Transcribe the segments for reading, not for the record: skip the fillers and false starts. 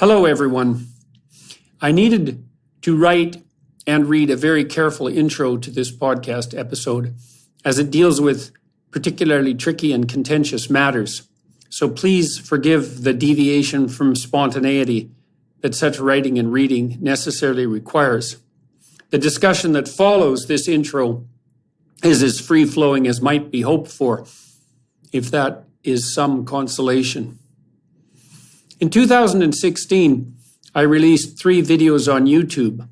Hello, everyone. I needed to write and read a very careful intro to this podcast episode as it deals with particularly tricky and contentious matters. So please forgive the deviation from spontaneity that such writing and reading necessarily requires. The discussion that follows this intro is as free-flowing as might be hoped for, if that is some consolation. In 2016, I released 3 videos on YouTube,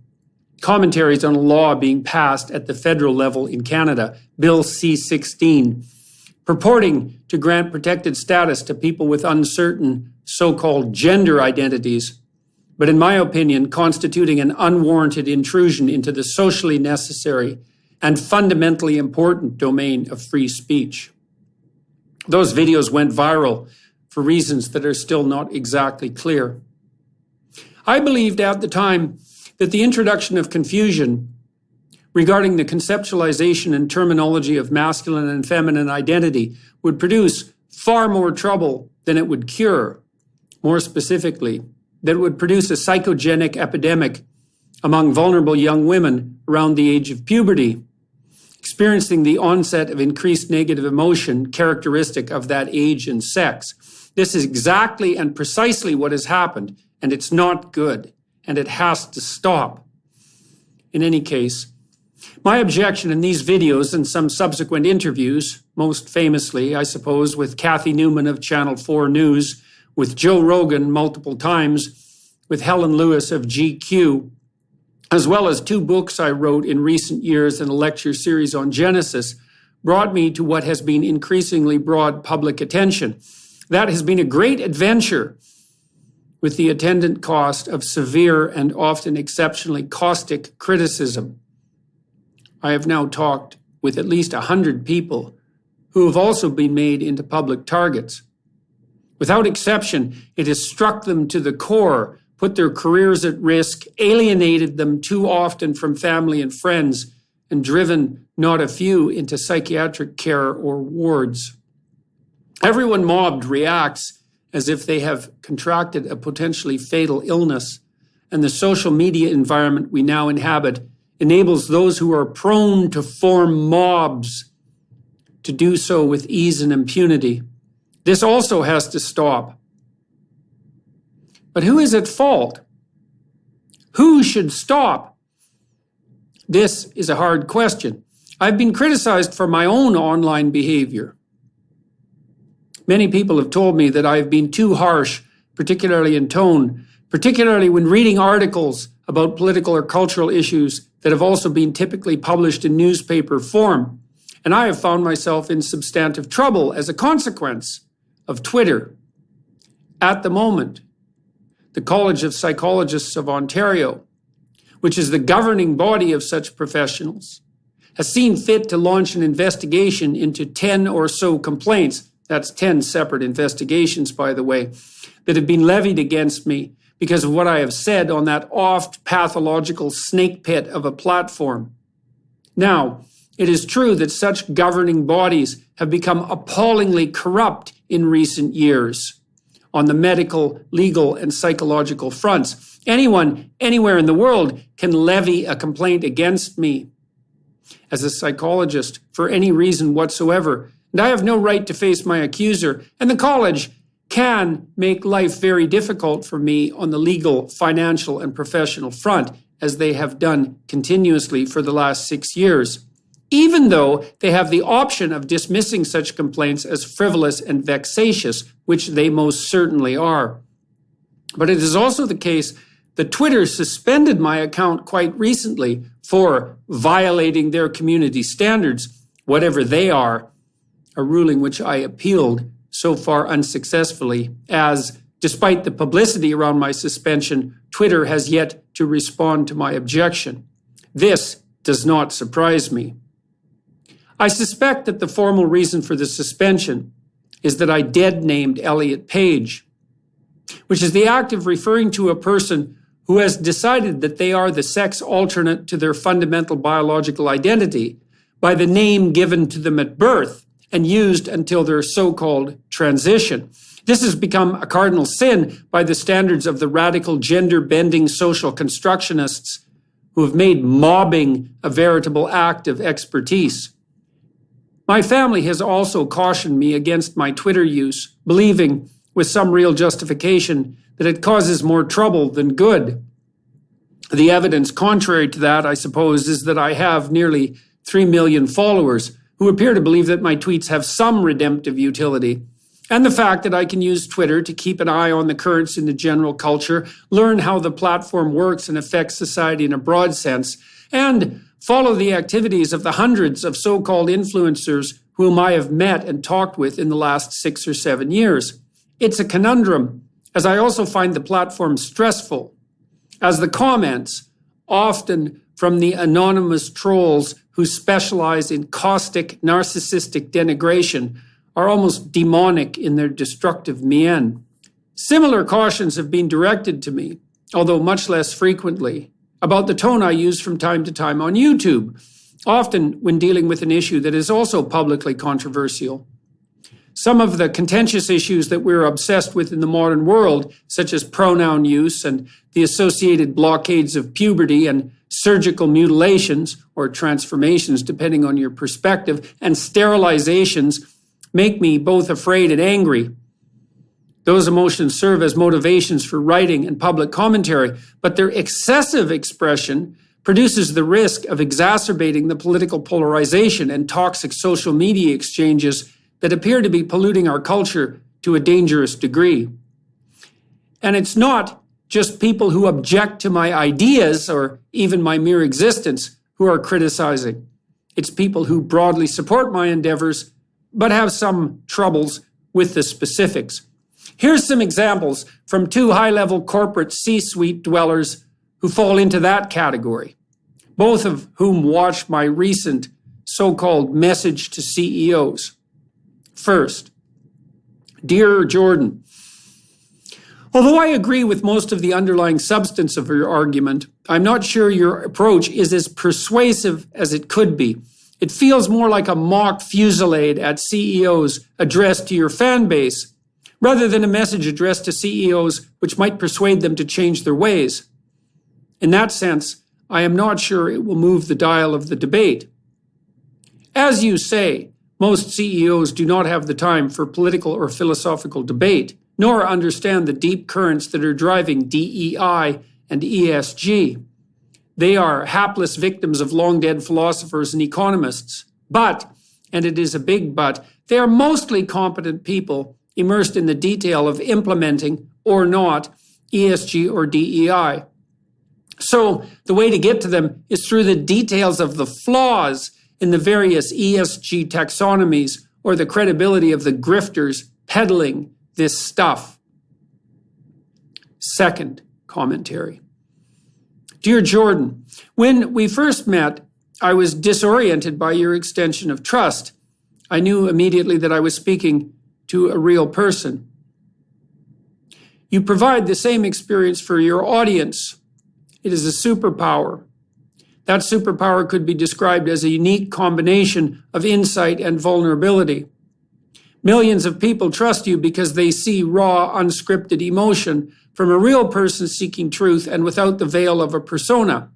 commentaries on a law being passed at the federal level in Canada, Bill C-16, purporting to grant protected status to people with uncertain so-called gender identities, but in my opinion, constituting an unwarranted intrusion into the socially necessary and fundamentally important domain of free speech. Those videos went viral for reasons that are still not exactly clear. I believed at the time that the introduction of confusion regarding the conceptualization and terminology of masculine and feminine identity would produce far more trouble than it would cure. More specifically, that it would produce a psychogenic epidemic among vulnerable young women around the age of puberty, experiencing the onset of increased negative emotion characteristic of that age and sex. This is exactly and precisely what has happened, and it's not good, and it has to stop. In any case, my objection in these videos and some subsequent interviews, most famously, I suppose, with Kathy Newman of Channel 4 News, with Joe Rogan multiple times, with Helen Lewis of GQ, as well as 2 books I wrote in recent years and a lecture series on Genesis, brought me to what has been increasingly broad public attention. That has been a great adventure, with the attendant cost of severe and often exceptionally caustic criticism. I have now talked with at least 100 people who have also been made into public targets. Without exception, it has struck them to the core, put their careers at risk, alienated them too often from family and friends, and driven not a few into psychiatric care or wards. Everyone mobbed reacts as if they have contracted a potentially fatal illness, and the social media environment we now inhabit enables those who are prone to form mobs to do so with ease and impunity. This also has to stop. But who is at fault? Who should stop? This is a hard question. I've been criticized for my own online behavior. Many people have told me that I've been too harsh, particularly in tone, particularly when reading articles about political or cultural issues that have also been typically published in newspaper form. And I have found myself in substantive trouble as a consequence of Twitter. At the moment, the College of Psychologists of Ontario, which is the governing body of such professionals, has seen fit to launch an investigation into 10 or so complaints. That's 10 separate investigations, by the way, that have been levied against me because of what I have said on that oft pathological snake pit of a platform. Now, it is true that such governing bodies have become appallingly corrupt in recent years on the medical, legal, and psychological fronts. Anyone, anywhere in the world can levy a complaint against me as a psychologist for any reason whatsoever, and I have no right to face my accuser, and the college can make life very difficult for me on the legal, financial, and professional front, as they have done continuously for the last 6 years, even though they have the option of dismissing such complaints as frivolous and vexatious, which they most certainly are. But it is also the case that Twitter suspended my account quite recently for violating their community standards, whatever they are, a ruling which I appealed so far unsuccessfully, as, despite the publicity around my suspension, Twitter has yet to respond to my objection. This does not surprise me. I suspect that the formal reason for the suspension is that I dead-named Elliot Page, which is the act of referring to a person who has decided that they are the sex alternate to their fundamental biological identity by the name given to them at birth and used until their so-called transition. This has become a cardinal sin by the standards of the radical gender-bending social constructionists who have made mobbing a veritable act of expertise. My family has also cautioned me against my Twitter use, believing, with some real justification, that it causes more trouble than good. The evidence contrary to that, I suppose, is that I have nearly 3 million followers who appear to believe that my tweets have some redemptive utility, and the fact that I can use Twitter to keep an eye on the currents in the general culture, learn how the platform works and affects society in a broad sense, and follow the activities of the hundreds of so-called influencers whom I have met and talked with in the last 6 or 7 years. It's a conundrum, as I also find the platform stressful, as the comments, often from the anonymous trolls who specialize in caustic, narcissistic denigration, are almost demonic in their destructive mien. Similar cautions have been directed to me, although much less frequently, about the tone I use from time to time on YouTube, often when dealing with an issue that is also publicly controversial. Some of the contentious issues that we're obsessed with in the modern world, such as pronoun use and the associated blockades of puberty and surgical mutilations, or transformations depending on your perspective, and sterilizations, make me both afraid and angry. Those emotions serve as motivations for writing and public commentary, but their excessive expression produces the risk of exacerbating the political polarization and toxic social media exchanges that appear to be polluting our culture to a dangerous degree. And it's not just people who object to my ideas or even my mere existence who are criticizing. It's people who broadly support my endeavors but have some troubles with the specifics. Here's some examples from 2 high-level corporate C-suite dwellers who fall into that category, both of whom watched my recent so-called message to CEOs. First, Dear Jordan, although I agree with most of the underlying substance of your argument, I'm not sure your approach is as persuasive as it could be. It feels more like a mock fusillade at CEOs addressed to your fan base, rather than a message addressed to CEOs which might persuade them to change their ways. In that sense, I am not sure it will move the dial of the debate. As you say, most CEOs do not have the time for political or philosophical debate, nor understand the deep currents that are driving DEI and ESG. They are hapless victims of long-dead philosophers and economists. But, and it is a big but, they are mostly competent people immersed in the detail of implementing, or not, ESG or DEI. So, the way to get to them is through the details of the flaws in the various ESG taxonomies or the credibility of the grifters peddling this stuff. Second commentary. Dear Jordan, when we first met, I was disoriented by your extension of trust. I knew immediately that I was speaking to a real person. You provide the same experience for your audience. It is a superpower. That superpower could be described as a unique combination of insight and vulnerability. Millions of people trust you because they see raw, unscripted emotion from a real person seeking truth and without the veil of a persona.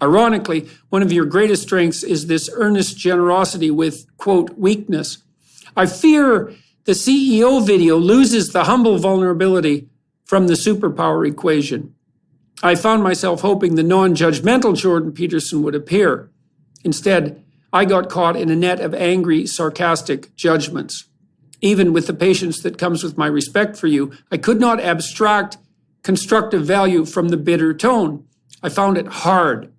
Ironically, one of your greatest strengths is this earnest generosity with, quote, weakness. I fear the CEO video loses the humble vulnerability from the superpower equation. I found myself hoping the non-judgmental Jordan Peterson would appear. Instead, I got caught in a net of angry, sarcastic judgments. Even with the patience that comes with my respect for you, I could not abstract constructive value from the bitter tone. I found it hard.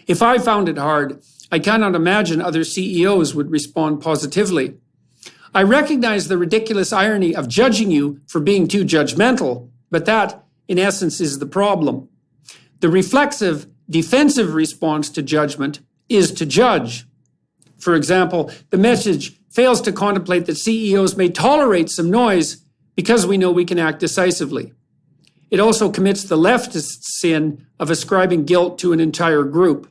If I found it hard, I cannot imagine other CEOs would respond positively. I recognize the ridiculous irony of judging you for being too judgmental, but that, in essence, is the problem. The reflexive, defensive response to judgment is to judge. For example, the message fails to contemplate that CEOs may tolerate some noise because we know we can act decisively. It also commits the leftist sin of ascribing guilt to an entire group.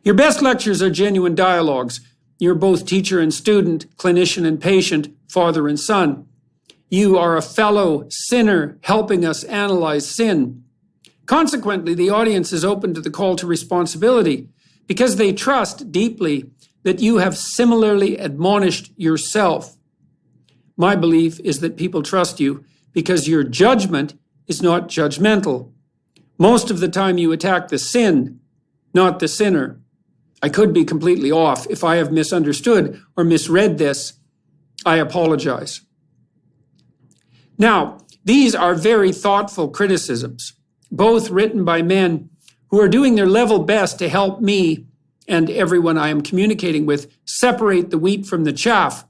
Your best lectures are genuine dialogues. You're both teacher and student, clinician and patient, father and son. You are a fellow sinner helping us analyze sin. Consequently, the audience is open to the call to responsibility because they trust deeply that you have similarly admonished yourself. My belief is that people trust you because your judgment is not judgmental. Most of the time you attack the sin, not the sinner. I could be completely off. If I have misunderstood or misread this, I apologize. Now, these are very thoughtful criticisms, both written by men who are doing their level best to help me and everyone I am communicating with separate the wheat from the chaff.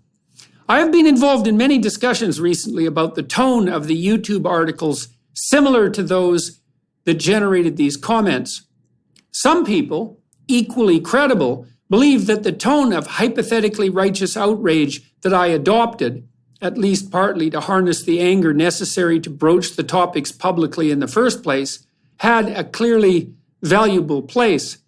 I have been involved in many discussions recently about the tone of the YouTube articles similar to those that generated these comments. Some people, equally credible, believe that the tone of hypothetically righteous outrage that I adopted, at least partly to harness the anger necessary to broach the topics publicly in the first place, had a clearly valuable place.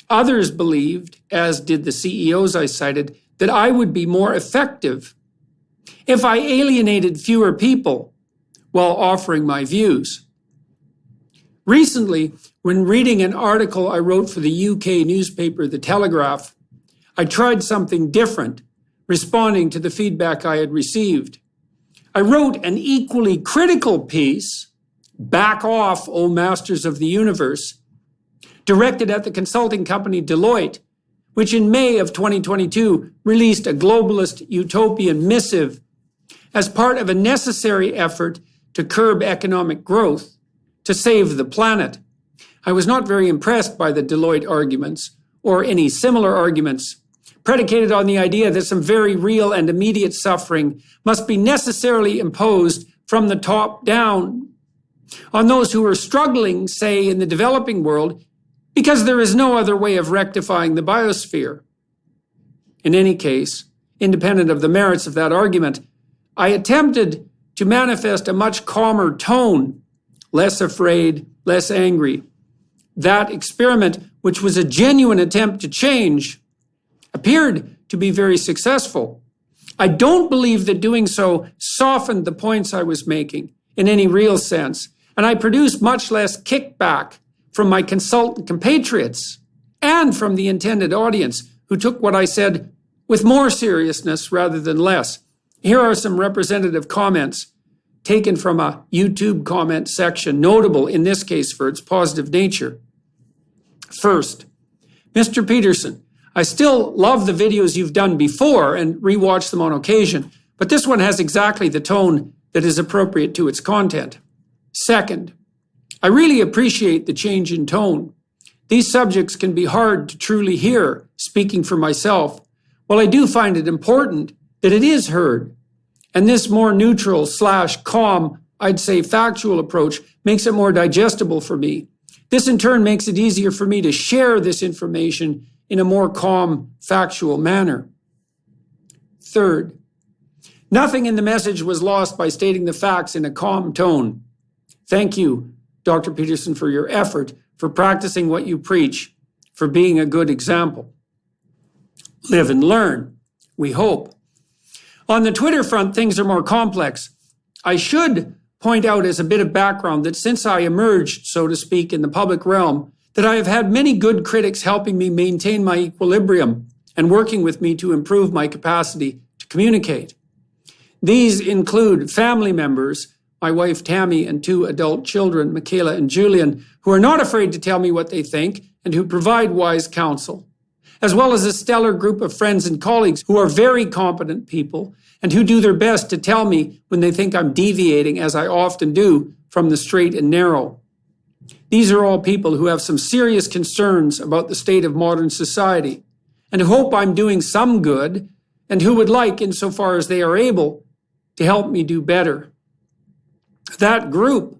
Others believed, as did the CEOs I cited, that I would be more effective if I alienated fewer people while offering my views. Recently, when reading an article I wrote for the UK newspaper The Telegraph, I tried something different, responding to the feedback I had received. I wrote an equally critical piece, "Back Off, O Masters of the Universe," directed at the consulting company Deloitte, which in May of 2022 released a globalist utopian missive as part of a necessary effort to curb economic growth, to save the planet. I was not very impressed by the Deloitte arguments, or any similar arguments, predicated on the idea that some very real and immediate suffering must be necessarily imposed from the top down on those who are struggling, say, in the developing world, because there is no other way of rectifying the biosphere. In any case, independent of the merits of that argument, I attempted to manifest a much calmer tone, less afraid, less angry. That experiment, which was a genuine attempt to change, appeared to be very successful. I don't believe that doing so softened the points I was making in any real sense, and I produced much less kickback from my consultant compatriots and from the intended audience, who took what I said with more seriousness rather than less. Here are some representative comments taken from a YouTube comment section, notable in this case for its positive nature. First, Mr. Peterson, I still love the videos you've done before and rewatch them on occasion, but this one has exactly the tone that is appropriate to its content. Second, I really appreciate the change in tone. These subjects can be hard to truly hear, speaking for myself. While I do find it important that it is heard, and this more neutral / calm, I'd say factual approach makes it more digestible for me. This in turn makes it easier for me to share this information in a more calm, factual manner. Third, nothing in the message was lost by stating the facts in a calm tone. Thank you, Dr. Peterson, for your effort, for practicing what you preach, for being a good example. Live and learn, we hope. On the Twitter front, things are more complex. I should point out as a bit of background that since I emerged, so to speak, in the public realm, that I have had many good critics helping me maintain my equilibrium and working with me to improve my capacity to communicate. These include family members, my wife Tammy and 2 adult children, Michaela and Julian, who are not afraid to tell me what they think and who provide wise counsel, as well as a stellar group of friends and colleagues who are very competent people and who do their best to tell me when they think I'm deviating, as I often do, from the straight and narrow. These are all people who have some serious concerns about the state of modern society and who hope I'm doing some good and who would like, insofar as they are able, to help me do better. That group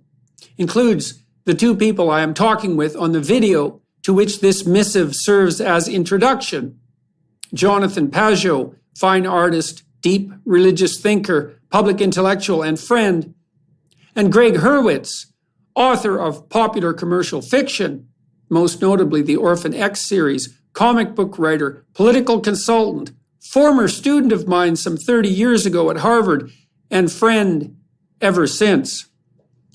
includes the 2 people I am talking with on the video to which this missive serves as introduction. Jonathan Pageau, fine artist, deep religious thinker, public intellectual, and friend, and Gregg Hurwitz, author of popular commercial fiction, most notably the Orphan X series, comic book writer, political consultant, former student of mine some 30 years ago at Harvard, and friend ever since.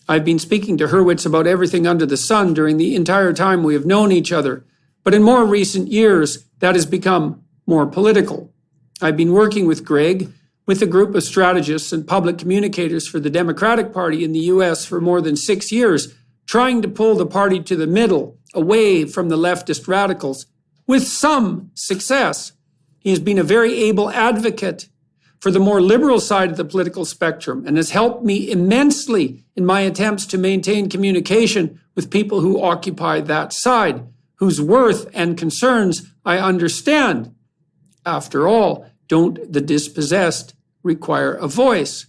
I've been speaking to Hurwitz about everything under the sun during the entire time we have known each other, but in more recent years, that has become more political. I've been working with Gregg, with a group of strategists and public communicators for the Democratic Party in the U.S. for more than 6 years, trying to pull the party to the middle, away from the leftist radicals, with some success. He has been a very able advocate for the more liberal side of the political spectrum and has helped me immensely in my attempts to maintain communication with people who occupy that side, whose worth and concerns I understand. After all, don't the dispossessed require a voice?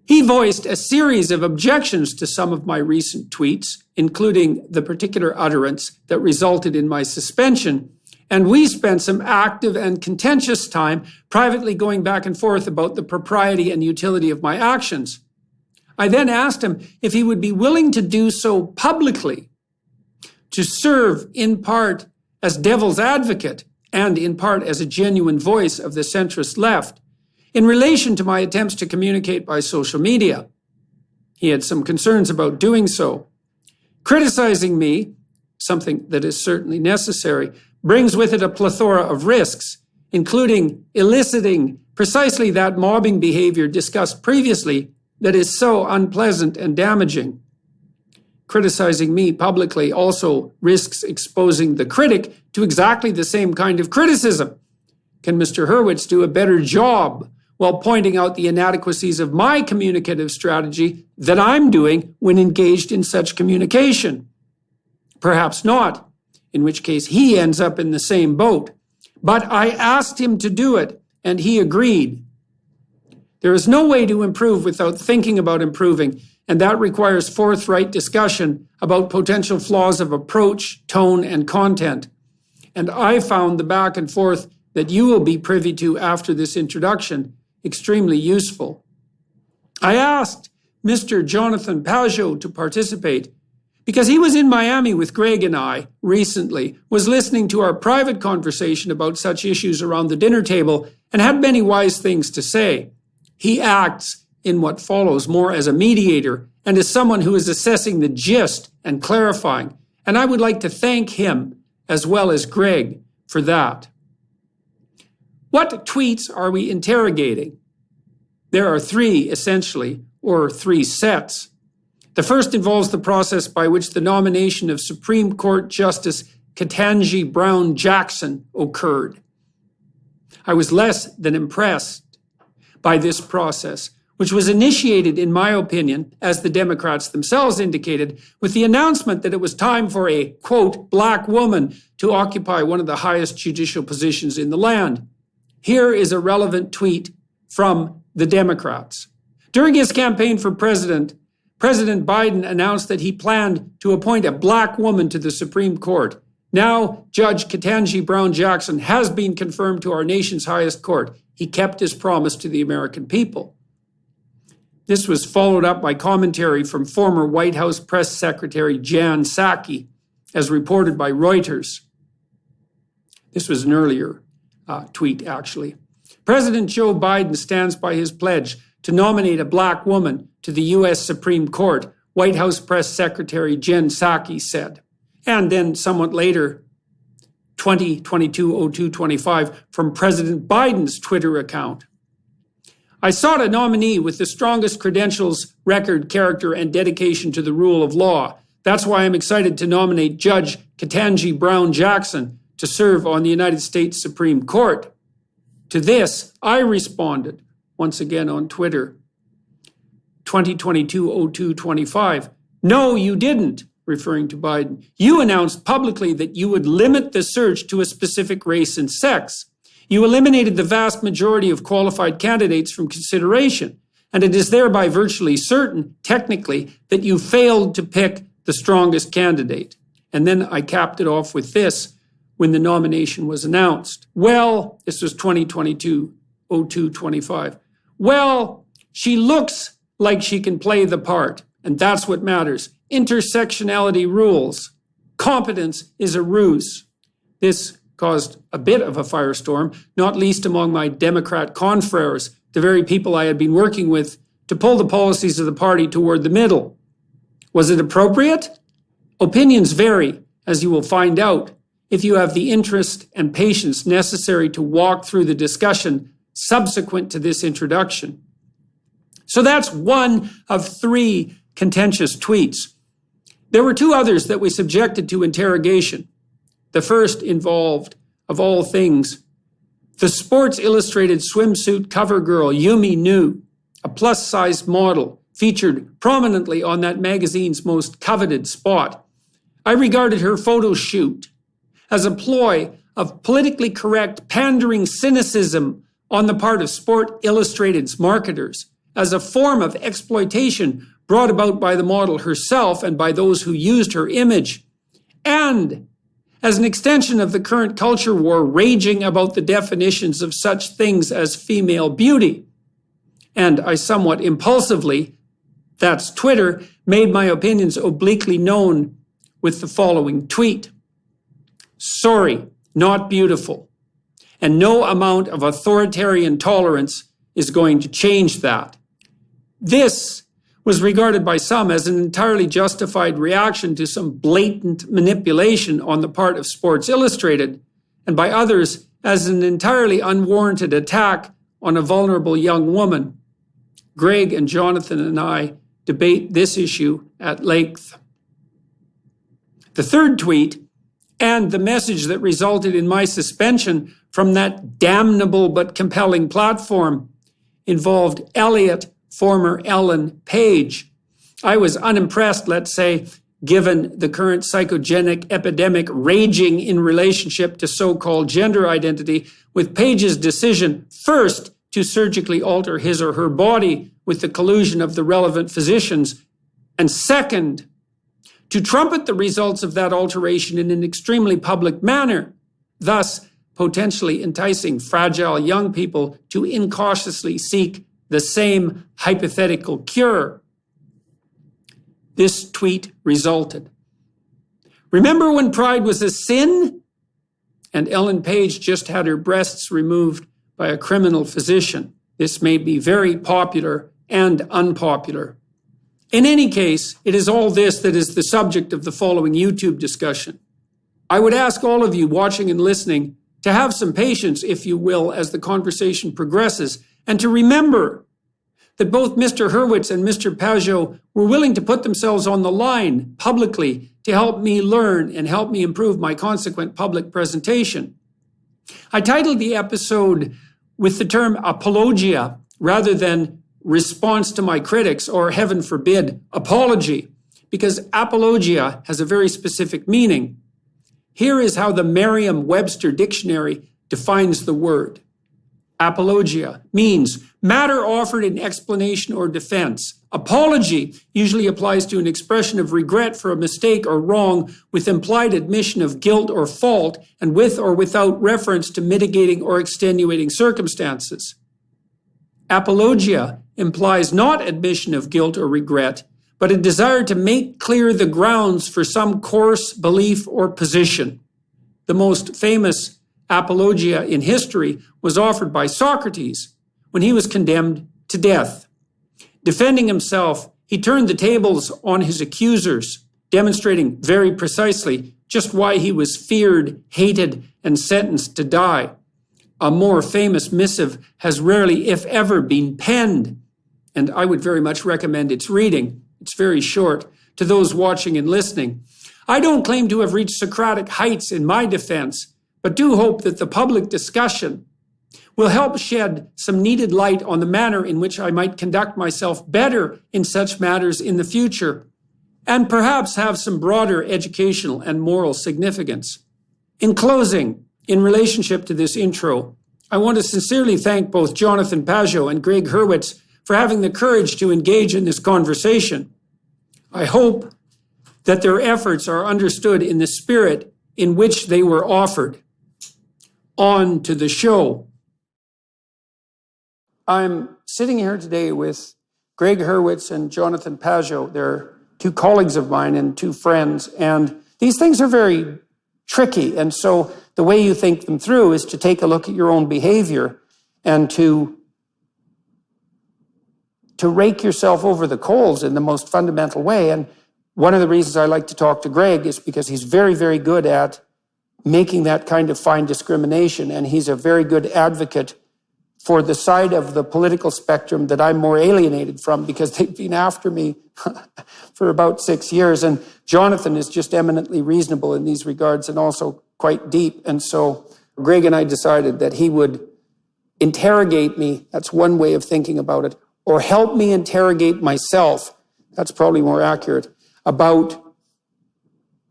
He voiced a series of objections to some of my recent tweets, including the particular utterance that resulted in my suspension, and we spent some active and contentious time privately going back and forth about the propriety and utility of my actions. I then asked him if he would be willing to do so publicly, to serve in part as devil's advocate and in part as a genuine voice of the centrist left in relation to my attempts to communicate by social media. He had some concerns about doing so. Criticizing me, something that is certainly necessary, brings with it a plethora of risks, including eliciting precisely that mobbing behavior discussed previously that is so unpleasant and damaging. Criticizing me publicly also risks exposing the critic to exactly the same kind of criticism. Can Mr. Hurwitz do a better job while pointing out the inadequacies of my communicative strategy that I'm doing when engaged in such communication? Perhaps not, in which case he ends up in the same boat. But I asked him to do it, and he agreed. There is no way to improve without thinking about improving, and that requires forthright discussion about potential flaws of approach, tone, and content. And I found the back and forth that you will be privy to after this introduction extremely useful. I asked Mr. Jonathan Pageau to participate because he was in Miami with Gregg and I recently, was listening to our private conversation about such issues around the dinner table, and had many wise things to say. He acts in what follows more as a mediator and as someone who is assessing the gist and clarifying, and I would like to thank him as well as Gregg for that. What tweets are we interrogating? There are three, essentially, or three sets. The first involves the process by which the nomination of Supreme Court Justice Ketanji Brown Jackson occurred. I was less than impressed by this process, which was initiated, in my opinion, as the Democrats themselves indicated, with the announcement that it was time for a, quote, black woman to occupy one of the highest judicial positions in the land. Here is a relevant tweet from the Democrats. During his campaign for president, President Biden announced that he planned to appoint a black woman to the Supreme Court. Now, Judge Ketanji Brown Jackson has been confirmed to our nation's highest court. He kept his promise to the American people. This was followed up by commentary from former White House Press Secretary Jan Psaki, as reported by Reuters. This was an earlier tweet, actually. President Joe Biden stands by his pledge to nominate a black woman to the U.S. Supreme Court, White House Press Secretary Jen Psaki said. And then somewhat later, 2022-02-25, from President Biden's Twitter account. I sought a nominee with the strongest credentials, record, character, and dedication to the rule of law. That's why I'm excited to nominate Judge Ketanji Brown Jackson to serve on the United States Supreme Court. To this, I responded, once again on Twitter, 2022-02-25. No, you didn't, referring to Biden. You announced publicly that you would limit the search to a specific race and sex. You eliminated the vast majority of qualified candidates from consideration, and it is thereby virtually certain, technically, that you failed to pick the strongest candidate. And then I capped it off with this when the nomination was announced. Well, this was 2022-02-25. Well, she looks like she can play the part, and that's what matters. Intersectionality rules. Competence is a ruse. This caused a bit of a firestorm, not least among my Democrat confreres, the very people I had been working with to pull the policies of the party toward the middle. Was it appropriate? Opinions vary, as you will find out if you have the interest and patience necessary to walk through the discussion subsequent to this introduction. So that's one of 3 contentious tweets. There were 2 others that we subjected to interrogation. The first involved, of all things, the Sports Illustrated swimsuit cover girl Yumi Nu, a plus-sized model featured prominently on that magazine's most coveted spot. I regarded her photo shoot as a ploy of politically correct pandering cynicism on the part of Sport Illustrated's marketers, as a form of exploitation brought about by the model herself and by those who used her image, and as an extension of the current culture war raging about the definitions of such things as female beauty. And I somewhat impulsively, that's Twitter, made my opinions obliquely known with the following tweet. Sorry, not beautiful. And no amount of authoritarian tolerance is going to change that. This was regarded by some as an entirely justified reaction to some blatant manipulation on the part of Sports Illustrated, and by others as an entirely unwarranted attack on a vulnerable young woman. Gregg and Jonathan and I debate this issue at length. The third tweet, and the message that resulted in my suspension from that damnable but compelling platform, involved Elliot, former Ellen Page. I was unimpressed, let's say, given the current psychogenic epidemic raging in relationship to so-called gender identity, with Page's decision first to surgically alter his or her body with the collusion of the relevant physicians, and second, to trumpet the results of that alteration in an extremely public manner, thus potentially enticing fragile young people to incautiously seek the same hypothetical cure. This tweet resulted. Remember when pride was a sin? And Ellen Page just had her breasts removed by a criminal physician. This may be very popular and unpopular. In any case, it is all this that is the subject of the following YouTube discussion. I would ask all of you watching and listening to have some patience, if you will, as the conversation progresses, and to remember that both Mr. Hurwitz and Mr. Pageau were willing to put themselves on the line publicly to help me learn and help me improve my consequent public presentation. I titled the episode with the term apologia rather than response to my critics, or heaven forbid, apology, because apologia has a very specific meaning. Here is how the Merriam-Webster dictionary defines the word. Apologia means matter offered in explanation or defense. Apology usually applies to an expression of regret for a mistake or wrong with implied admission of guilt or fault and with or without reference to mitigating or extenuating circumstances. Apologia implies not admission of guilt or regret, but a desire to make clear the grounds for some course, belief, or position. The most famous apologia in history was offered by Socrates when he was condemned to death. Defending himself, he turned the tables on his accusers, demonstrating very precisely just why he was feared, hated, and sentenced to die. A more famous missive has rarely, if ever, been penned, and I would very much recommend its reading. It's very short. To those watching and listening, I don't claim to have reached Socratic heights in my defense, but do hope that the public discussion will help shed some needed light on the manner in which I might conduct myself better in such matters in the future, and perhaps have some broader educational and moral significance. In closing, in relationship to this intro, I want to sincerely thank both Jonathan Pageau and Gregg Hurwitz for having the courage to engage in this conversation. I hope that their efforts are understood in the spirit in which they were offered. On to the show. I'm sitting here today with Gregg Hurwitz and Jonathan Pageau. They're two colleagues of mine and two friends, and these things are very tricky, and so the way you think them through is to take a look at your own behavior and to to rake yourself over the coals in the most fundamental way. And one of the reasons I like to talk to Gregg is because he's very, very good at making that kind of fine discrimination. And he's a very good advocate for the side of the political spectrum that I'm more alienated from, because they've been after me for about 6 years. And Jonathan is just eminently reasonable in these regards and also quite deep. And so Gregg and I decided that he would interrogate me, that's one way of thinking about it, or help me interrogate myself, that's probably more accurate, about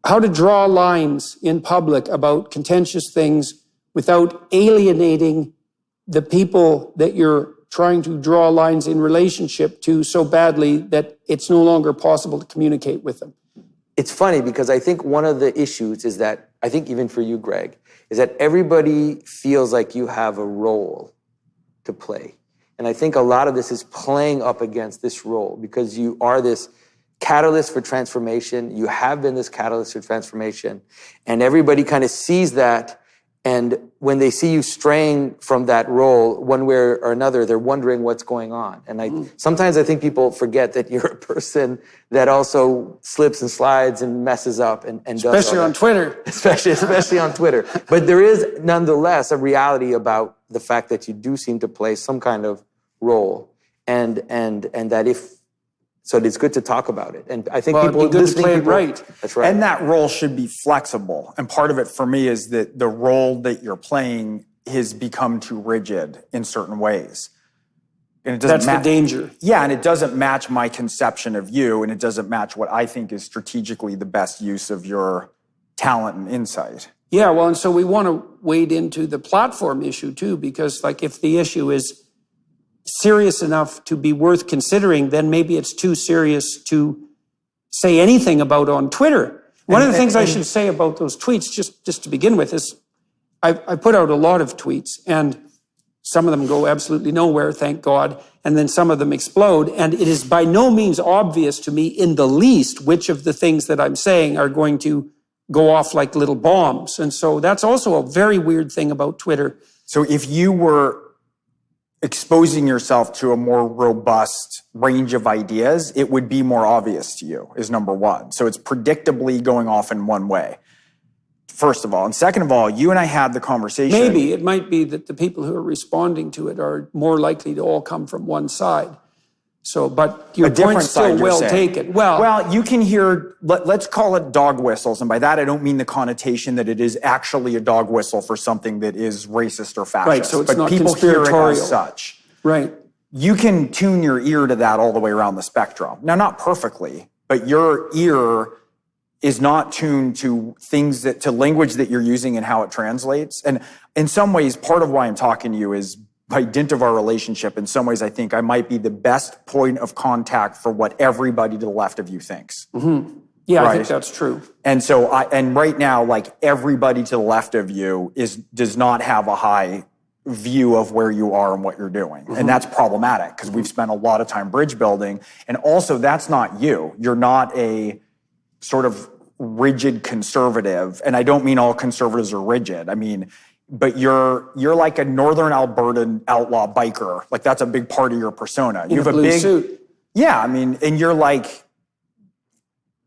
how to draw lines in public about contentious things without alienating the people that you're trying to draw lines in relationship to so badly that it's no longer possible to communicate with them. It's funny because I think one of the issues is that, I think even for you, Gregg, is that everybody feels like you have a role to play. And I think a lot of this is playing up against this role because you are this catalyst for transformation. You have been this catalyst for transformation. And everybody kind of sees that. And when they see you straying from that role one way or another, they're wondering what's going on. And sometimes I think people forget that you're a person that also slips and slides and messes up and does especially on Twitter. Especially on Twitter. But there is nonetheless a reality about the fact that you do seem to play some kind of role. And that so it's good to talk about it. And I think people listening play it right. That's right. And that role should be flexible. And part of it for me is that the role that you're playing has become too rigid in certain ways. And it doesn't That's the danger. Yeah, and it doesn't match my conception of you, and it doesn't match what I think is strategically the best use of your talent and insight. Yeah, well, and so we want to wade into the platform issue too, because like if the issue is serious enough to be worth considering, then maybe it's too serious to say anything about on Twitter. One of the things I should say about those tweets, just to begin with, is I put out a lot of tweets, and some of them go absolutely nowhere, thank God, and then some of them explode, and it is by no means obvious to me in the least which of the things that I'm saying are going to go off like little bombs. And so that's also a very weird thing about Twitter. So if you were exposing yourself to a more robust range of ideas, it would be more obvious to you, is number one. So it's predictably going off in one way, first of all. And second of all, you and I had the conversation. Maybe it might be that the people who are responding to it are more likely to all come from one side. So, but your point's still well taken. Well, you can hear, let's call it dog whistles. And by that, I don't mean the connotation that it is actually a dog whistle for something that is racist or fascist. Right, so it's not people hear conspiratorial. it as such. Right. You can tune your ear to that all the way around the spectrum. Now, not perfectly, but your ear is not tuned to to language that you're using and how it translates. And in some ways, part of why I'm talking to you is by dint of our relationship, in some ways, I think I might be the best point of contact for what everybody to the left of you thinks. Mm-hmm. Yeah, right? I think that's true. And so, and right now, like everybody to the left of you does not have a high view of where you are and what you're doing. Mm-hmm. And that's problematic because we've spent a lot of time bridge building. And also, that's not you. You're not a sort of rigid conservative. And I don't mean all conservatives are rigid. I mean, but you're like a Northern Albertan outlaw biker. Like that's a big part of your persona. You have a big suit. Yeah, I mean, and you're like,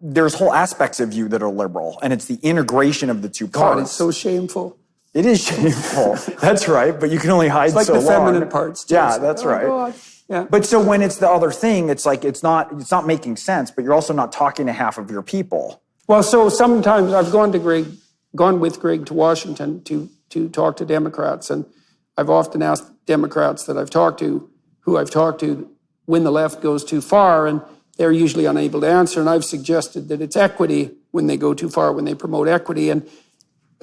there's whole aspects of you that are liberal, and it's the integration of the two parts. God, it's so shameful. It is shameful. That's right, but you can only hide so long. It's like the feminine parts. Too. Yeah, that's right. God. Yeah. But so when it's the other thing, it's like it's not making sense, but you're also not talking to half of your people. Well, so sometimes I've gone with Gregg to Washington to talk to Democrats. And I've often asked Democrats that I've talked to, when the left goes too far, and they're usually unable to answer. And I've suggested that it's equity when they go too far, when they promote equity. And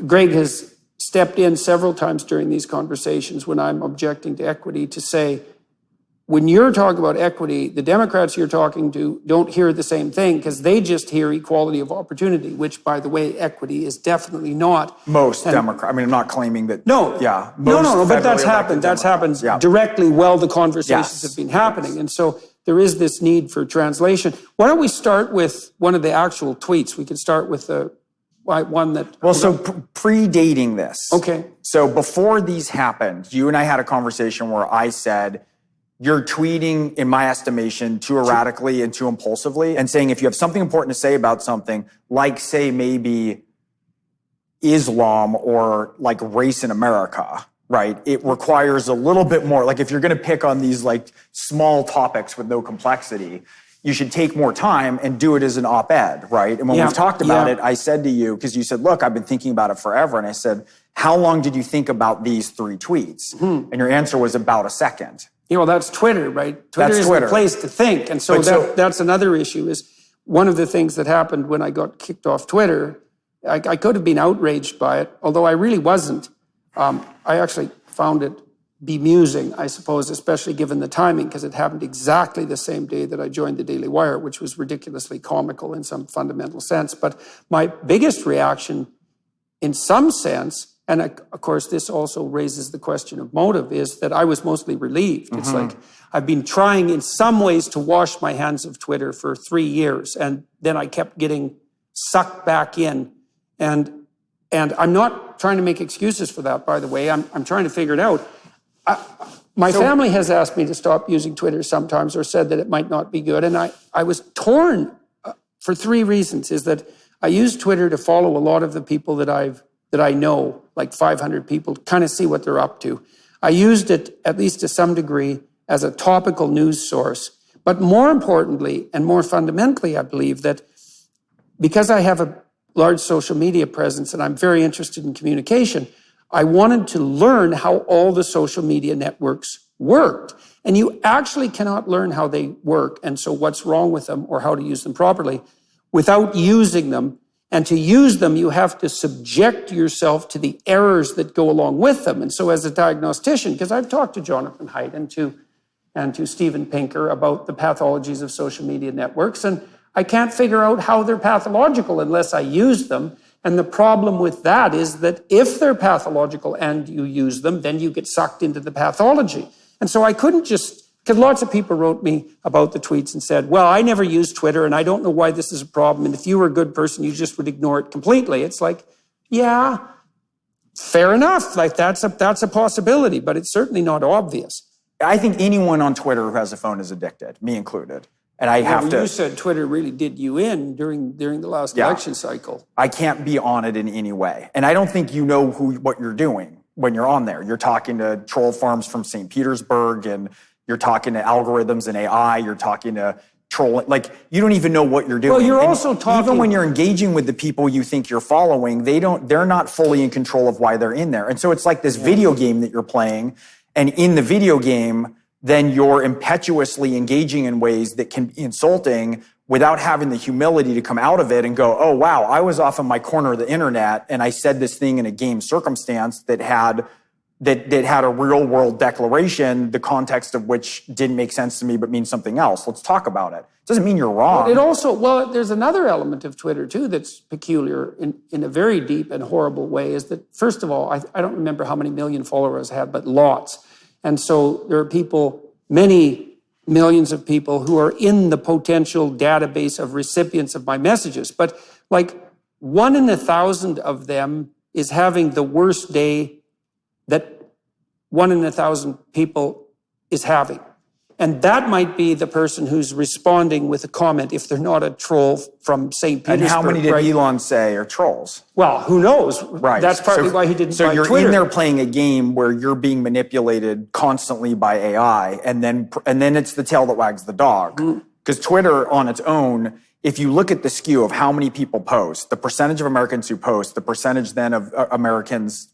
Gregg has stepped in several times during these conversations when I'm objecting to equity to say, when you're talking about equity, the Democrats you're talking to don't hear the same thing because they just hear equality of opportunity, which, by the way, equity is definitely not. Most Democrats. I mean, I'm not claiming that. No. Yeah. No, but that's happened. That's happened directly while the conversations have been happening. And so there is this need for translation. Why don't we start with one of the actual tweets? We could start with the one that... Well, so predating this. Okay. So before these happened, you and I had a conversation where I said, you're tweeting, in my estimation, too erratically and too impulsively, and saying if you have something important to say about something, like, say, maybe Islam or like race in America, right? It requires a little bit more. Like if you're going to pick on these like small topics with no complexity, you should take more time and do it as an op-ed, right? And when we've talked about it, I said to you, because you said, look, I've been thinking about it forever. And I said, how long did you think about these 3 tweets? And your answer was about a second. You know, that's Twitter, right? Twitter is the place to think. And so that's another issue is one of the things that happened when I got kicked off Twitter. I could have been outraged by it, although I really wasn't. I actually found it bemusing, I suppose, especially given the timing, because it happened exactly the same day that I joined the Daily Wire, which was ridiculously comical in some fundamental sense. But my biggest reaction, in some sense, and of course this also raises the question of motive, is that I was mostly relieved. It's like I've been trying in some ways to wash my hands of Twitter for 3 years, and then I kept getting sucked back in. And I'm not trying to make excuses for that, by the way. I'm trying to figure it out. My family has asked me to stop using Twitter sometimes, or said that it might not be good. And I was torn for 3 reasons. Is that I use Twitter to follow a lot of the people that I know, like 500 people, to kind of see what they're up to. I used it, at least to some degree, as a topical news source. But more importantly, and more fundamentally, I believe that because I have a large social media presence and I'm very interested in communication, I wanted to learn how all the social media networks worked. And you actually cannot learn how they work, and so what's wrong with them or how to use them properly, without using them. And to use them, you have to subject yourself to the errors that go along with them. And so as a diagnostician, because I've talked to Jonathan Haidt and to Steven Pinker about the pathologies of social media networks, and I can't figure out how they're pathological unless I use them. And the problem with that is that if they're pathological and you use them, then you get sucked into the pathology. And so I couldn't just, because lots of people wrote me about the tweets and said, well, I never use Twitter and I don't know why this is a problem. And if you were a good person, you just would ignore it completely. It's like, yeah, fair enough. Like that's a possibility, but it's certainly not obvious. I think anyone on Twitter who has a phone is addicted, me included. And I have to. You said Twitter really did you in during the last election cycle. I can't be on it in any way. And I don't think you know what you're doing when you're on there. You're talking to troll farms from St. Petersburg, and you're talking to algorithms and AI. You're talking to trolling. Like, you don't even know what you're doing. Well, you're also talking. Even when you're engaging with the people you think you're following, they're not fully in control of why they're in there. And so it's like this video game that you're playing. And in the video game, then you're impetuously engaging in ways that can be insulting without having the humility to come out of it and go, oh, wow, I was off in my corner of the internet and I said this thing in a game circumstance that had a real world declaration, the context of which didn't make sense to me but means something else. Let's talk about it. It doesn't mean you're wrong. There's another element of Twitter too that's peculiar in a very deep and horrible way, is that, first of all, I don't remember how many million followers I had, but lots. And so there are many millions of people who are in the potential database of recipients of my messages. But like 1 in 1,000 of them is having the worst day that 1 in 1,000 people is having. And that might be the person who's responding with a comment if they're not a troll from St. Petersburg. And how many did Elon say are trolls? Well, who knows? Right. That's partly why he didn't buy Twitter. So you're in there playing a game where you're being manipulated constantly by AI, and then it's the tail that wags the dog. Because Twitter on its own, if you look at the skew of how many people post, the percentage of Americans who post, the percentage then of Americans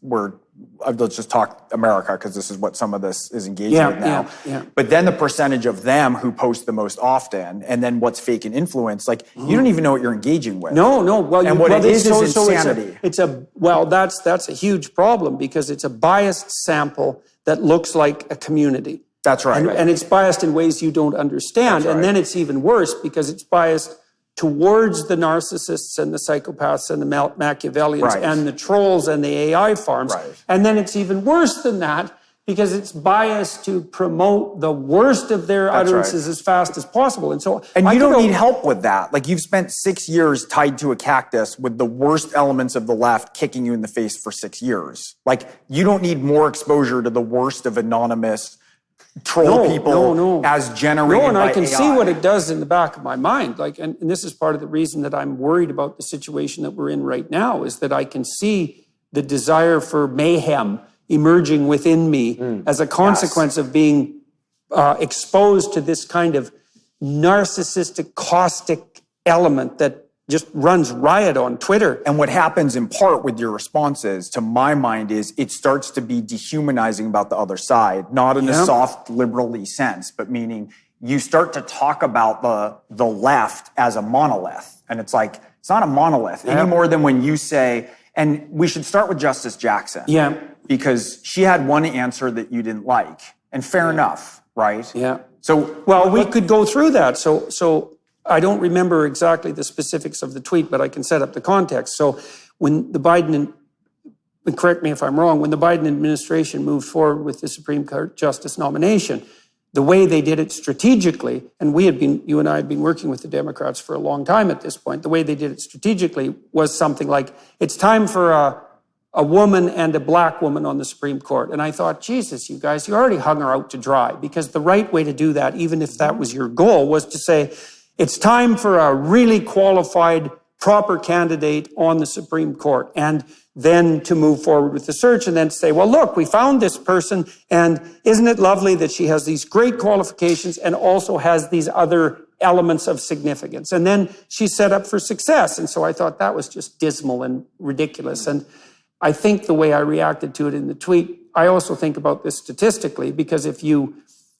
let's just talk America because this is what some of this is engaged with now. Yeah. But then the percentage of them who post the most often, and then what's fake and influence, like you don't even know what you're engaging with. No. Well, it is insanity. That's a huge problem because it's a biased sample that looks like a community. That's right. And it's biased in ways you don't understand. Right. And then it's even worse because it's biased towards the narcissists and the psychopaths and the Machiavellians and the trolls and the AI farms. Right. And then it's even worse than that because it's biased to promote the worst of their utterances as fast as possible. And you don't need help with that. Like, you've spent 6 years tied to a cactus with the worst elements of the left kicking you in the face for 6 years. Like, you don't need more exposure to the worst of anonymous troll people as generated by AI. No, and I can see what it does in the back of my mind. And this is part of the reason that I'm worried about the situation that we're in right now, is that I can see the desire for mayhem emerging within me as a consequence of being exposed to this kind of narcissistic, caustic element that just runs riot on Twitter. And what happens in part with your responses, to my mind, is it starts to be dehumanizing about the other side, not in a soft, liberal-y sense, but meaning you start to talk about the left as a monolith. And it's like, it's not a monolith any more than when you say, and we should start with Justice Jackson. Yeah. Because she had one answer that you didn't like. And fair enough, right? Yeah. So, well, we could go through that. So I don't remember exactly the specifics of the tweet, but I can set up the context. So when the Biden, and correct me if I'm wrong, when the Biden administration moved forward with the Supreme Court Justice nomination, the way they did it strategically, and you and I had been working with the Democrats for a long time at this point, the way they did it strategically was something like, it's time for a woman and a black woman on the Supreme Court. And I thought, Jesus, you guys, you already hung her out to dry, because the right way to do that, even if that was your goal, was to say, it's time for a really qualified, proper candidate on the Supreme Court, and then to move forward with the search, and then to say, well, look, we found this person, and isn't it lovely that she has these great qualifications and also has these other elements of significance? And then she's set up for success. And so I thought that was just dismal and ridiculous. And I think the way I reacted to it in the tweet, I also think about this statistically, because if you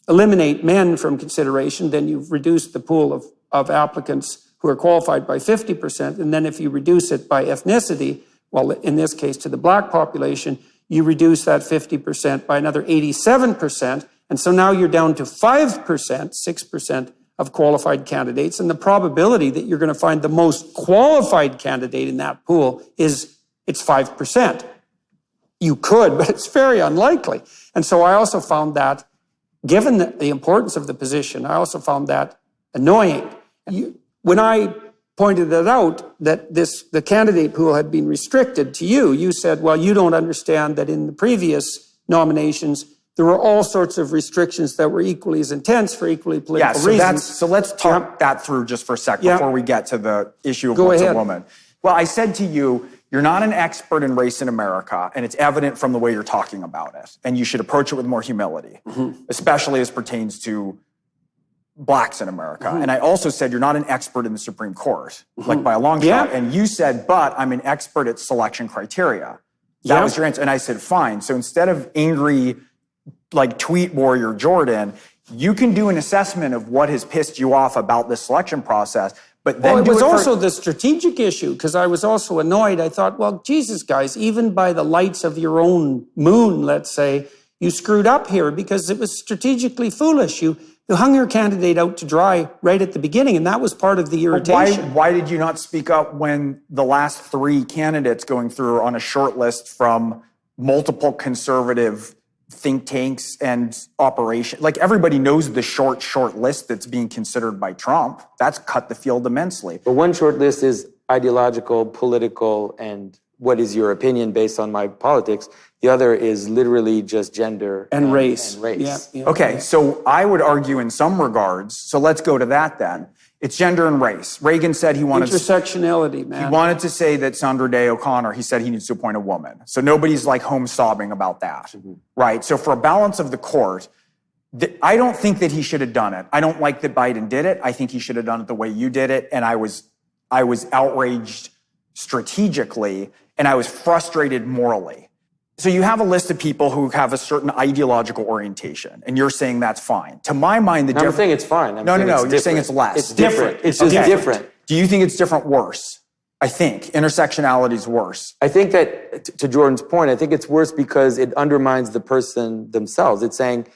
eliminate men from consideration, then you've reduced the pool of applicants who are qualified by 50%. And then if you reduce it by ethnicity, well, in this case to the black population, you reduce that 50% by another 87%. And so now you're down to 5%, 6% of qualified candidates. And the probability that you're going to find the most qualified candidate in that pool it's 5%. You could, but it's very unlikely. And so I also found that, given the importance of the position, I also found that annoying. When I pointed it out that the candidate pool had been restricted to you, you said, well, you don't understand that in the previous nominations, there were all sorts of restrictions that were equally as intense for equally political reasons. So let's talk that through just for a sec before we get to the issue of what's a woman. Well, I said to you, you're not an expert in race in America, and it's evident from the way you're talking about it. And you should approach it with more humility, especially as pertains to blacks in America. And I also said, you're not an expert in the Supreme Court, like by a long shot. And you said, but I'm an expert at selection criteria. That was your answer. And I said, fine. So instead of angry, like tweet warrior Jordan, you can do an assessment of what has pissed you off about this selection process. But then it was also the strategic issue, because I was also annoyed. I thought, well, Jesus, guys, even by the lights of your own moon, let's say, you screwed up here because it was strategically foolish. You hung your candidate out to dry right at the beginning, and that was part of the irritation. Why did you not speak up when the last three candidates going through on a short list from multiple conservative think tanks and operation? Like, everybody knows the short list that's being considered by Trump. That's cut the field immensely. But one short list is ideological, political, and what is your opinion based on my politics. The other is literally just gender and race. Okay, so I would argue in some regards, so let's go to that then. It's gender and race. Reagan said he wanted intersectionality, man. He wanted to say that Sandra Day O'Connor, he said he needs to appoint a woman. So nobody's like home sobbing about that, right? So for a balance of the court, I don't think that he should have done it. I don't like that Biden did it. I think he should have done it the way you did it. And I was outraged strategically, and I was frustrated morally. So you have a list of people who have a certain ideological orientation, and you're saying that's fine. To my mind, I'm saying it's fine. No, you're saying it's less. It's different. It's just different. Do you think it's different worse? I think intersectionality is worse. I think that, to Jordan's point, I think it's worse because it undermines the person themselves. It's saying,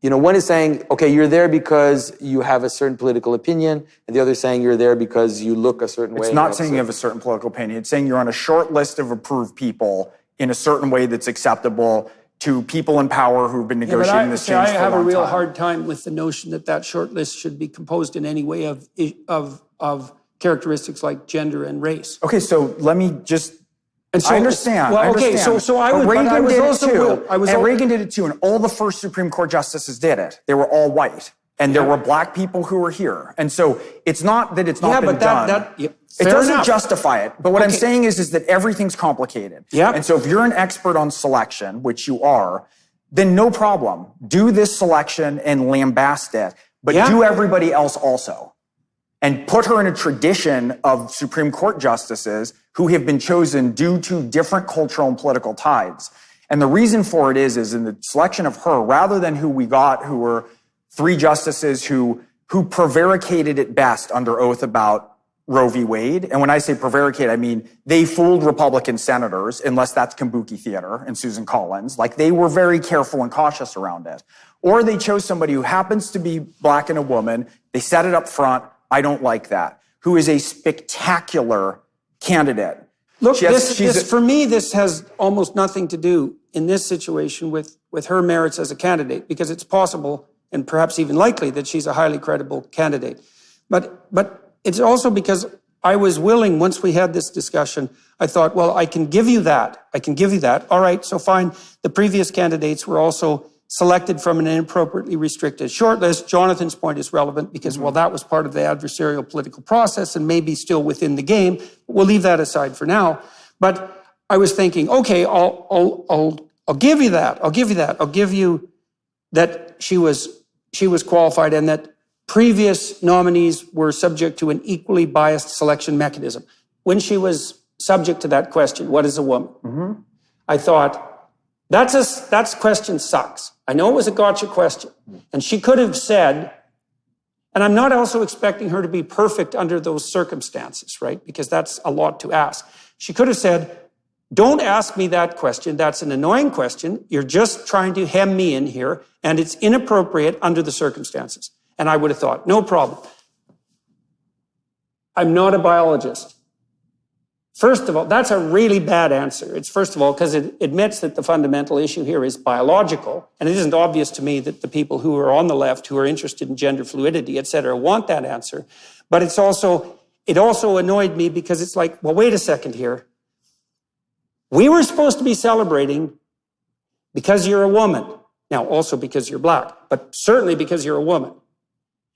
one is saying, okay, you're there because you have a certain political opinion, and the other is saying you're there because you look a certain way. It's not saying you have a certain political opinion. It's saying you're on a short list of approved people in a certain way that's acceptable to people in power who've been negotiating this change for a long time. I have a real hard time with the notion that short list should be composed in any way of characteristics like gender and race. Okay, so let me just And so, I understand. Well, I okay, understand. so I But would, but I Reagan was did also, it too. will, Reagan did it too, and all the first Supreme Court justices did it. They were all white, and there were black people who were here. And so it's not that it's not been done. It doesn't justify it. But what I'm saying is that everything's complicated. Yeah. And so if you're an expert on selection, which you are, then no problem. Do this selection and lambast it, but do everybody else also. And put her in a tradition of Supreme Court justices who have been chosen due to different cultural and political tides. And the reason for it is in the selection of her, rather than who we got, who were 3 justices who prevaricated at best under oath about Roe v. Wade. And when I say prevaricate, I mean they fooled Republican senators, unless that's Kabuki Theater and Susan Collins. Like, they were very careful and cautious around it. Or they chose somebody who happens to be black and a woman. They set it up front. I don't like that. Who is a spectacular candidate. Look, for me, this has almost nothing to do in this situation with her merits as a candidate, because it's possible and perhaps even likely that she's a highly credible candidate. But it's also because I was willing, once we had this discussion, I thought, well, I can give you that. All right, so fine. The previous candidates were also selected from an inappropriately restricted shortlist. Jonathan's point is relevant because, well, that was part of the adversarial political process and maybe still within the game. We'll leave that aside for now. But I was thinking, okay, I'll give you that. I'll give you that she was qualified and that previous nominees were subject to an equally biased selection mechanism. When she was subject to that question, what is a woman? I thought, that question sucks. I know it was a gotcha question. And she could have said, and I'm not also expecting her to be perfect under those circumstances, right? Because that's a lot to ask. She could have said, don't ask me that question. That's an annoying question. You're just trying to hem me in here, and it's inappropriate under the circumstances. And I would have thought, no problem. I'm not a biologist. First of all, that's a really bad answer. It's first of all, because it admits that the fundamental issue here is biological. And it isn't obvious to me that the people who are on the left, who are interested in gender fluidity, et cetera, want that answer. But it also annoyed me because it's like, well, wait a second here. We were supposed to be celebrating because you're a woman. Now, also because you're black, but certainly because you're a woman.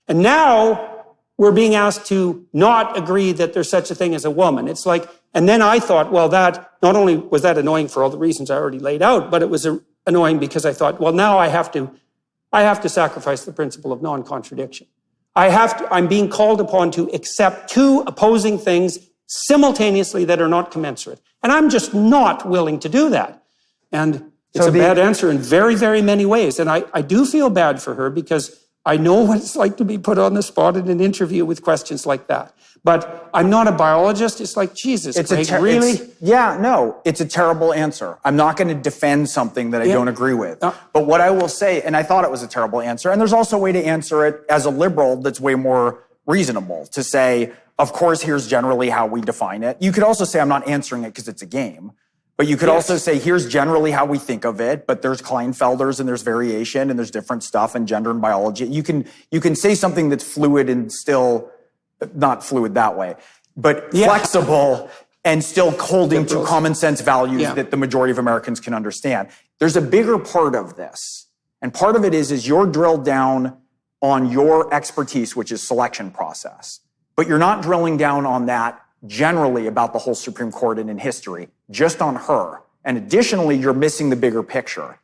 And now we're being asked to not agree that there's such a thing as a woman. It's like, and then I thought, well, that not only was that annoying for all the reasons I already laid out, but it was annoying because I thought, well, now I have to sacrifice the principle of non-contradiction. I'm being called upon to accept 2 opposing things simultaneously that are not commensurate. And I'm just not willing to do that. And it's a bad answer in very, very many ways. And I do feel bad for her because I know what it's like to be put on the spot in an interview with questions like that. But I'm not a biologist. It's like, Jesus, Gregg, really? It's a terrible answer. I'm not going to defend something that I don't agree with. But what I will say, and I thought it was a terrible answer, and there's also a way to answer it as a liberal that's way more reasonable, to say, of course, here's generally how we define it. You could also say, I'm not answering it because it's a game. But you could also say, here's generally how we think of it, but there's Kleinfelders and there's variation and there's different stuff in gender and biology. You can say something that's fluid and still not fluid that way, but flexible and still holding to common sense values that the majority of Americans can understand. There's a bigger part of this. And part of it is you're drilled down on your expertise, which is selection process, but you're not drilling down on that generally about the whole Supreme Court and in history, just on her. And additionally, you're missing the bigger picture.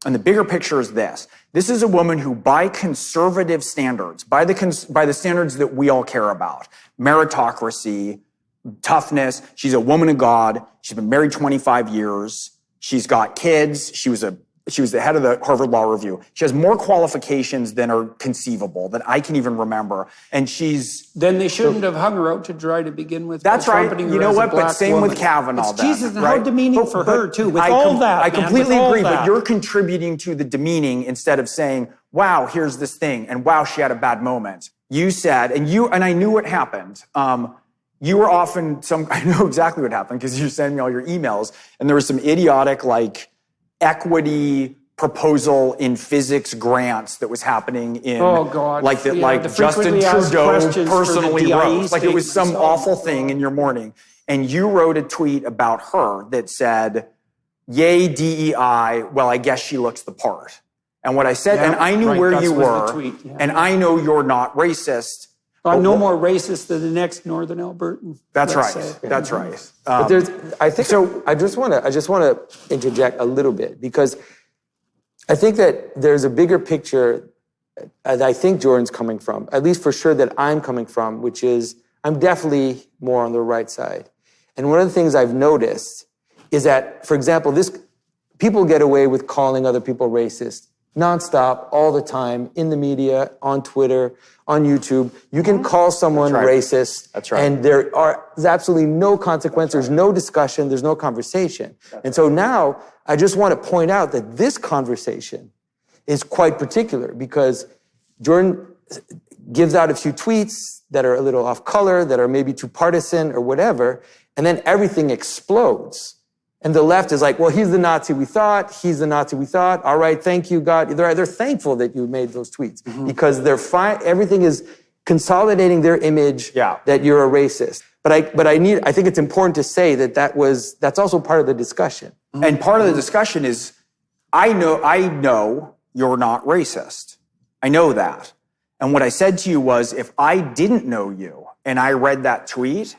And the bigger picture is this. This is a woman who, by conservative standards, by the standards that we all care about, meritocracy, toughness, she's a woman of God. She's been married 25 years. She's got kids. She was the head of the Harvard Law Review. She has more qualifications than are conceivable, that I can even remember. And Then they shouldn't have hung her out to dry to begin with. That's right. You know what? But same with Kavanaugh. Jesus, and how demeaning for her, too, with all that. I completely agree, but you're contributing to the demeaning instead of saying, wow, here's this thing, and wow, she had a bad moment. You said, and I knew what happened. You were often I know exactly what happened because you sent me all your emails, and there was some idiotic, equity proposal in physics grants that was happening in Justin Trudeau personally wrote. Like it was some awful thing in your morning. and you wrote a tweet about her that said, "Yay, DEI, well, I guess she looks the part." And what I said, and I knew where you were, and I know you're not racist. I'm no more racist than the next Northern Albertan. That's right. That's right. But I think so. I just want to interject a little bit, because I think that there's a bigger picture that I think Jordan's coming from, at least for sure that I'm coming from, which is I'm definitely more on the right side. And one of the things I've noticed is that, for example, people get away with calling other people racist nonstop, all the time, in the media, on Twitter, on YouTube. You can call someone racist. That's right. And there's absolutely no consequence. There's no discussion. There's no conversation. And so now I just want to point out that this conversation is quite particular, because Jordan gives out a few tweets that are a little off color, that are maybe too partisan or whatever, and then everything explodes. And the left is like, well, he's the Nazi we thought. He's the Nazi we thought. All right, thank you, God. They're thankful that you made those tweets, because everything is consolidating their image that you're a racist. But I think it's important to say that's also part of the discussion. And part of the discussion is, I know you're not racist. I know that. And what I said to you was, if I didn't know you and I read that tweet,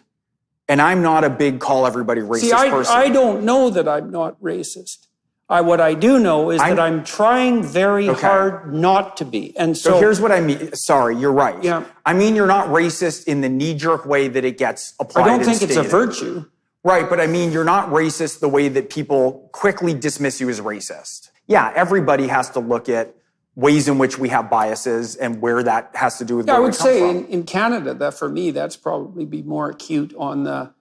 and I'm not a big call everybody racist person. I don't know that I'm not racist. What I do know is that I'm trying very hard not to be. And so here's what I mean. Sorry, you're right. Yeah. I mean, you're not racist in the knee-jerk way that it gets applied. I don't think it's a virtue. Right, but I mean, you're not racist the way that people quickly dismiss you as racist. Yeah, everybody has to look at ways in which we have biases and where that has to do with where we come from. I would say in Canada, that for me, that's probably be more acute on the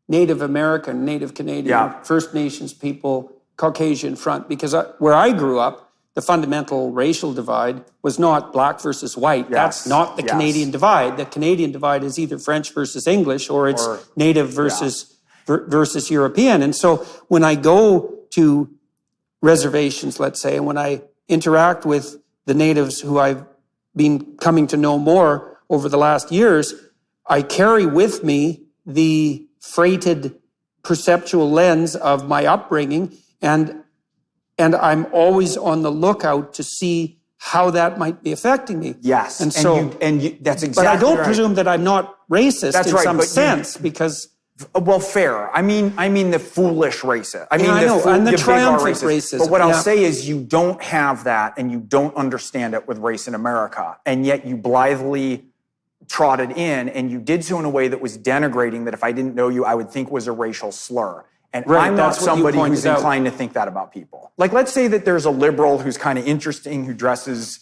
Native American, Native Canadian, First Nations people, Caucasian front, because where I grew up, the fundamental racial divide was not black versus white. That's not the Canadian divide. The Canadian divide is either French versus English, or it's Native versus European. And so when I go to reservations, let's say, and when I interact with the natives who I've been coming to know more over the last years, I carry with me the freighted perceptual lens of my upbringing, and I'm always on the lookout to see how that might be affecting me. Yes, and so that's exactly. But I don't presume that I'm not racist in some sense, because. Well, fair. I mean the foolish racist. I mean, and the triumphant racist. But what I'll say is, you don't have that, and you don't understand it with race in America, and yet you blithely trotted in, and you did so in a way that was denigrating, that if I didn't know you, I would think was a racial slur. And I'm not somebody who's inclined to think that about people. Like, let's say that there's a liberal who's kind of interesting, who dresses,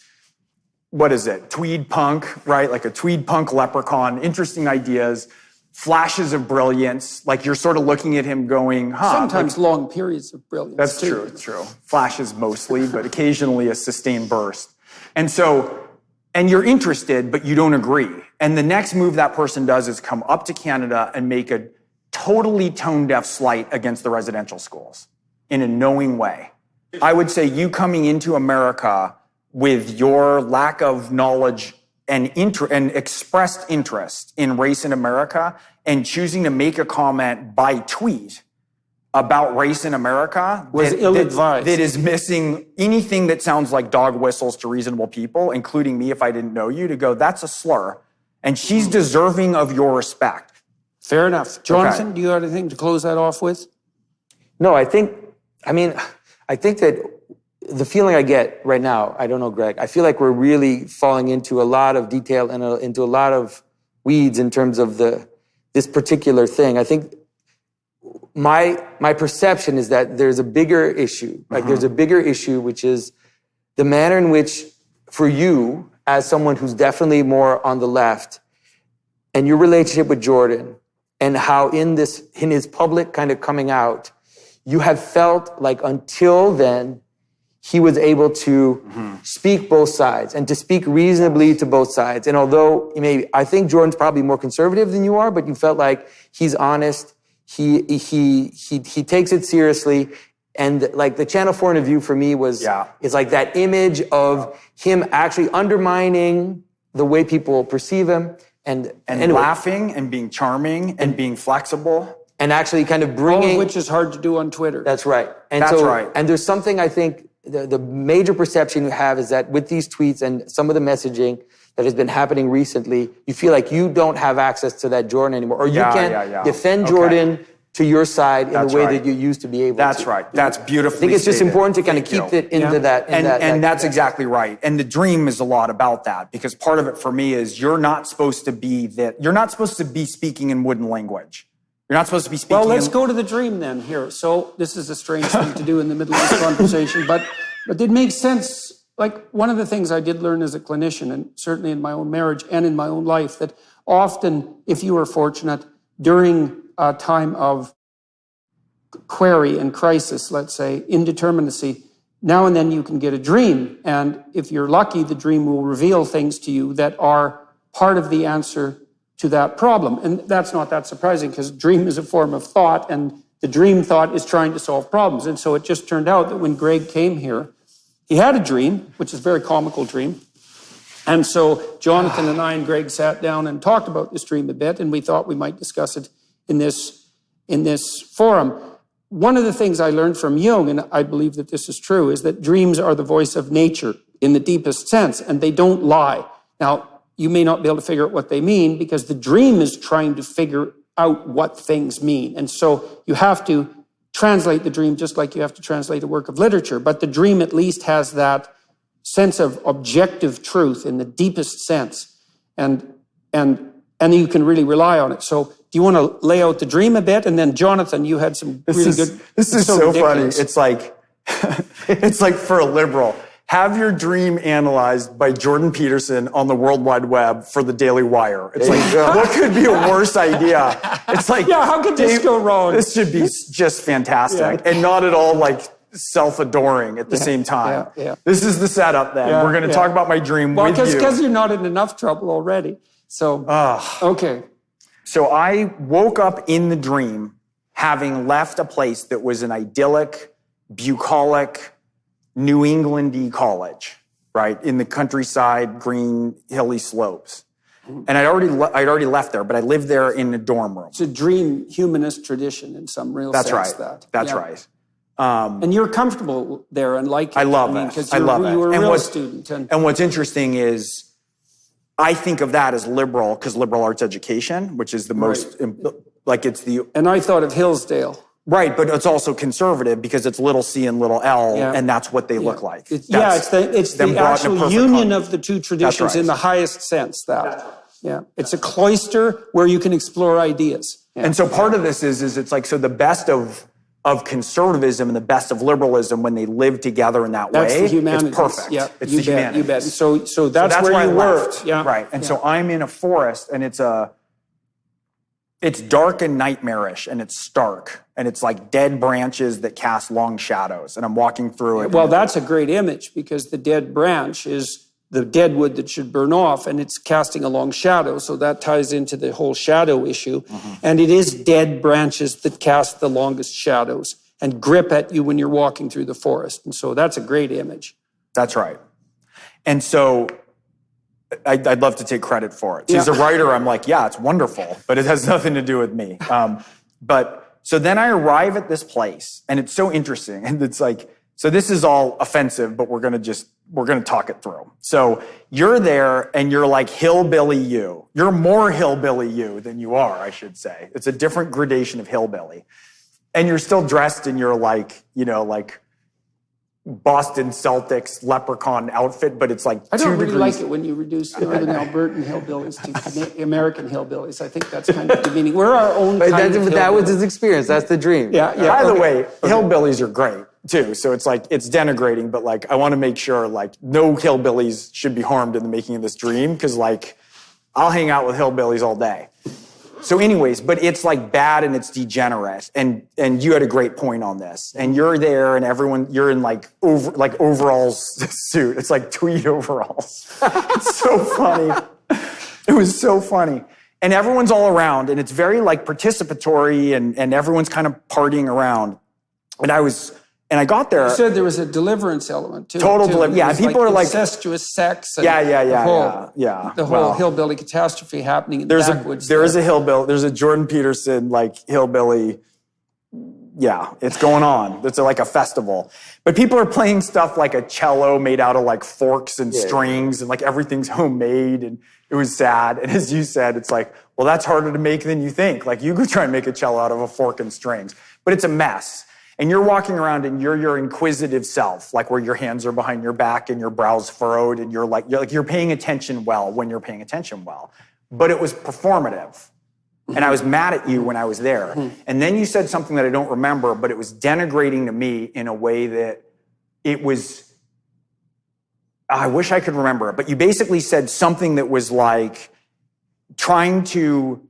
what is it, tweed punk, right? Like a tweed punk leprechaun, interesting ideas, flashes of brilliance. Like, you're sort of looking at him going, Sometimes long periods of brilliance. That's true, it's true. Flashes mostly, but occasionally a sustained burst. And you're interested, but you don't agree. And the next move that person does is come up to Canada and make a totally tone-deaf slight against the residential schools in a knowing way. I would say you coming into America with your lack of knowledge and expressed interest in race in America, and choosing to make a comment by tweet about race in America was ill-advised. That is missing anything that sounds like dog whistles to reasonable people, including me if I didn't know you, to go, that's a slur. And she's deserving of your respect. Fair enough. Jonathan, do you have anything to close that off with? No, I think that the feeling I get right now, I don't know, Gregg, I feel like we're really falling into a lot of detail and into a lot of weeds in terms of this particular thing. I think my perception is that there's a bigger issue. Like, there's a bigger issue, which is the manner in which, for you, as someone who's definitely more on the left, and your relationship with Jordan, and how in his public kind of coming out, you have felt like until then, he was able to speak both sides and to speak reasonably to both sides. And although I think Jordan's probably more conservative than you are, but you felt like he's honest, he takes it seriously. And like the Channel 4 interview for me is like that image of him actually undermining the way people perceive him and laughing and being charming and being flexible. and actually kind of All bringing... of which is hard to do on Twitter. That's right. And That's right. And there's something I think the major perception you have is that with these tweets and some of the messaging that has been happening recently, you feel like you don't have access to that Jordan anymore, or you can't defend Jordan to your side in the way that you used to be able to. That's right. That's beautifully I think it's just stated. important to kind of keep it into that. And that's exactly right. And the dream is a lot about that, because part of it for me is you're not supposed to be speaking in wooden language. You're not supposed to be speaking. Well, let's go to the dream then here. So this is a strange thing to do in the middle of this conversation, but it makes sense. Like, one of the things I did learn as a clinician, and certainly in my own marriage and in my own life, that often, if you are fortunate, during a time of query and crisis, let's say, indeterminacy, now and then you can get a dream. And if you're lucky, the dream will reveal things to you that are part of the answer to that problem. And that's not that surprising, because dream is a form of thought, and the dream thought is trying to solve problems. And so it just turned out that when Gregg came here, he had a dream, which is a very comical dream. And so Jonathan and I and Gregg sat down and talked about this dream a bit, and we thought we might discuss it in this forum. One of the things I learned from Jung, and I believe that this is true, is that dreams are the voice of nature in the deepest sense, and they don't lie. Now, you may not be able to figure out what they mean, because the dream is trying to figure out what things mean. And so you have to translate the dream just like you have to translate a work of literature. But the dream at least has that sense of objective truth in the deepest sense. And you can really rely on it. So do you want to lay out the dream a bit? And then, Jonathan, you had some really good... This is so funny. It's like, it's like for a liberal. Have your dream analyzed by Jordan Peterson on the World Wide Web for the Daily Wire. It's like, what could be a worse idea? It's like, yeah, how could this go wrong? This should be just fantastic, and not at all like self-adoring at the same time. This is the setup then. We're going to talk about my dream with you. Because you're not in enough trouble already. So, okay. So I woke up in the dream having left a place that was an idyllic, bucolic, New England-y college, right? In the countryside, green, hilly slopes. And I'd already left there, but I lived there in a dorm room. It's a dream humanist tradition in some real sense. That's right. And you're comfortable there and like it. I love it. Because you were a real student. And what's interesting is I think of that as liberal, because liberal arts education, which is the most, like it's the... And I thought of Hillsdale. Right, but it's also conservative because it's little c and little l, and that's what they look like. It's the actual union of the two traditions in the highest sense. It's a cloister where you can explore ideas. And so part of this is it's like, so the best of conservatism and the best of liberalism, when they live together in that way, it's perfect. Yeah, it's the humanities. You bet. So that's where you worked. Yeah. Right. And so I'm in a forest, and it's dark and nightmarish, and it's stark, and it's like dead branches that cast long shadows, and I'm walking through it. Well, that's a great image, because the dead branch is the dead wood that should burn off, and it's casting a long shadow, so that ties into the whole shadow issue. And it is dead branches that cast the longest shadows and grip at you when you're walking through the forest. And so that's a great image. That's right. And so I'd love to take credit for it. So as a writer, I'm like, yeah, it's wonderful, but it has nothing to do with me. But so then I arrive at this place, and it's so interesting. And it's like, so this is all offensive, but we're going to talk it through. So you're there, and you're like hillbilly you. You're more hillbilly you than you are, I should say. It's a different gradation of hillbilly. And you're still dressed in your like Boston Celtics leprechaun outfit, but it's like I don't really like it when you reduce Northern Albertan hillbillies to American hillbillies. I think that's kind of demeaning. We're our own kind of that was his experience. That's the dream. By the way, hillbillies are great too. So it's like, it's denigrating, but like, I want to make sure like no hillbillies should be harmed in the making of this dream, because like, I'll hang out with hillbillies all day. So anyways, but it's like bad and it's degenerate. And you had a great point on this. And you're there, and you're in like overalls suit. It's like tweed overalls. It's so funny. It was so funny. And everyone's all around, and it's very like participatory, and everyone's kind of partying around. And I was And I got there. You said there was a deliverance element too. Total deliverance. Yeah, people are like incestuous sex. And yeah. The whole hillbilly catastrophe happening in the backwoods. There's a hillbilly. There's a Jordan Peterson like hillbilly. Yeah, it's going on. It's like a festival. But people are playing stuff like a cello made out of like forks and strings and like everything's homemade, and it was sad. And as you said, it's like, well, that's harder to make than you think. Like you could try and make a cello out of a fork and strings, but it's a mess. And you're walking around and you're your inquisitive self, like where your hands are behind your back and your brows furrowed, and you're paying attention well when you're paying attention well. But it was performative. And I was mad at you when I was there. And then you said something that I don't remember, but it was denigrating to me in a way that it was, I wish I could remember it, but you basically said something that was like trying to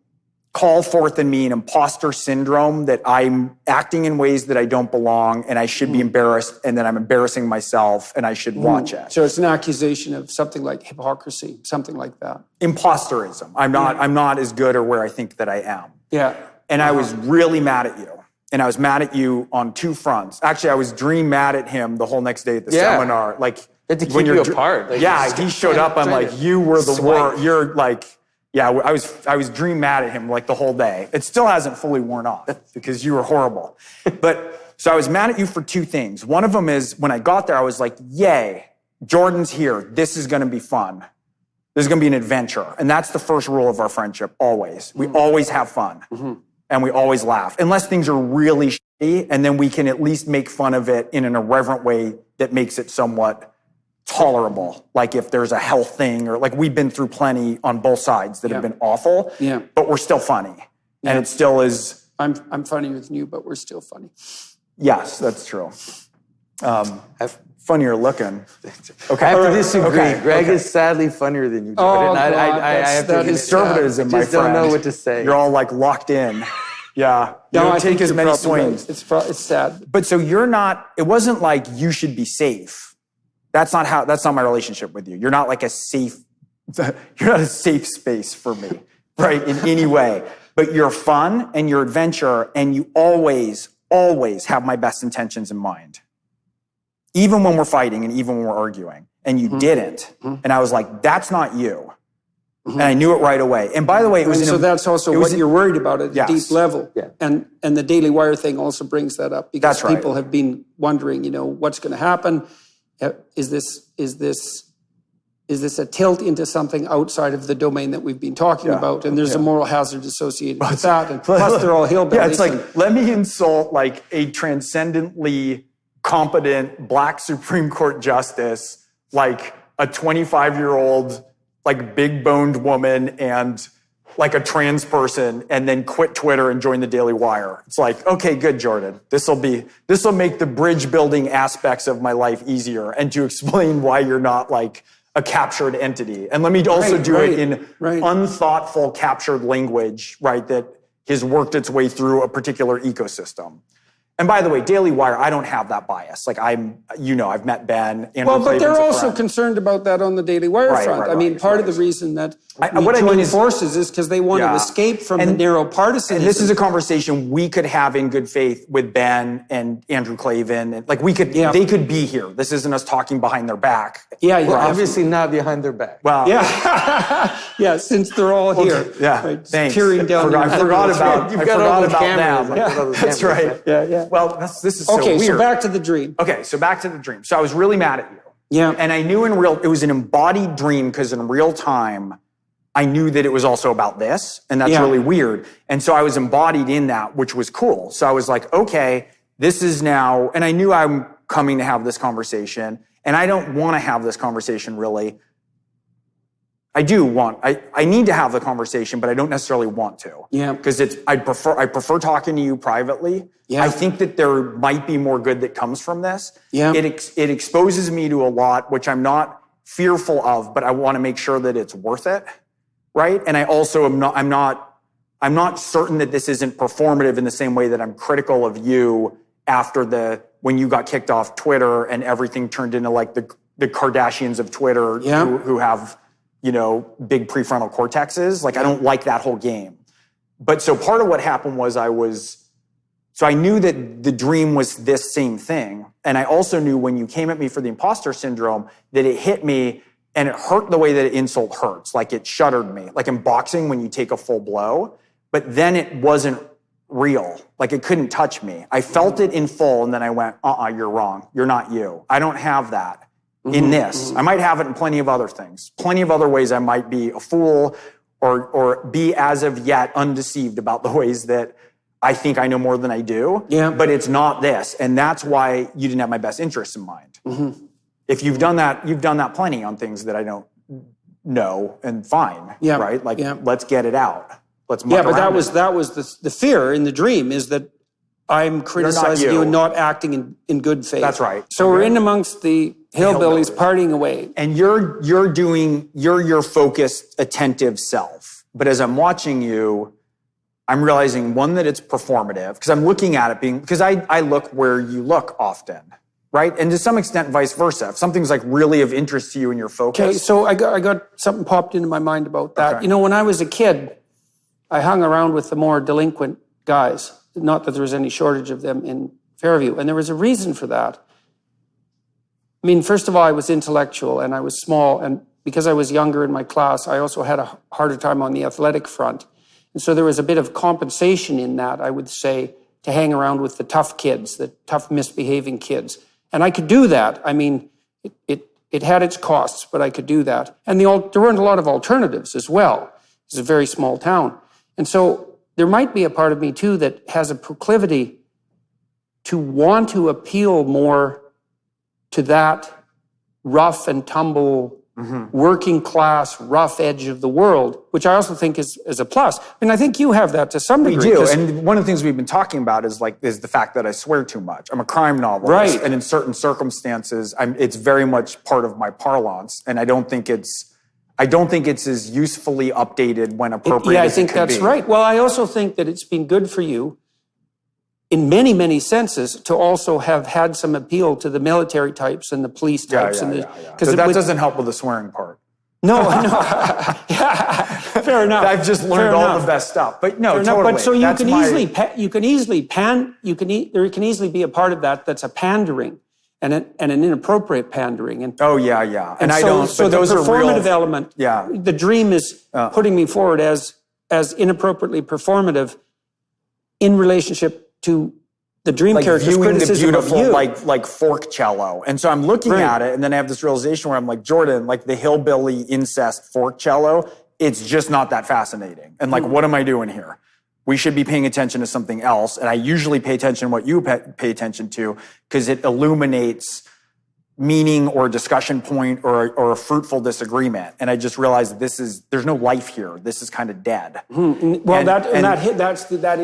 call forth in me an imposter syndrome, that I'm acting in ways that I don't belong and I should be embarrassed, and that I'm embarrassing myself and I should watch it. So it's an accusation of something like hypocrisy, something like that. Imposterism. I'm not as good or where I think that I am. Yeah. And I was really mad at you. And I was mad at you on two fronts. Actually, I was dream mad at him the whole next day at the seminar. Like, to keep you apart. Like, he showed up. I'm like, you were the worst. You're like, yeah, I was dream mad at him like the whole day. It still hasn't fully worn off because you were horrible. But so I was mad at you for two things. One of them is when I got there, I was like, yay, Jordan's here. This is going to be fun. This is going to be an adventure. And that's the first rule of our friendship, always. We always have fun. And we always laugh. Unless things are really shitty, and then we can at least make fun of it in an irreverent way that makes it somewhat tolerable. Like if there's a health thing, or like we've been through plenty on both sides that have been awful, but we're still funny. And it still is. I'm funnier than you, but we're still funny. Yes, that's true. Funnier looking. Okay. I have to disagree. Greg is sadly funnier than you, Jordan. I have to conservatism, my friend. I just don't know what to say. You're all like locked in. Yeah. You don't take as many swings. Right. It's sad. But so it wasn't like you should be safe. That's not my relationship with you. You're not like you're not a safe space for me, right? In any way. But you're fun and you're adventure, and you always have my best intentions in mind. Even when we're fighting and even when we're arguing. And you didn't. And I was like, that's not you. And I knew it right away. And by the way, that's also what you're worried about at a deep level. Yeah. And the Daily Wire thing also brings that up, because that's right. People have been wondering, what's going to happen? Is this a tilt into something outside of the domain that we've been talking about? And there's a moral hazard associated with that. And plus they're all hillbillies. Yeah, it's like, let me insult like a transcendently competent Black Supreme Court justice, like a 25-year-old, like big-boned woman, and like a trans person, and then quit Twitter and join the Daily Wire. It's like, okay, good, Jordan. This will make the bridge building aspects of my life easier, and to explain why you're not like a captured entity. And let me also do it in unthoughtful captured language, right, that has worked its way through a particular ecosystem. And by the way, Daily Wire, I don't have that bias. Like I've met Ben. But they're also concerned about that on the Daily Wire front. I mean, part of the reason that we joined forces is because they want to escape from the narrow partisanism. And this is a conversation we could have in good faith with Ben and Andrew Clavin. And like they could be here. This isn't us talking behind their back. Well, obviously not behind their back. Well, yeah, since they're all here. Yeah, right, thanks. Peering down. I forgot about them. That's right. Yeah. Well, this is so weird. Okay, so back to the dream. So I was really mad at you. Yeah. And I knew it was an embodied dream, because in real time, I knew that it was also about this, and that's really weird. And so I was embodied in that, which was cool. So I was like, okay, this is now, and I knew I'm coming to have this conversation, and I don't want to have this conversation really. I need to have the conversation, but I don't necessarily want to. Yeah. Because I prefer talking to you privately. Yeah. I think that there might be more good that comes from this. Yeah. It exposes me to a lot, which I'm not fearful of, but I want to make sure that it's worth it. Right? And I also I'm not certain that this isn't performative in the same way that I'm critical of you after when you got kicked off Twitter and everything turned into like the Kardashians of Twitter who have big prefrontal cortexes. Like, I don't like that whole game. But so part of what happened was I was So I knew that the dream was this same thing. And I also knew when you came at me for the imposter syndrome that it hit me and it hurt the way that an insult hurts. Like it shuddered me. Like in boxing when you take a full blow, but then it wasn't real. Like it couldn't touch me. I felt it in full and then I went, you're wrong. You're not you. I don't have that in this. I might have it in plenty of other things. Plenty of other ways I might be a fool or be as of yet undeceived about the ways that I think I know more than I do. Yeah. But it's not this. And that's why you didn't have my best interests in mind. If you've done that plenty on things that I don't know, and fine. Yeah. Right? Like Yeah. let's get it out. Let's muck Yeah, but around that was the fear in the dream, is that I'm criticizing you and not acting in good faith. That's right. So we're in amongst the hillbillies partying away. And you're your focused, attentive self. But as I'm watching you, I'm realizing, one, that it's performative, because I'm looking at it because I look where you look often, right? And to some extent, vice versa. If something's like really of interest to you and you're focused. Okay, so I got something popped into my mind about that. Okay. You know, when I was a kid, I hung around with the more delinquent guys. Not that there was any shortage of them in Fairview. And there was a reason for that. I mean, first of all, I was intellectual and I was small. And because I was younger in my class, I also had a harder time on the athletic front. And so there was a bit of compensation in that, I would say, to hang around with the tough kids, the tough misbehaving kids. And I could do that. I mean, it had its costs, but I could do that. And there weren't a lot of alternatives as well. It's a very small town. And so there might be a part of me too that has a proclivity to want to appeal more to that rough and tumble, working class, rough edge of the world, which I also think is a plus. I mean, I think you have that to some degree. We do, and one of the things we've been talking about is the fact that I swear too much. I'm a crime novelist, right? And in certain circumstances, it's very much part of my parlance, and I don't think it's as usefully updated when appropriate. Yeah, I as think it could that's be. right. Well, I also think that it's been good for you in many, many senses to also have had some appeal to the military types and the police types. Because that doesn't help with the swearing part. No. Yeah, fair enough. I've just learned all the best stuff. But no, totally. But so there can easily be a part of that that's a pandering. And an inappropriate pandering. And I don't. So but those the are real. performative element. Yeah. The dream is putting me forward as inappropriately performative in relationship to the dream character's viewing criticism the of beautiful, you. like fork cello. And so I'm looking at it, and then I have this realization where I'm like, Jordan, like the hillbilly incest fork cello, it's just not that fascinating. And like, what am I doing here? We should be paying attention to something else. And I usually pay attention to what you pay attention to, because it illuminates meaning or a discussion point or a fruitful disagreement. And I just realized there's no life here. This is kind of dead. Well, that's that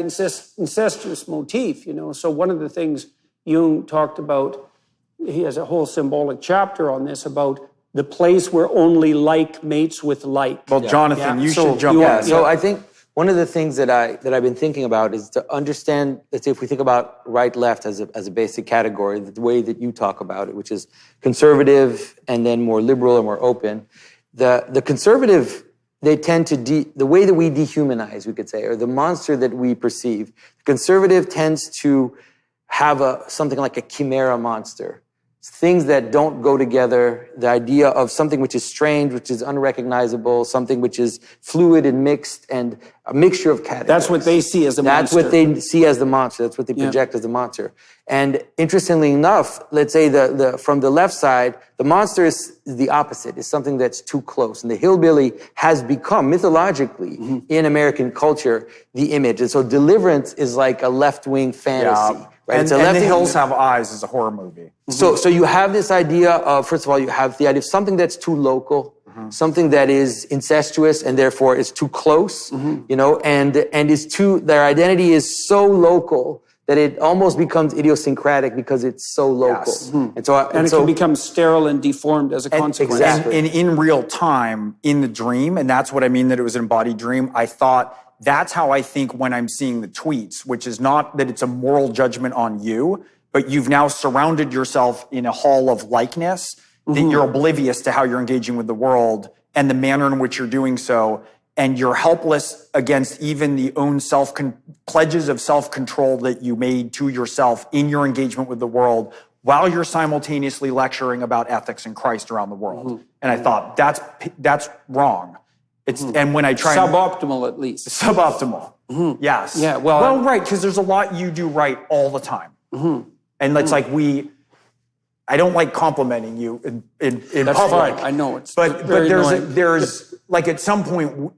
incestuous motif, you know. So one of the things Jung talked about, he has a whole symbolic chapter on this about the place where only like mates with like. Well, Jonathan, you should jump in. So I think one of the things that I've been thinking about is to understand, let's say if we think about right-left as a basic category, the way that you talk about it, which is conservative and then more liberal and more open. The conservative, they tend to, the way that we dehumanize, we could say, or the monster that we perceive, the conservative tends to have something like a chimera monster. Things that don't go together, the idea of something which is strange, which is unrecognizable, something which is fluid and mixed, and a mixture of categories. That's what they see as a monster. That's what they see as the monster. That's what they project as the monster. And interestingly enough, let's say from the left side, the monster is the opposite. It's something that's too close. And the hillbilly has become, mythologically, in American culture, the image. And so Deliverance is like a left-wing fantasy. Yeah. Right? And The Hills Have Eyes is a horror movie. So you have this idea of, first of all, you have the idea of something that's too local, something that is incestuous and therefore is too close, you know, and their identity is so local that it almost becomes idiosyncratic because it's so local. Yes. And it can become sterile and deformed as a consequence. Exactly. And in real time, in the dream, and that's what I mean that it was an embodied dream, I thought, that's how I think when I'm seeing the tweets, which is not that it's a moral judgment on you, but you've now surrounded yourself in a hall of likeness that you're oblivious to how you're engaging with the world, and the manner in which you're doing so and you're helpless against even the own pledges of self-control that you made to yourself in your engagement with the world while you're simultaneously lecturing about ethics and Christ around the world. And I thought, that's wrong. And when I try suboptimal, at least. Suboptimal. Yes. Yeah, well, right, because there's a lot you do right all the time. And it's like I don't like complimenting you in That's public. fine. I know it's but there's like at some point,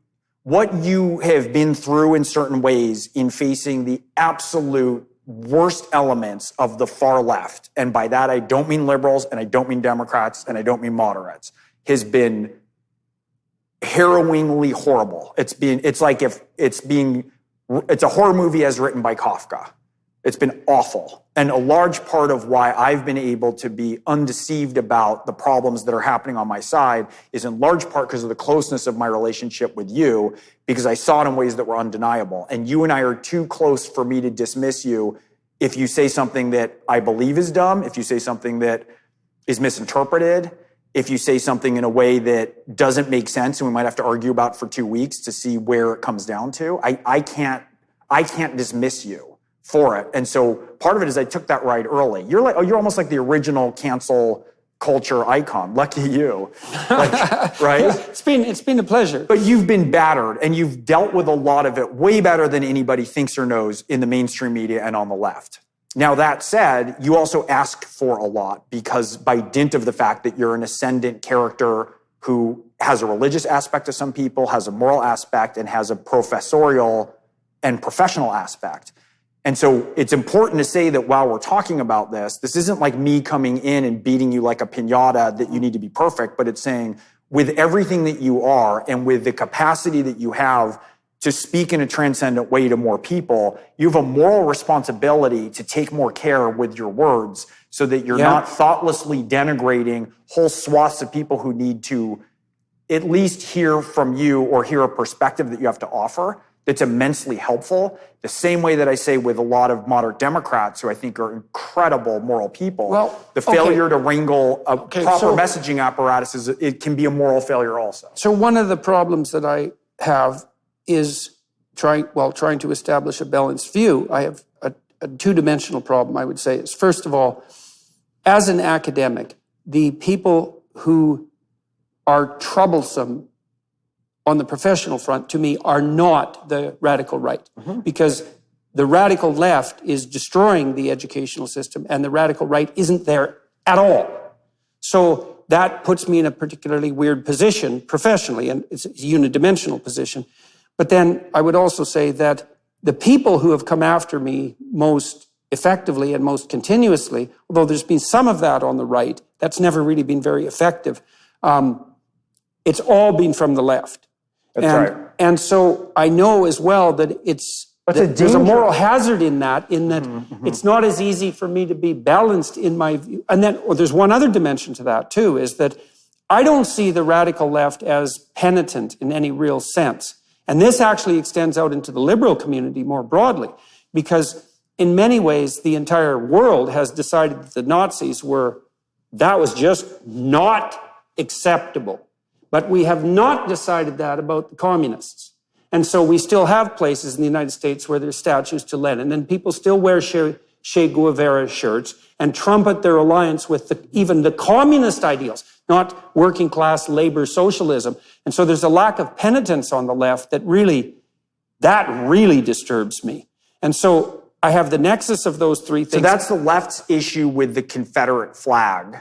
what you have been through in certain ways in facing the absolute worst elements of the far left, and by that I don't mean liberals, and I don't mean Democrats, and I don't mean moderates, has been harrowingly horrible. It's a horror movie as written by Kafka. It's been awful. And a large part of why I've been able to be undeceived about the problems that are happening on my side is in large part because of the closeness of my relationship with you, because I saw it in ways that were undeniable. And you and I are too close for me to dismiss you if you say something that I believe is dumb, if you say something that is misinterpreted, if you say something in a way that doesn't make sense and we might have to argue about for 2 weeks to see where it comes down to. I can't dismiss you for it. And so part of it is I took that ride early. You're almost like the original cancel culture icon. Lucky you. Right? It's been a pleasure. But you've been battered and you've dealt with a lot of it way better than anybody thinks or knows in the mainstream media and on the left. Now, that said, you also ask for a lot because by dint of the fact that you're an ascendant character who has a religious aspect to some people, has a moral aspect, and has a professorial and professional aspect. And so it's important to say that while we're talking about this isn't like me coming in and beating you like a piñata that you need to be perfect, but it's saying with everything that you are and with the capacity that you have to speak in a transcendent way to more people, you have a moral responsibility to take more care with your words so that you're not thoughtlessly denigrating whole swaths of people who need to at least hear from you or hear a perspective that you have to offer that's immensely helpful. The same way that I say with a lot of moderate Democrats who I think are incredible moral people, failure to wrangle a proper messaging apparatus it can be a moral failure also. So one of the problems that I have is trying to establish a balanced view. I have a two-dimensional problem, I would say. Is first of all, as an academic, the people who are troublesome on the professional front, to me, are not the radical right. Because the radical left is destroying the educational system and the radical right isn't there at all. So that puts me in a particularly weird position professionally, and it's a unidimensional position. But then I would also say that the people who have come after me most effectively and most continuously, although there's been some of that on the right, that's never really been very effective. It's all been from the left. That's right. And so I know as well that there's a moral hazard in that it's not as easy for me to be balanced in my view. And then there's one other dimension to that too, is that I don't see the radical left as penitent in any real sense. And this actually extends out into the liberal community more broadly, because in many ways, the entire world has decided that the Nazis that was just not acceptable. But we have not decided that about the communists. And so we still have places in the United States where there's statues to Lenin, and people still wear Che Guevara shirts and trumpet their alliance with even the communist ideals, not working class labor socialism. And so there's a lack of penitence on the left that really disturbs me. And so I have the nexus of those three things. So that's the left's issue with the Confederate flag.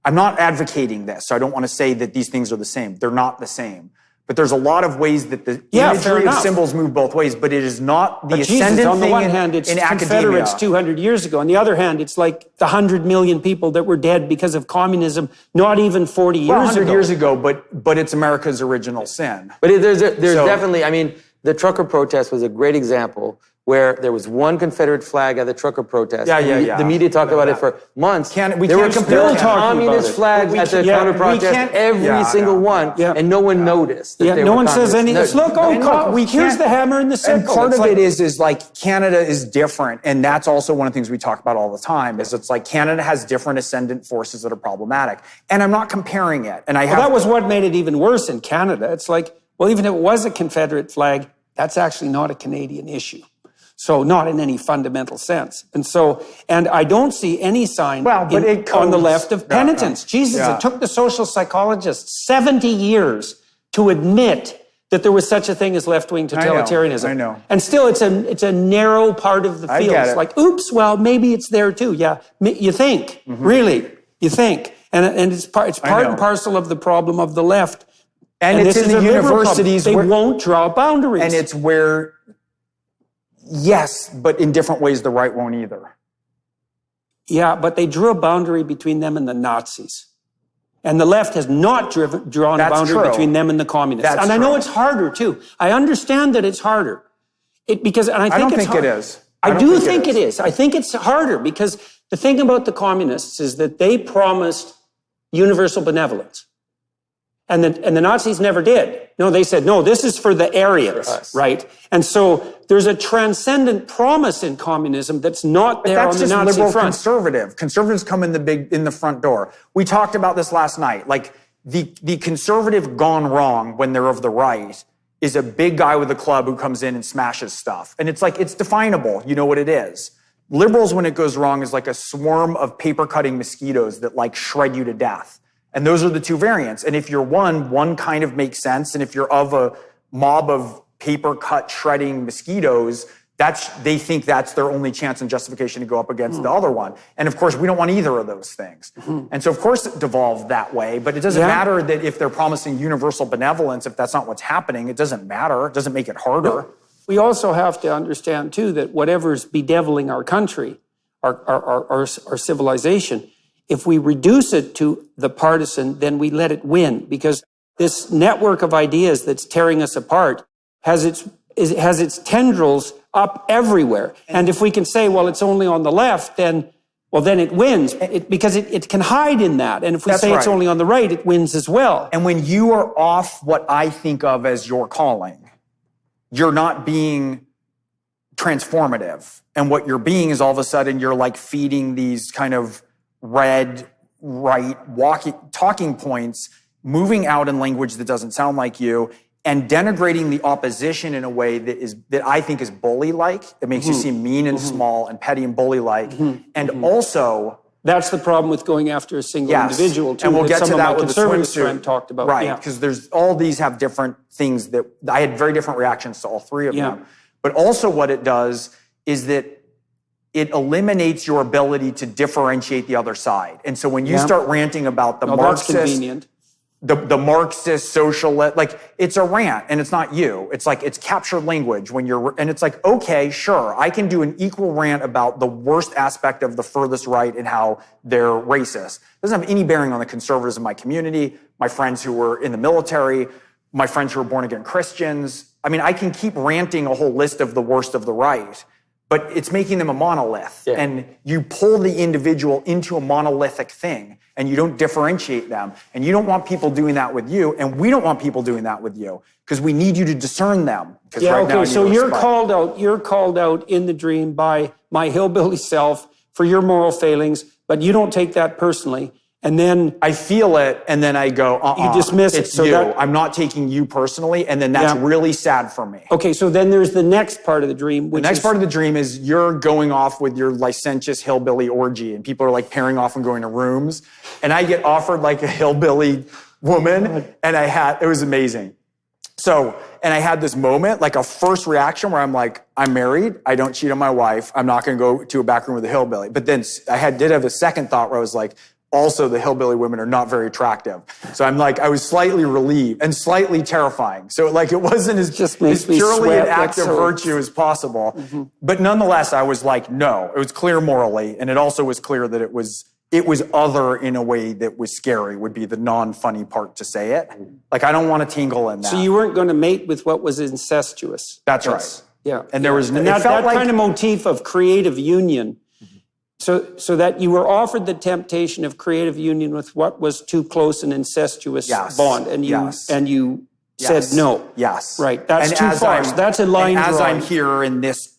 I'm not advocating this, so I don't want to say that these things are the same. They're not the same. But there's a lot of ways that the imagery of symbols move both ways, but it is not the ascendant on the thing one hand, it's in Confederates academia. 200 years ago. On the other hand, it's like the 100 million people that were dead because of communism, not even 40 years ago. 100 years ago, but it's America's original sin. But there's definitely, I mean, the trucker protest was a great example where there was one Confederate flag at the trucker protest. The media talked about it for months. There were communist flags at the counter protest, every single one, and no one noticed. No one says anything. Here's the hammer and the sickle. And part of it is like Canada is different, and that's also one of the things we talk about all the time. Is it's like Canada has different ascendant forces that are problematic, and I'm not comparing it. And that was what made it even worse in Canada. It's like Well, even if it was a Confederate flag, that's actually not a Canadian issue. So not in any fundamental sense. And I don't see any sign on the left of penitence. Jesus, it took the social psychologists 70 years to admit that there was such a thing as left-wing totalitarianism. I know. And still, it's a narrow part of the field. It's like, oops, well, maybe it's there too. Yeah, you think, really, you think. And it's part and parcel of the problem of the left. And it's in the universities. They won't draw boundaries. And it's where, yes, but in different ways, the right won't either. Yeah, but they drew a boundary between them and the Nazis. And the left has not drawn a boundary between them and the communists. I know it's harder, too. I understand that it's harder. I don't think it is. I do think it is. I think it's harder because the thing about the communists is that they promised universal benevolence. And the Nazis never did. No, they said, no, this is for the Aryans, right? And so there's a transcendent promise in communism that's not there on the Nazi front. That's just liberal conservative. Conservatives come in the front door. We talked about this last night. Like the conservative gone wrong when they're of the right is a big guy with a club who comes in and smashes stuff. And it's like, it's definable. You know what it is. Liberals, when it goes wrong, is like a swarm of paper-cutting mosquitoes that like shred you to death. And those are the two variants. And if you're one kind of makes sense. And if you're of a mob of paper-cut shredding mosquitoes, they think that's their only chance and justification to go up against the other one. And of course, we don't want either of those things. And so of course it devolved that way, but it doesn't matter that if they're promising universal benevolence, if that's not what's happening, it doesn't matter. It doesn't make it harder. We also have to understand too that whatever's bedeviling our country, our civilization, if we reduce it to the partisan, then we let it win, because this network of ideas that's tearing us apart has its tendrils up everywhere. And if we can say, well, it's only on the left, then it wins, because it can hide in that. And if we say it's only on the right, it wins as well. And when you are off what I think of as your calling, you're not being transformative. And what you're being is all of a sudden you're like feeding these kind of red, right, talking points, moving out in language that doesn't sound like you, and denigrating the opposition in a way that I think is bully-like. It makes you seem mean and small and petty and bully-like. And also, that's the problem with going after a single individual, too. And we'll get to that with the swimsuit talked about. Right, because there's all these have different things that I had very different reactions to all three of them. But also what it does is that it eliminates your ability to differentiate the other side. And so when you start ranting about the Marxist, the Marxist socialist, like it's a rant and it's not you. It's like it's captured language and it's like, okay, sure, I can do an equal rant about the worst aspect of the furthest right and how they're racist. It doesn't have any bearing on the conservatives in my community, my friends who were in the military, my friends who were born again Christians. I mean, I can keep ranting a whole list of the worst of the right. But it's making them a monolith. Yeah. And you pull the individual into a monolithic thing and you don't differentiate them. And you don't want people doing that with you. And we don't want people doing that with you because we need you to discern them. So you're called out in the dream by my hillbilly self for your moral failings, but you don't take that personally. And then I feel it, and then I go, you dismiss it. So I'm not taking you personally, and then that's really sad for me. Okay, so then there's the next part of the dream. The next part of the dream is you're going off with your licentious hillbilly orgy, and people are like pairing off and going to rooms, and I get offered like a hillbilly woman, and it was amazing. So, and I had this moment, like a first reaction where I'm like, I'm married, I don't cheat on my wife, I'm not going to go to a back room with a hillbilly. But then did have a second thought where I was like, also, the hillbilly women are not very attractive. So I was slightly relieved and slightly terrifying. So like it wasn't as purely an act of virtue as possible. But nonetheless, I was like, no, it was clear morally. And it also was clear that it was other in a way that was scary, would be the non-funny part to say it. Like, I don't want to tingle in that. So you weren't going to mate with what was incestuous. That's right. Yeah. And there was that kind of motif of creative union. So that you were offered the temptation of creative union with what was too close an incestuous bond, and you said no. Yes. Right. That's too far. That's a line drawing. As I'm here in this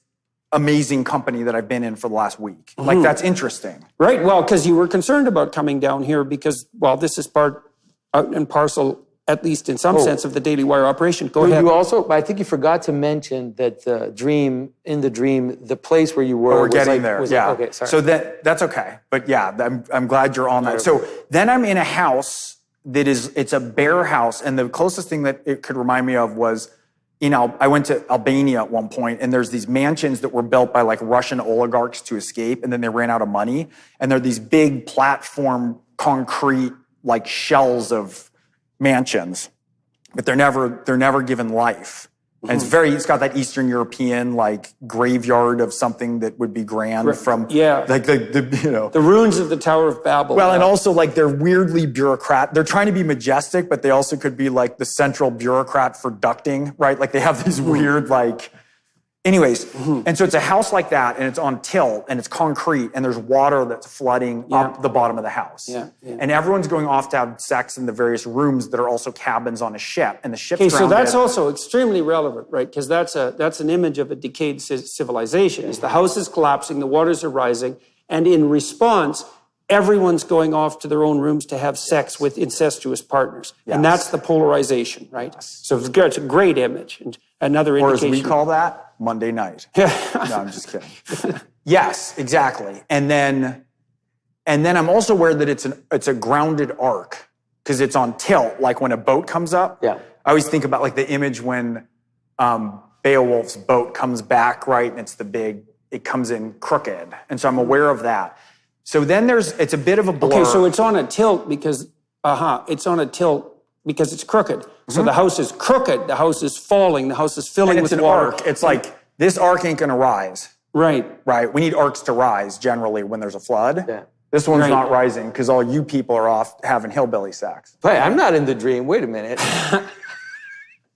amazing company that I've been in for the last week. Like, that's interesting. Right. Well, because you were concerned about coming down here because, well, this is part and parcel at least in some sense, of the Daily Wire operation. Go ahead. You also, I think you forgot to mention that the dream, the place where you were. We're getting there. Yeah. Okay, sorry. So that's okay. But yeah, I'm glad you're on that. So then I'm in a house it's a bare house. And the closest thing that it could remind me of was, I went to Albania at one point, and there's these mansions that were built by like Russian oligarchs to escape, and then they ran out of money. And they're these big platform, concrete, like shells of mansions, but they're never given life. And it's got that Eastern European like graveyard of something that would be grand from like the ruins of the Tower of Babel. Well, and also like they're weirdly bureaucrat. They're trying to be majestic, but they also could be like the central bureaucrat for ducting, right? Like they have these weird like. Anyways, and so it's a house like that, and it's on tilt, and it's concrete, and there's water that's flooding up the bottom of the house. And everyone's going off to have sex in the various rooms that are also cabins on a ship, and the ship's grounded. So that's also extremely relevant, right? Because that's an image of a decayed civilization. Is the house is collapsing, the waters are rising, and in response, everyone's going off to their own rooms to have sex with incestuous partners. And that's the polarization, right? So it's a great image. And another indication. Or as we call that, Monday night. No, I'm just kidding. Yes, exactly. And then I'm also aware that it's a grounded arc because it's on tilt, like when a boat comes up. Yeah. I always think about like the image when Beowulf's boat comes back, right? And it comes in crooked. And so I'm aware of that. So then it's a bit of a blur. Okay, so it's on a tilt because, because it's crooked. So the house is crooked, the house is falling, the house is filling with water. Arc. It's like, this arc ain't gonna rise. Right. Right, we need arcs to rise generally when there's a flood. Yeah. This one's not rising because all you people are off having hillbilly sex. Hey, I'm not in the dream, wait a minute.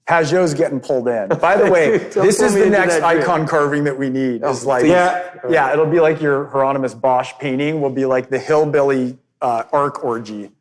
Pageau's getting pulled in. By the way, this is the next icon carving that we need. It's like, it'll be like your Hieronymus Bosch painting will be like the hillbilly arc orgy.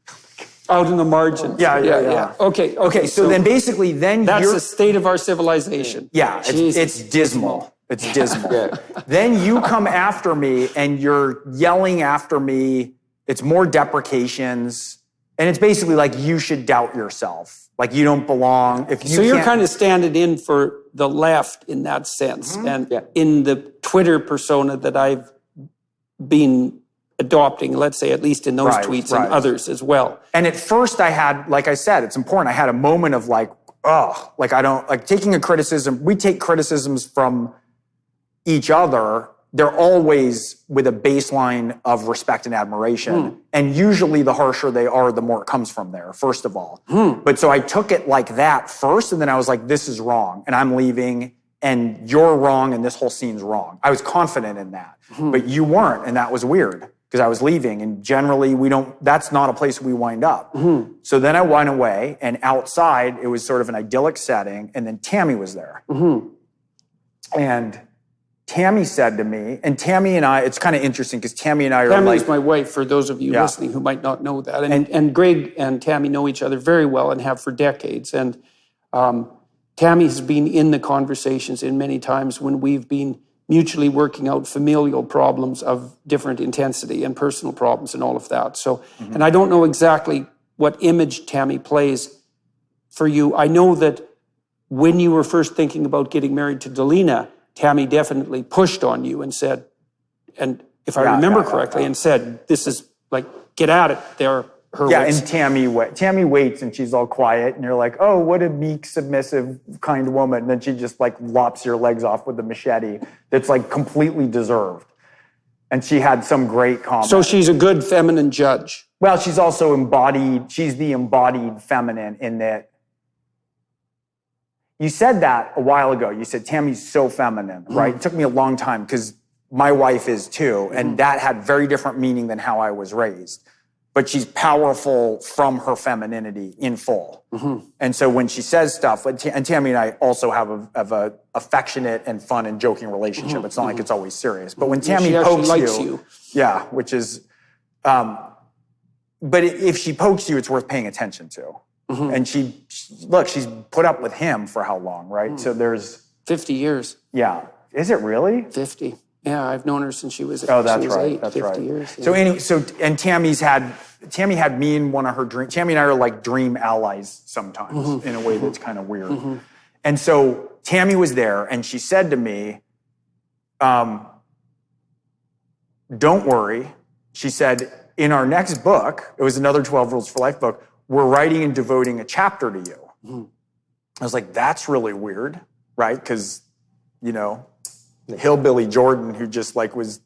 Out in the margins. Yeah. Okay, so then basically that's the state of our civilization. Yeah, it's dismal. It's dismal. Then you come after me and you're yelling after me. It's more deprecations. And it's basically like you should doubt yourself. Like you don't belong. So you're kind of standing in for the left in that sense. And in the Twitter persona that I've been adopting, let's say, at least in those tweets and others as well. And at first I had, like I said, it's important. I had a moment of like, taking a criticism. We take criticisms from each other. They're always with a baseline of respect and admiration. And usually the harsher they are, the more it comes from there, first of all. But so I took it like that first, and then I was like, this is wrong, and I'm leaving, and you're wrong, and this whole scene's wrong. I was confident in that. But you weren't, and that was weird, because I was leaving, and generally that's not a place we wind up. So then I went away, and outside, it was sort of an idyllic setting, and then Tammy was there. And Tammy said to me, and Tammy and I, it's kind of interesting because Tammy and I are Tammy is my wife, for those of you listening who might not know that. And Gregg and Tammy know each other very well and have for decades. And Tammy has been in the conversations in many times when we've been mutually working out familial problems of different intensity and personal problems and all of that. So, and I don't know exactly what image Tammy plays for you. I know that when you were first thinking about getting married to Delina, Tammy definitely pushed on you and said, and if I remember correctly, and said, this is like, get at it there, Hurwitz. Yeah, and Tammy waits and she's all quiet and you're like, oh, what a meek, submissive, kind woman. And then she just like lops your legs off with a machete that's like completely deserved. And she had some great comment. So she's a good feminine judge. Well, she's also she's the embodied feminine in that. You said that a while ago. You said, Tammy's so feminine, right? It took me a long time because my wife is too. And that had very different meaning than how I was raised. But she's powerful from her femininity in full. And so when she says stuff, and Tammy and I also have a affectionate and fun and joking relationship. It's not like it's always serious. But when Tammy pokes you. Yeah, which is, but if she pokes you, it's worth paying attention to. And she's put up with him for how long, right? So there's 50 years. Yeah. Is it really? 50. Yeah, I've known her since she was, Oh, that's she was right. 8, That's 50 right. years. So anyway, and Tammy had me in one of her dreams. Tammy and I are like dream allies sometimes in a way that's kind of weird. And so Tammy was there, and she said to me, don't worry. She said, in our next book, it was another 12 Rules for Life book, we're writing and devoting a chapter to you. I was like, that's really weird, right? Because, you know, hillbilly Jordan, who just like was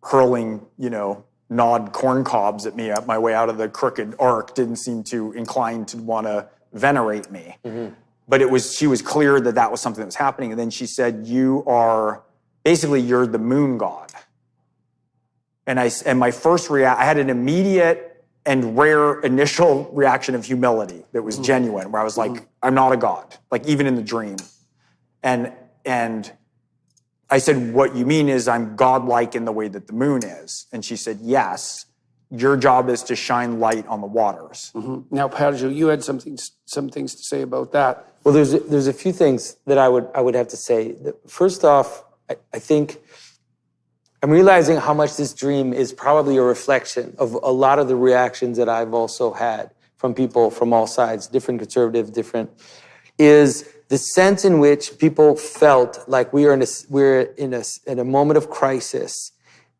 hurling, you know, gnawed corn cobs at me my way out of the crooked arc, didn't seem too inclined to want to venerate me. But she was clear that was something that was happening. And then she said, you're the moon god. And my first I had an immediate and rare initial reaction of humility that was genuine, where I was like, I'm not a god, like even in the dream. And I said, what you mean is I'm godlike in the way that the moon is. And she said, yes, your job is to shine light on the waters. Now, Pageau, you had some things to say about that. Well, there's a few things that I would have to say. First off, I think I'm realizing how much this dream is probably a reflection of a lot of the reactions that I've also had from people from all sides, different conservative, is the sense in which people felt like we're in a moment of crisis,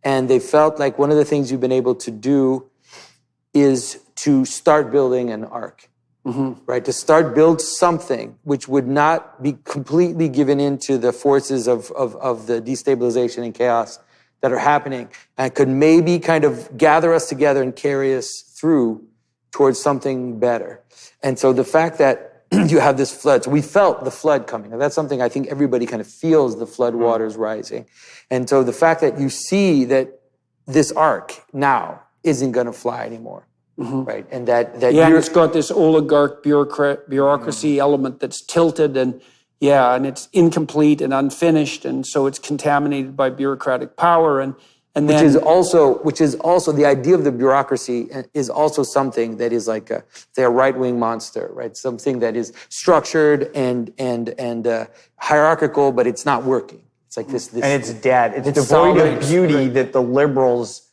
and they felt like one of the things you've been able to do is to start building an ark, right? To start build something which would not be completely given into the forces of the destabilization and chaos that are happening, and could maybe kind of gather us together and carry us through towards something better. And so the fact that you have this flood. So we felt the flood coming. And that's something I think everybody kind of feels, the flood waters rising. And so the fact that you see that this ark now isn't going to fly anymore, right? And that and it's got this oligarch bureaucracy element that's tilted and it's incomplete and unfinished, and so it's contaminated by bureaucratic power which is also the idea of the bureaucracy is also something that is like a right-wing monster, right? Something that is structured and hierarchical, but it's not working. It's like this and it's dead. It's devoid of beauty that the liberals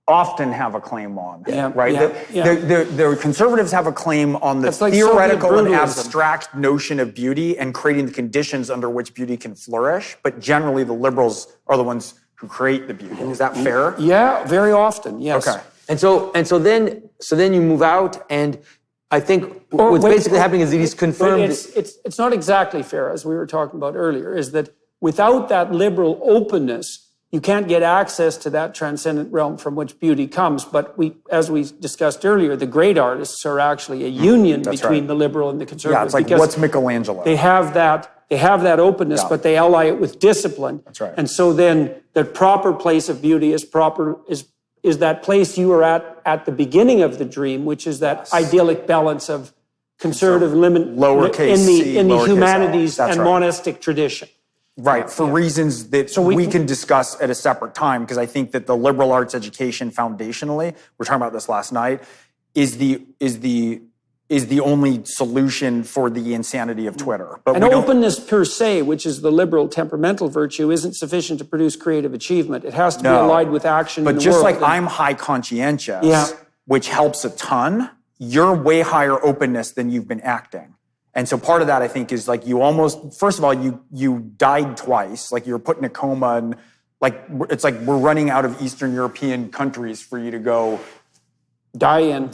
often have a claim on, right? The conservatives have a claim on the theoretical and abstract notion of beauty and creating the conditions under which beauty can flourish, but generally the liberals are the ones who create the beauty. Is that fair? Yeah, very often, yes. Okay. And so then you move out, and I think what's basically happening is that he's confirmed. It's not exactly fair, as we were talking about earlier, is that without that liberal openness, you can't get access to that transcendent realm from which beauty comes. But as we discussed earlier, the great artists are actually a union between the liberal and the conservative. Yeah, it's like, what's Michelangelo? They have that openness, but they ally it with discipline. That's right. And so then the proper place of beauty is that place you were at the beginning of the dream, which is that idyllic balance of conservative limit lowercase in the humanities and monastic tradition. Right, for reasons that we can discuss at a separate time, because I think that the liberal arts education foundationally, we're talking about this last night, is the only solution for the insanity of Twitter. But openness per se, which is the liberal temperamental virtue, isn't sufficient to produce creative achievement. It has to be allied with action in the just world. like I'm high conscientious, which helps a ton, you're way higher openness than you've been acting. And so part of that, I think, is like first of all, you died twice, like you were put in a coma, and like it's like we're running out of Eastern European countries for you to go die in,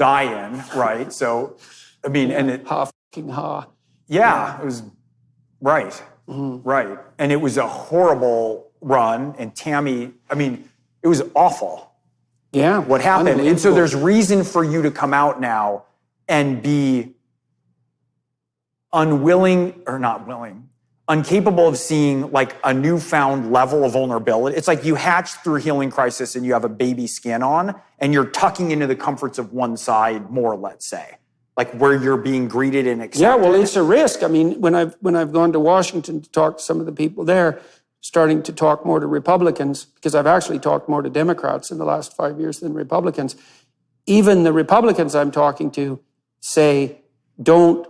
right? So, I mean, and it... Yeah, it was... Right. Right. And it was a horrible run, and Tammy, I mean, it was awful. Yeah. What happened. And so there's reason for you to come out now and be incapable of seeing like a newfound level of vulnerability. It's like you hatched through healing crisis and you have a baby skin on, and you're tucking into the comforts of one side more, let's say, like where you're being greeted and accepted. Yeah, well, it's a risk. I mean, when I've gone to Washington to talk to some of the people there, starting to talk more to Republicans, because I've actually talked more to Democrats in the last 5 years than Republicans. Even the Republicans I'm talking to say, don't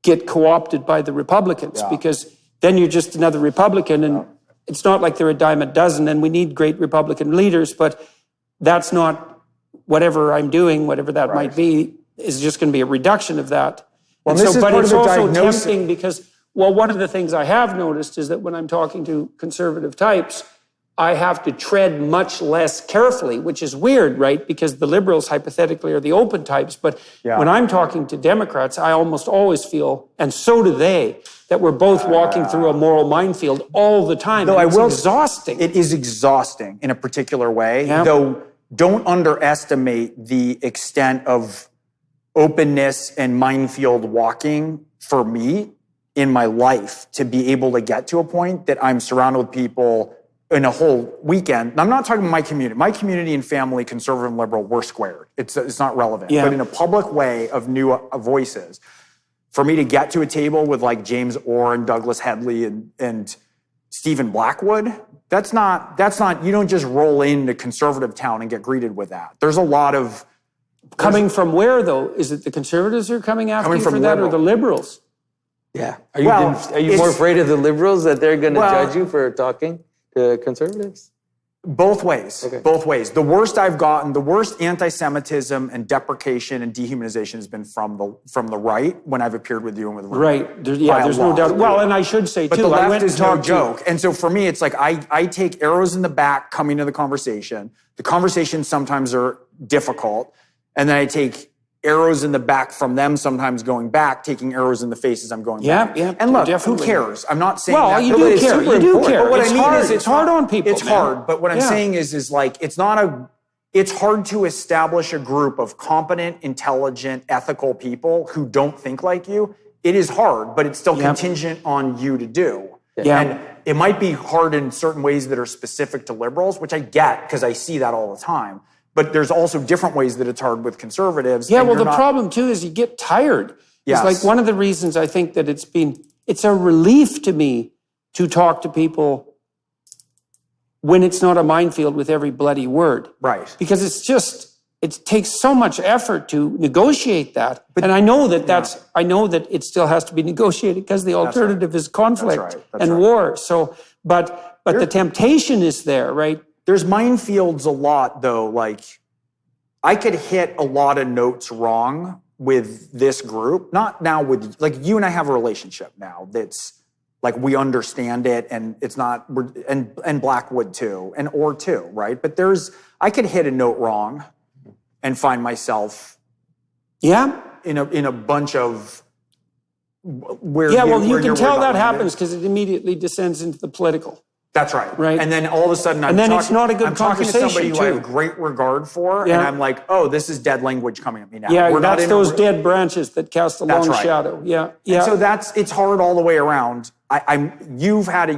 get co-opted by the Republicans, because then you're just another Republican, and it's not like they're a dime a dozen, and we need great Republican leaders, but that's not whatever I'm doing, whatever that might be, is just going to be a reduction of that. Well, and this is but part it's of the also diagnosis. tempting because, well, one of the things I have noticed is that when I'm talking to conservative types, I have to tread much less carefully, which is weird, right? Because the liberals hypothetically are the open types. But when I'm talking to Democrats, I almost always feel, and so do they, that we're both walking through a moral minefield all the time. Though it's exhausting. It is exhausting in a particular way, though don't underestimate the extent of openness and minefield walking for me in my life to be able to get to a point that I'm surrounded with people in a whole weekend. And I'm not talking about my community. My community and family, conservative and liberal, we're squared. It's not relevant. But in a public way of new voices, for me to get to a table with like James Orr and Douglas Headley and Stephen Blackwood, that's not, you don't just roll into conservative town and get greeted with that. There's a lot of... Coming from where, though? Is it the conservatives who are coming after you for that, or the liberals? Yeah. Are you more afraid of the liberals that they're going to judge you for talking to conservatives? Both ways. Okay. Both ways. The worst I've gotten, the worst anti-Semitism and deprecation and dehumanization has been from the right when I've appeared with you and with women. Right. There's no doubt. Well, and I should say, but too, the left I went is no joke. And so for me, it's like I take arrows in the back coming to the conversation. The conversations sometimes are difficult. And then I take arrows in the back from them, sometimes going back, taking arrows in the face as I'm going back. Yeah, and look, definitely. Who cares? I'm not saying well, that. You do care. You do care. But what I mean hard. is it's hard on people. It's hard. But what I'm saying is like, it's hard to establish a group of competent, intelligent, ethical people who don't think like you. It is hard, but it's still contingent on you to do. Yeah. And it might be hard in certain ways that are specific to liberals, which I get because I see that all the time. But there's also different ways that it's hard with conservatives. Yeah, well, the problem, too, is you get tired. Yes. It's like one of the reasons I think that it's a relief to me to talk to people when it's not a minefield with every bloody word. Right. Because it takes so much effort to negotiate that. And I know that I know that it still has to be negotiated because the alternative is conflict and war. So, but the temptation is there, right? There's minefields a lot, though. Like, I could hit a lot of notes wrong with this group. Not now with, like, you and I have a relationship now that's, like, we understand it, and it's not, and Blackwood too, and Orr too, right? But I could hit a note wrong and find myself in a bunch of where you can tell that happens because it immediately descends into the political. That's right. Right. And then all of a sudden it's not a good I'm talking to somebody conversation, who I have great regard for, and I'm like, oh, this is dead language coming at me now. Yeah, that's those dead branches that cast a long shadow. Yeah. And so it's hard all the way around. You've had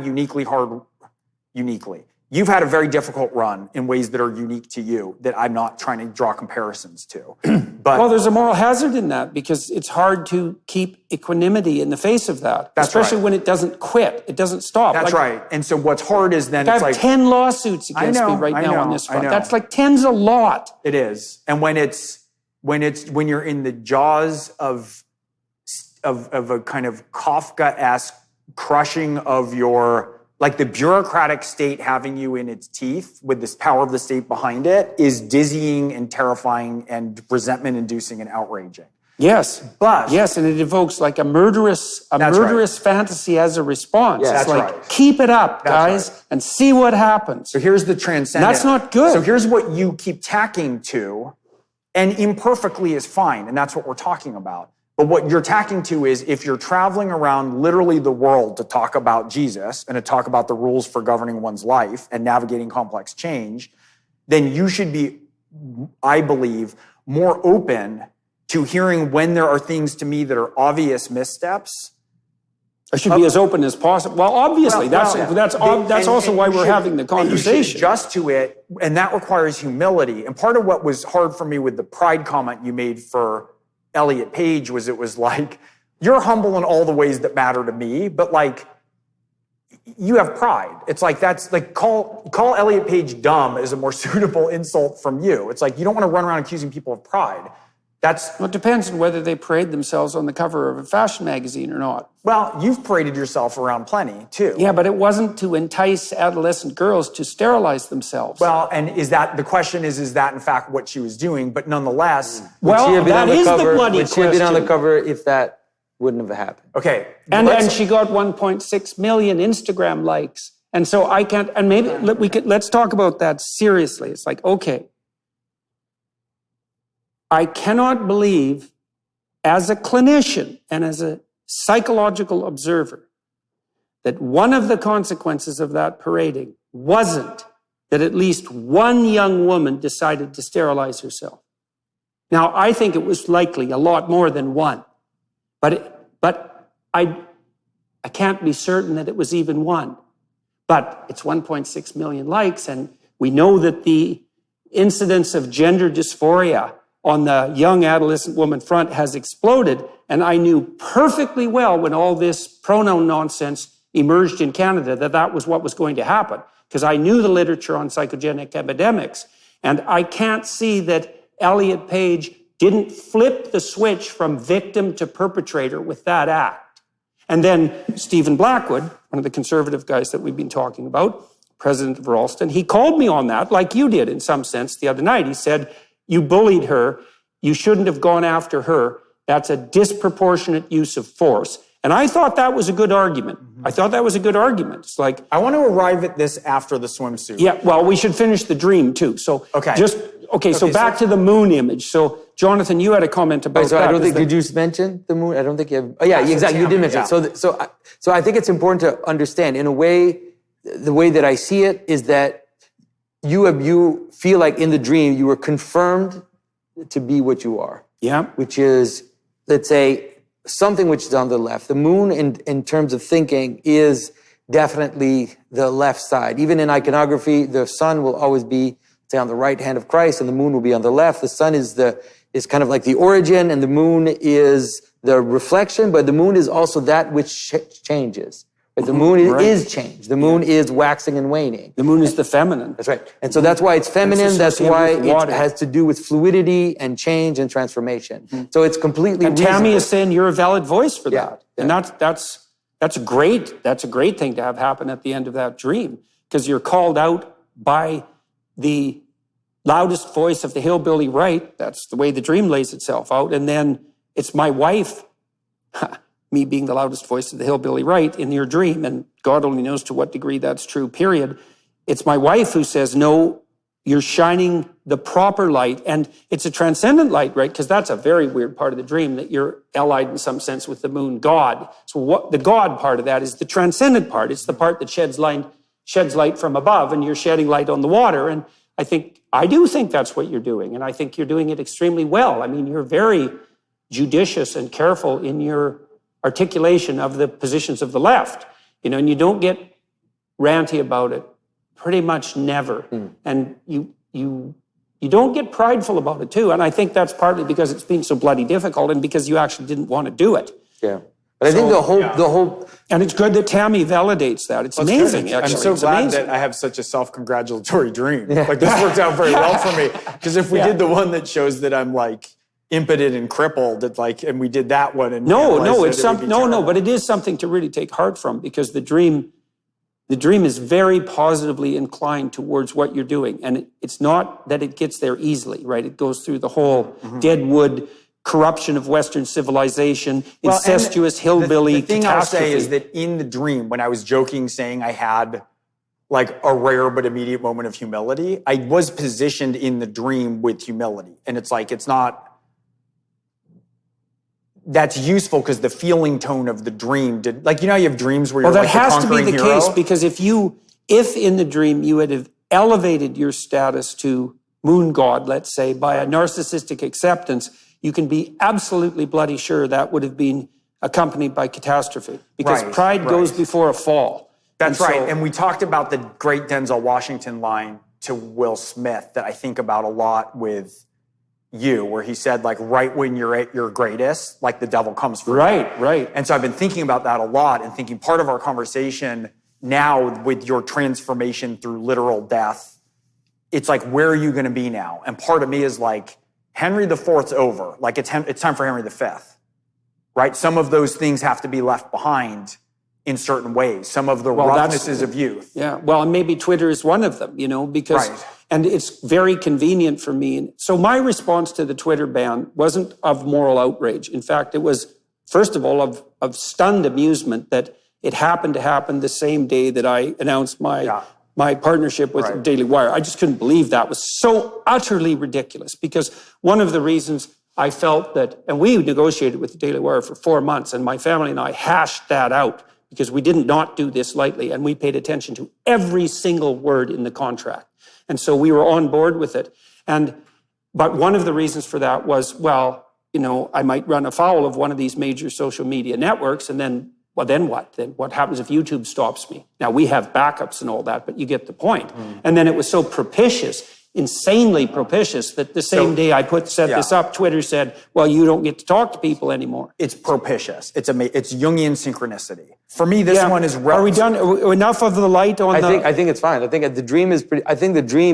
You've had a very difficult run in ways that are unique to you that I'm not trying to draw comparisons to. But well, there's a moral hazard in that because it's hard to keep equanimity in the face of that, especially when it doesn't quit, it doesn't stop. That's right. And so what's hard is then I have 10 lawsuits against me right now on this front. That's like 10's a lot. It is. And when you're in the jaws of a kind of Kafka-esque crushing of your, like the bureaucratic state having you in its teeth with this power of the state behind it is dizzying and terrifying and resentment-inducing and outraging. Yes, and it evokes like a murderous fantasy as a response. Yes, it's like, keep it up, guys, and see what happens. So here's the transcendent. That's not good. So here's what you keep tacking to, and imperfectly is fine, and that's what we're talking about. But what you're tacking to is if you're traveling around literally the world to talk about Jesus and to talk about the rules for governing one's life and navigating complex change, then you should be, I believe, more open to hearing when there are things to me that are obvious missteps. I should be as open as possible. Well, obviously, that's also why we're having the conversation. You should adjust to it, and that requires humility. And part of what was hard for me with the pride comment you made for Elliot Page was it was like, you're humble in all the ways that matter to me, but like, you have pride. It's like, that's like, call Elliot Page dumb is a more suitable insult from you. It's like, you don't want to run around accusing people of pride. Well, it depends on whether they parade themselves on the cover of a fashion magazine or not. Well, you've paraded yourself around plenty, too. Yeah, but it wasn't to entice adolescent girls to sterilize themselves. Well, and the question is that in fact what she was doing? But nonetheless... Well, that is the bloody question. Would she have been on the cover if that wouldn't have happened? Okay. And she got 1.6 million Instagram likes. And so I can't, and maybe let's talk about that seriously. It's like, okay, I cannot believe as a clinician and as a psychological observer that one of the consequences of that parading wasn't that at least one young woman decided to sterilize herself. Now, I think it was likely a lot more than one, but I can't be certain that it was even one. But it's 1.6 million likes, and we know that the incidence of gender dysphoria on the young adolescent woman front has exploded. And I knew perfectly well when all this pronoun nonsense emerged in Canada that was what was going to happen, because I knew the literature on psychogenic epidemics. And I can't see that Elliot Page didn't flip the switch from victim to perpetrator with that act. And then Stephen Blackwood, one of the conservative guys that we've been talking about, president of Ralston, he called me on that, like you did in some sense the other night. He said, you bullied her. You shouldn't have gone after her. That's a disproportionate use of force. And I thought that was a good argument. I thought that was a good argument. It's like... I want to arrive at this after the swimsuit. Yeah, well, we should finish the dream, too. So so back to the moon image. So, Jonathan, you had a comment about that. I don't think, did you mention the moon? I don't think you have... Oh, yeah, exactly. You did mention it. So I think it's important to understand, in a way, the way that I see it is that you feel like in the dream you were confirmed to be what you are. Yeah. Which is, let's say, something which is on the left. The moon, in terms of thinking, is definitely the left side. Even in iconography, the sun will always be, say, on the right hand of Christ, and the moon will be on the left. The sun is kind of like the origin, and the moon is the reflection, but the moon is also that which changes. But the moon is change. The moon is waxing and waning. The moon is the feminine. That's right. And so that's why it's feminine. That's why it has to do with fluidity and change and transformation. So it's completely And Tammy is saying you're a valid voice for that. Yeah. And that's great. That's a great thing to have happen at the end of that dream, because you're called out by the loudest voice of the hillbilly right. That's the way the dream lays itself out. And then it's my wife, me being the loudest voice of the hillbilly right in your dream, and God only knows to what degree that's true, period. It's my wife who says, no, you're shining the proper light. And it's a transcendent light, right? Because that's a very weird part of the dream, that you're allied in some sense with the moon god. So what the god part of that is the transcendent part. It's the part that sheds light from above, and you're shedding light on the water. And I do think that's what you're doing. And I think you're doing it extremely well. I mean, you're very judicious and careful in your articulation of the positions of the left, and you don't get ranty about it, pretty much never. And you don't get prideful about it too. And I think that's partly because it's been so bloody difficult and because you actually didn't want to do it. Yeah. But I think the whole... And it's good that Tammy validates that. It's amazing, actually. I'm so glad that I have such a self-congratulatory dream. Like, this worked out very well for me. Because if we did the one that shows that I'm like impotent and crippled, and we did that one, and but it is something to really take heart from, because the dream is very positively inclined towards what you're doing, and it's not that it gets there easily, right? It goes through the whole deadwood corruption of Western civilization, incestuous hillbilly the thing catastrophe. I'll say is that in the dream, when I was joking, saying I had like a rare but immediate moment of humility, I was positioned in the dream with humility, and it's not. That's useful because the feeling tone of the dream did, you have dreams where you're like the conquering hero. That has to be the case, because if in the dream you had elevated your status to moon god, let's say, by a narcissistic acceptance, you can be absolutely bloody sure that would have been accompanied by catastrophe, because pride goes before a fall. That's right. And we talked about the great Denzel Washington line to Will Smith that I think about a lot with you, where he said, right when you're at your greatest, the devil comes for you. Right. And so I've been thinking about that a lot, and thinking part of our conversation now with your transformation through literal death, it's where are you going to be now? And part of me is Henry IV's over. Like it's time for Henry V, right? Some of those things have to be left behind in certain ways. Some of the roughnesses of youth. Yeah, well, and maybe Twitter is one of them, because, and it's very convenient for me. And so my response to the Twitter ban wasn't of moral outrage. In fact, it was, first of all, of stunned amusement that it happened to happen the same day that I announced my partnership with Daily Wire. I just couldn't believe that was so utterly ridiculous, because one of the reasons I felt that, and we negotiated with the Daily Wire for 4 months, and my family and I hashed that out because we did not do this lightly, and we paid attention to every single word in the contract. And so we were on board with it. But one of the reasons for that was, I might run afoul of one of these major social media networks, and then what? Then what happens if YouTube stops me? Now, we have backups and all that, but you get the point. And then it was so propitious, insanely propitious, that the same day I set this up, Twitter said, well, you don't get to talk to people anymore. It's propitious. It's Jungian synchronicity. For me, this one is... Are we done? Enough of the light on I think it's fine. I think the dream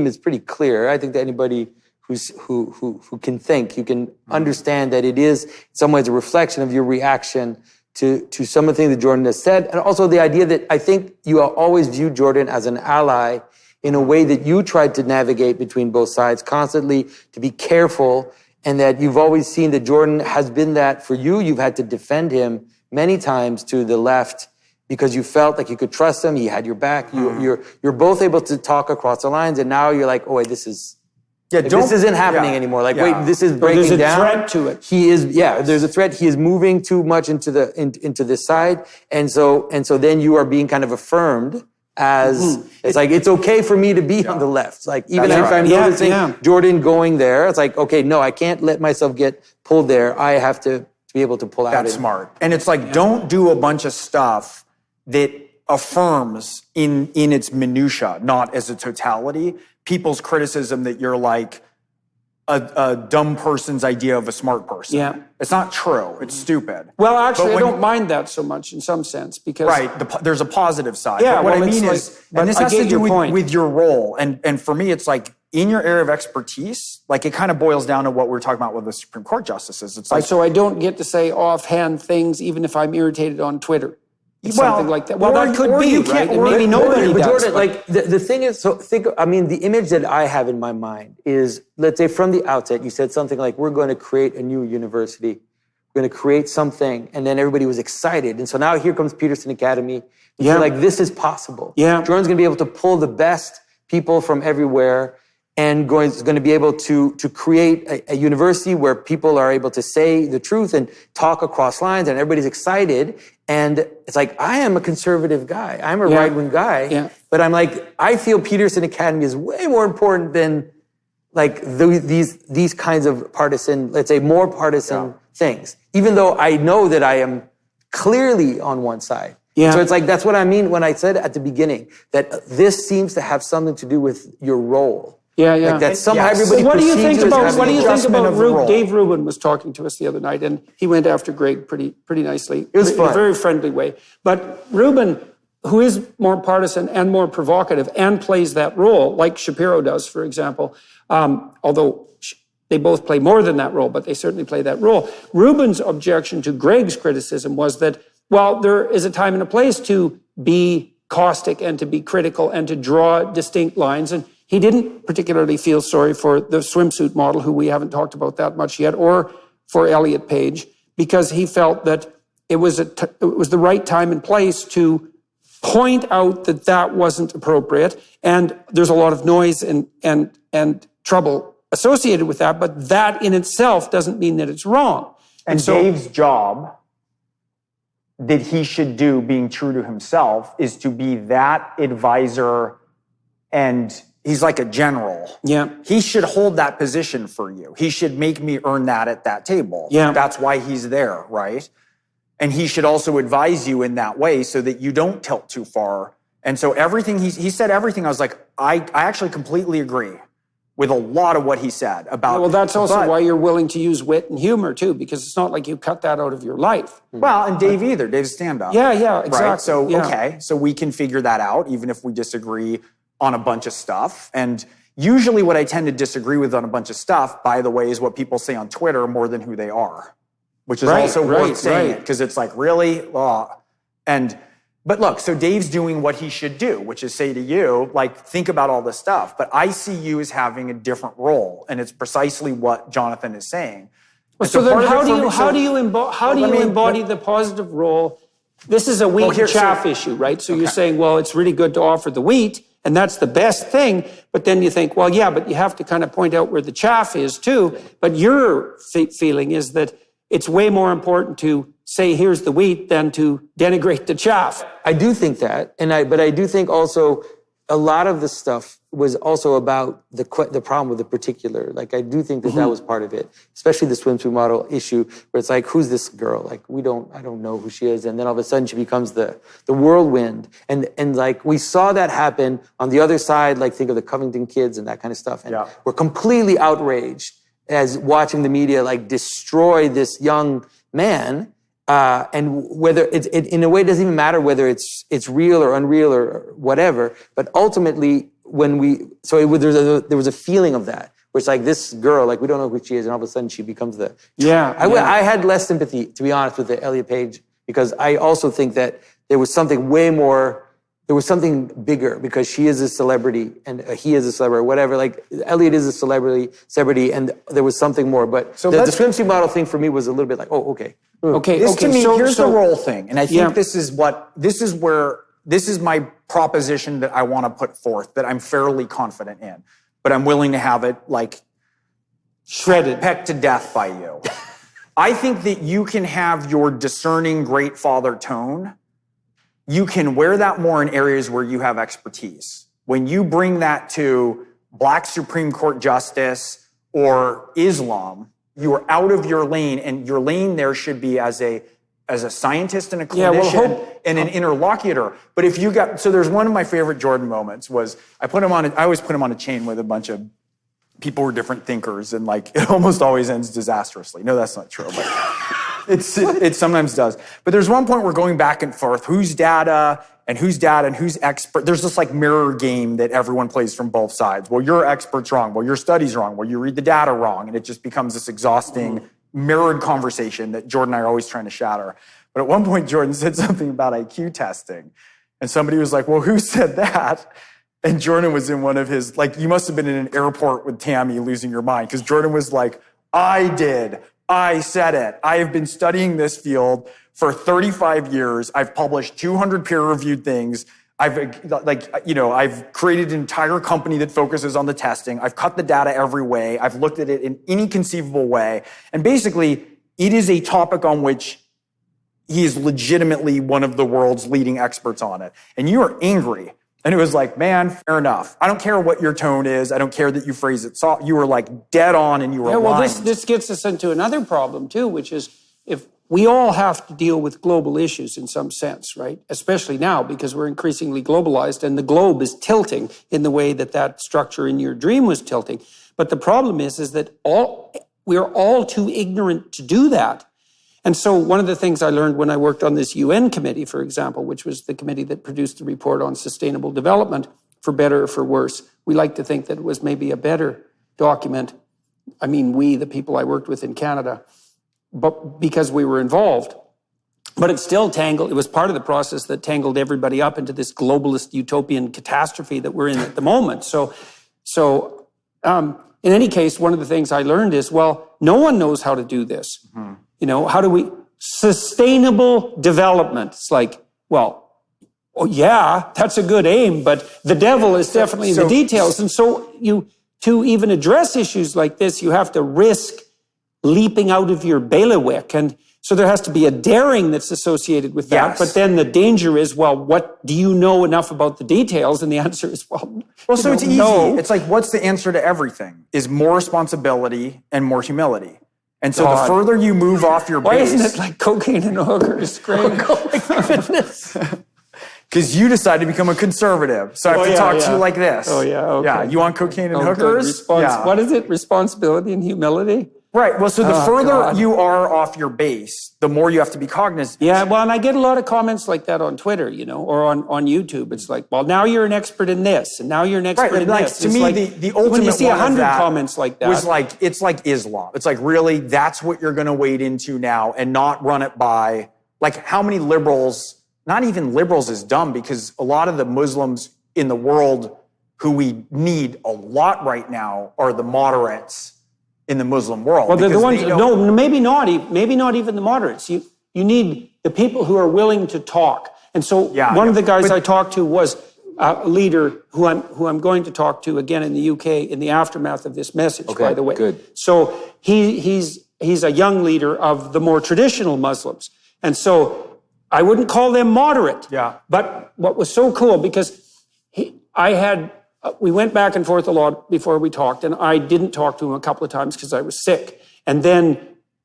is pretty clear. I think that anybody who can think, you can understand that it is in some ways a reflection of your reaction to some of the things that Jordan has said, and also the idea that I think you always viewed Jordan as an ally in a way that you tried to navigate between both sides constantly, to be careful, and that you've always seen that Jordan has been that for you. You've had to defend him many times to the left because you felt like you could trust him. He had your back. You're both able to talk across the lines, and now you're like, oh wait, this is... this isn't happening anymore. Wait, this is breaking down. There's a threat to it. There's a threat. He is moving too much into this side. And so then you are being kind of affirmed as, it's like, it's okay for me to be on the left. Like, even if I'm noticing Jordan going there, it's like, okay, no, I can't let myself get pulled there. I have to be able to pull out. That's smart. And it's like, don't do a bunch of stuff that affirms in its minutia, not as a totality, people's criticism that you're like a dumb person's idea of a smart person. Yeah. It's not true. It's stupid. Well, actually, I don't mind that so much in some sense because... There's a positive side. Yeah, but what I mean is, and this has to do with your role. And for me, it's like, in your area of expertise, like it kind of boils down to what we're talking about with the Supreme Court justices. It's like... So I don't get to say offhand things even if I'm irritated on Twitter. Something like that. Well, that could be, right? And maybe nobody does. Jordan, like, the thing is, the image that I have in my mind is, let's say from the outset, you said something like, we're going to create a new university. We're going to create something. And then everybody was excited. And so now here comes Peterson Academy. You feel like this is possible. Yeah. Jordan's going to be able to pull the best people from everywhere and is going to be able to create a university where people are able to say the truth and talk across lines, and everybody's excited. And it's like, I am a conservative guy. I'm a right-wing guy. Yeah. But I'm like, I feel Peterson Academy is way more important than like these kinds of partisan, let's say more partisan things, even though I know that I am clearly on one side. Yeah. So it's like, that's what I mean when I said at the beginning that this seems to have something to do with your role. Yeah, yeah. Like that somehow everybody what do you think about Rube? Dave Rubin was talking to us the other night, and he went after Gregg pretty nicely. It was fun. In a very friendly way. But Rubin, who is more partisan and more provocative and plays that role, like Shapiro does, for example, although they both play more than that role, but they certainly play that role. Rubin's objection to Gregg's criticism was that, well, there is a time and a place to be caustic and to be critical and to draw distinct lines, and he didn't particularly feel sorry for the swimsuit model, who we haven't talked about that much yet, or for Elliot Page, because he felt that it was the right time and place to point out that that wasn't appropriate. And there's a lot of noise and trouble associated with that, but that in itself doesn't mean that it's wrong. And so Dave's job that he should do, being true to himself, is to be that advisor, and he's like a general. Yeah. He should hold that position for you. He should make me earn that at that table. Yeah. That's why he's there, right? And he should also advise you in that way so that you don't tilt too far. And so everything, he said everything, I was like, I actually completely agree with a lot of what he said about... Yeah, well, that's also why you're willing to use wit and humor, too, because it's not like you cut that out of your life. Well, and Dave either. Dave's stand-up. Yeah, exactly. Right? So, okay, so we can figure that out, even if we disagree on a bunch of stuff. And, Usually what I tend to disagree with on a bunch of stuff, by the way, is what people say on Twitter more than who they are, which is also worth saying it, because it's like, really? But look, so Dave's doing what he should do, which is say to you, like, think about all this stuff. But I see you as having a different role, and it's precisely what Jonathan is saying. So then how do you embody the positive role? This is a wheat and chaff issue, right? So you're saying, well, it's really good to offer the wheat, and that's the best thing. But then you think, well, yeah, but you have to kind of point out where the chaff is too. But your feeling is that it's way more important to say, here's the wheat, than to denigrate the chaff. I do think that, but I do think also a lot of the stuff was also about the problem with the particular. Like, I do think that that was part of it, especially the swimsuit model issue, where it's like, who's this girl? Like, I don't know who she is. And then all of a sudden she becomes the whirlwind. And like, we saw that happen on the other side, like, think of the Covington kids and that kind of stuff. And we're completely outraged as watching the media, like, destroy this young man. And whether it in a way, it doesn't even matter whether it's real or unreal or whatever. But ultimately, there was a feeling of that, where it's like, this girl, like, we don't know who she is, and all of a sudden she becomes the... I had less sympathy, to be honest, with the Elliot Page, because I also think that there was something bigger, because she is a celebrity and he is a celebrity, whatever. Like, Elliot is a celebrity, and there was something more. But the swimsuit model thing for me was a little bit like, oh, okay. Here's the role thing. And I think this is my proposition that I want to put forth, that I'm fairly confident in, but I'm willing to have it, like, shredded, pecked to death by you. I think that you can have your discerning great father tone. You can wear that more in areas where you have expertise. When you bring that to Black Supreme Court justice or Islam, you are out of your lane, and your lane there should be as a scientist and a clinician and an interlocutor. But if you so there's one of my favorite Jordan moments was I always put him on a chain with a bunch of people who are different thinkers, and like, it almost always ends disastrously. No, that's not true, but it sometimes does. But there's one point we're going back and forth, who's data and who's expert. There's this like mirror game that everyone plays from both sides. Well, your expert's wrong. Well, your study's wrong. Well, you read the data wrong. And it just becomes this exhausting mirrored conversation that Jordan and I are always trying to shatter. But at one point, Jordan said something about IQ testing. And somebody was like, well, who said that? And Jordan was in one of his, like, you must have been in an airport with Tammy losing your mind, because Jordan was like, I did. I said it. I have been studying this field for 35 years. I've published 200 peer-reviewed things. I've created an entire company that focuses on the testing. I've cut the data every way. I've looked at it in any conceivable way. And basically, it is a topic on which he is legitimately one of the world's leading experts on it. And you are angry. And it was like, man, fair enough. I don't care what your tone is. I don't care that you phrase it soft. You were like dead on, and you were lying. This gets us into another problem too, which is, if we all have to deal with global issues in some sense, right? Especially now, because we're increasingly globalized, and the globe is tilting in the way that structure in your dream was tilting. But the problem is that we're all too ignorant to do that. And so one of the things I learned when I worked on this UN committee, for example, which was the committee that produced the report on sustainable development, for better or for worse, we like to think that it was maybe a better document. I mean, the people I worked with in Canada, but because we were involved. But it still it was part of the process that tangled everybody up into this globalist utopian catastrophe that we're in at the moment. So in any case, one of the things I learned is, well, no one knows how to do this. Mm-hmm. You know, how do we... Sustainable development. It's like, well, oh yeah, that's a good aim, but the devil is definitely in the details. And so to even address issues like this, you have to risk leaping out of your bailiwick. And so there has to be a daring that's associated with that. Yes. But then the danger is, well, what do you know enough about the details? And the answer is, well, so it's easy. No. It's like, what's the answer to everything? Is more responsibility and more humility. And so the further you move off your base... Why isn't it like cocaine and hookers, Gregg? Oh my goodness. Because you decided to become a conservative. So I have to talk to you like this. Oh, yeah, okay. Yeah, you want cocaine and hookers? What is it? Responsibility and humility? Right. Well, so the further you are off your base, the more you have to be cognizant. Yeah, well, and I get a lot of comments like that on Twitter, or on YouTube. It's like, well, now you're an expert in this, and now you're an expert in this. To me, the ultimate when you see one 100 of that comments like that, was like, it's like Islam. It's like, really, that's what you're going to wade into now and not run it by, like, how many liberals, not even liberals is dumb, because a lot of the Muslims in the world who we need a lot right now are the moderates in the Muslim world. Well, they're the ones. No, maybe not even the moderates. You need the people who are willing to talk. And so one of the guys I talked to was a leader who I'm going to talk to again in the UK in the aftermath of this message. By the way, good. So he's a young leader of the more traditional Muslims, and so I wouldn't call them moderate. Yeah. But what was so cool, because we went back and forth a lot before we talked, and I didn't talk to him a couple of times because I was sick. And then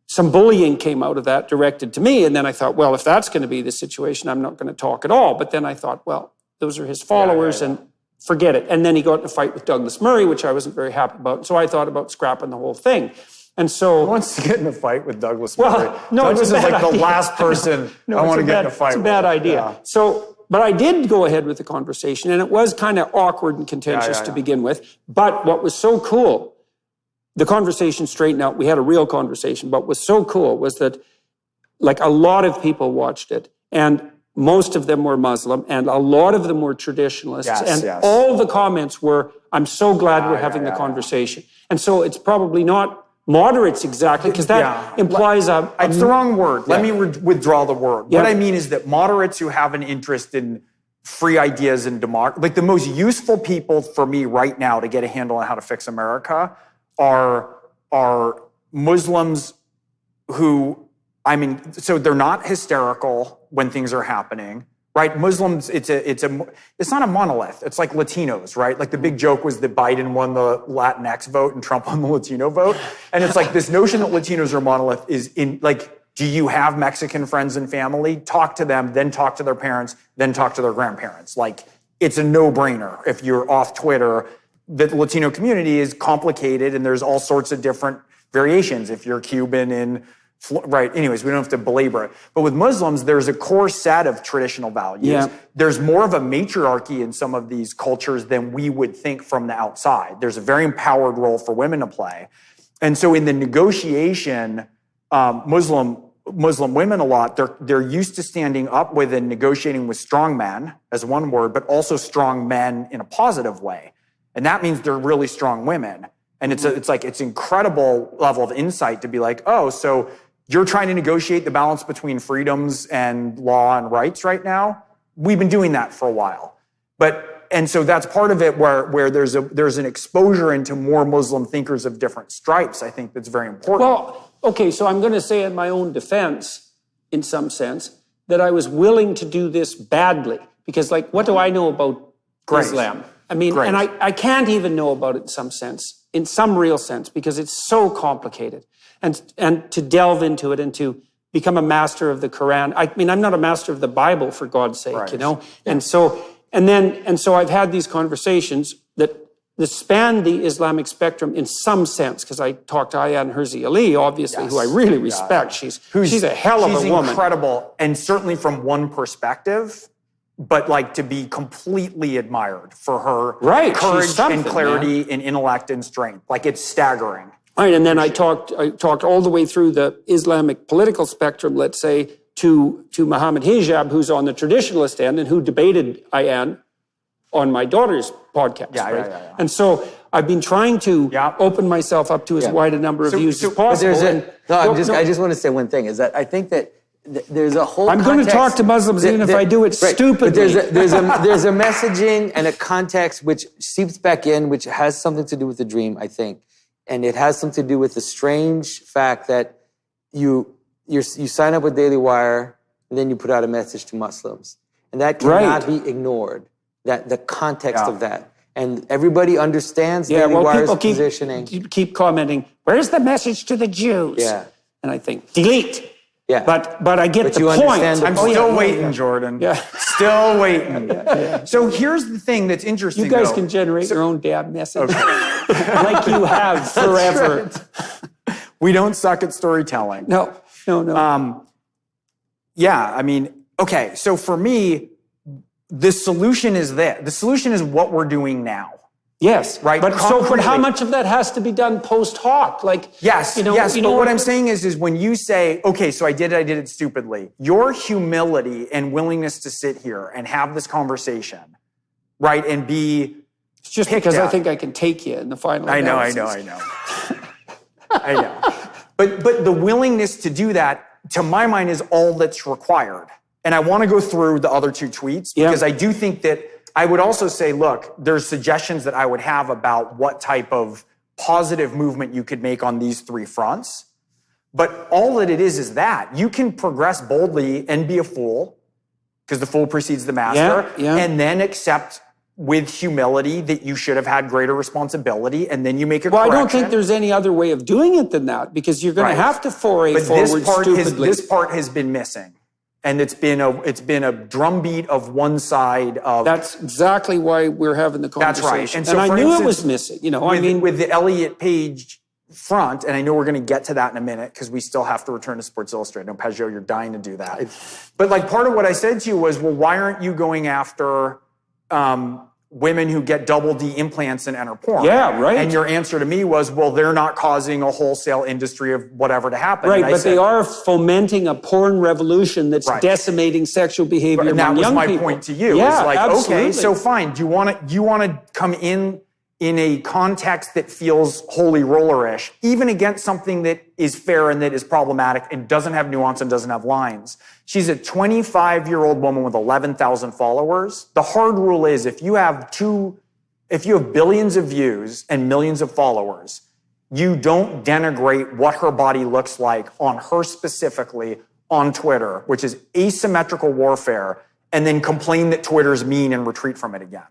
some bullying came out of that directed to me. And then I thought, well, if that's going to be the situation, I'm not going to talk at all. But then I thought, well, those are his followers and forget it. And then he got in a fight with Douglas Murray, which I wasn't very happy about. So I thought about scrapping the whole thing. And so... Who wants to get in a fight with Douglas Murray? Well, no, Douglas it's a is bad like idea. the last person I want to get in a fight with. It's a bad idea. Yeah. So... But I did go ahead with the conversation, and it was kind of awkward and contentious to begin with. But what was so cool, the conversation straightened out. We had a real conversation. But what was so cool was that, like, a lot of people watched it, and most of them were Muslim, and a lot of them were traditionalists. All the comments were, I'm so glad we're having the conversation. And so it's probably not moderates exactly, because that implies it's the wrong word. Let me withdraw the word. What I mean is that moderates who have an interest in free ideas and democracy, like the most useful people for me right now to get a handle on how to fix America are Muslims who, so they're not hysterical when things are happening. Right, Muslims, it's not a monolith. It's like Latinos, right? Like the big joke was that Biden won the Latinx vote and Trump won the Latino vote. And it's like this notion that Latinos are a monolith is in, like, do you have Mexican friends and family? Talk to them, then talk to their parents, then talk to their grandparents. Like, it's a no-brainer. If you're off Twitter, the Latino community is complicated and there's all sorts of different variations. If you're Cuban right, anyways, we don't have to belabor it. But with Muslims, there's a core set of traditional values. Yeah. There's more of a matriarchy in some of these cultures than we would think from the outside. There's a very empowered role for women to play. And so in the negotiation, Muslim women a lot, they're used to standing up with and negotiating with strong men as one word, but also strong men in a positive way. And that means they're really strong women. And it's incredible level of insight to be like, oh, so you're trying to negotiate the balance between freedoms and law and rights right now? We've been doing that for a while. And so that's part of it where there's an exposure into more Muslim thinkers of different stripes, I think that's very important. Well, okay, so I'm going to say in my own defense, in some sense, that I was willing to do this badly. Because, like, what do I know about Islam? I mean, and I can't even know about it in some sense, in some real sense, because it's so complicated. And to delve into it and to become a master of the Quran. I mean, I'm not a master of the Bible, for God's sake, you know? Yeah. And so I've had these conversations that span the Islamic spectrum in some sense, because I talked to Ayaan Hirsi Ali, obviously, who I really respect. She's a hell of a woman. She's incredible, and certainly from one perspective, but like to be completely admired for her courage and clarity and intellect and strength. Like, it's staggering. All right, and then I talked all the way through the Islamic political spectrum, let's say, to Muhammad Hijab, who's on the traditionalist end and who debated Ayaan on my daughter's podcast. Yeah. And so I've been trying to open myself up to as wide a number of views as possible. I just want to say one thing, is that I think that there's a whole I'm going to talk to Muslims even if I do it stupidly. But there's a messaging and a context which seeps back in, which has something to do with the dream, I think. And it has something to do with the strange fact that you sign up with Daily Wire and then you put out a message to Muslims. And that cannot be ignored, that the context of that. And everybody understands Daily Wire's positioning. Keep commenting, where's the message to the Jews? Yeah. And I think, delete. Yeah. But I get the point. I'm still waiting, Jordan. Yeah. Still waiting. So here's the thing that's interesting. You guys can generate your own damn message. Okay. Like you have forever. We don't suck at storytelling. No. Yeah, I mean, okay, so for me, the solution is there. The solution is what we're doing now. Yes, right. But how much of that has to be done post hoc? Like, yes. But what I'm saying is when you say, okay, so I did it stupidly. Your humility and willingness to sit here and have this conversation, right, and be it's just because I think I can take you in the final. I know. But the willingness to do that, to my mind, is all that's required. And I want to go through the other two tweets because I do think that I would also say, look, there's suggestions that I would have about what type of positive movement you could make on these three fronts. But all that it is that you can progress boldly and be a fool because the fool precedes the master and then accept with humility that you should have had greater responsibility, and then you make a correction. Well, I don't think there's any other way of doing it than that because you're going to have to foray forward stupidly. This part has been missing. And it's been a drumbeat of one side of. That's exactly why we're having the conversation. That's right. And so I knew it was missing. With the Elliot Page front, and I know we're going to get to that in a minute because we still have to return to Sports Illustrated. No, Pageau, you're dying to do that. But like part of what I said to you was, well, why aren't you going after women who get double D implants and enter porn? Yeah, right. And your answer to me was, well, they're not causing a wholesale industry of whatever to happen. Right, but they are fomenting a porn revolution that's decimating sexual behavior among young people. And that was my point to you. Yeah, it's like, absolutely. okay, so fine. Do you want to come in a context that feels holy roller-ish, even against something that is fair and that is problematic and doesn't have nuance and doesn't have lines? She's a 25-year-old woman with 11,000 followers. The hard rule is if you have billions of views and millions of followers, you don't denigrate what her body looks like on her specifically on Twitter, which is asymmetrical warfare, and then complain that Twitter's mean and retreat from it again.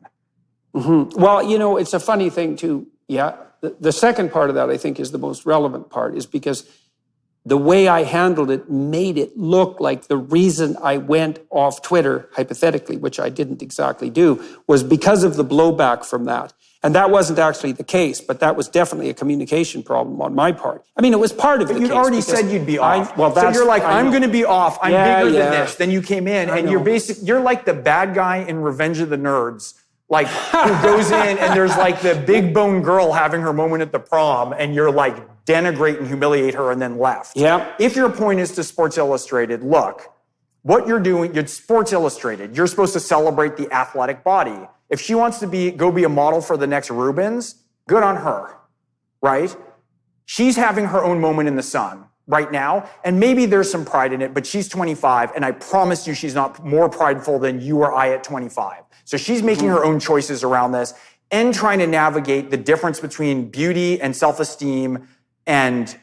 Mm-hmm. Well, it's a funny thing too. Yeah. The second part of that, I think, is the most relevant part, is because the way I handled it made it look like the reason I went off Twitter, hypothetically, which I didn't exactly do, was because of the blowback from that. And that wasn't actually the case, but that was definitely a communication problem on my part. I mean, it was part of the case. You'd already said you'd be off. So you're like, I'm going to be off. I'm bigger than this. Then you came in, and you're like the bad guy in Revenge of the Nerds. Like, who goes in and there's like the big bone girl having her moment at the prom, and you're like denigrate and humiliate her and then left. Yeah. If your point is to Sports Illustrated, look, what you're doing, you're Sports Illustrated. You're supposed to celebrate the athletic body. If she wants to go be a model for the next Rubens, good on her, right? She's having her own moment in the sun right now, and maybe there's some pride in it, but she's 25, and I promise you she's not more prideful than you or I at 25. So she's making her own choices around this and trying to navigate the difference between beauty and self-esteem and,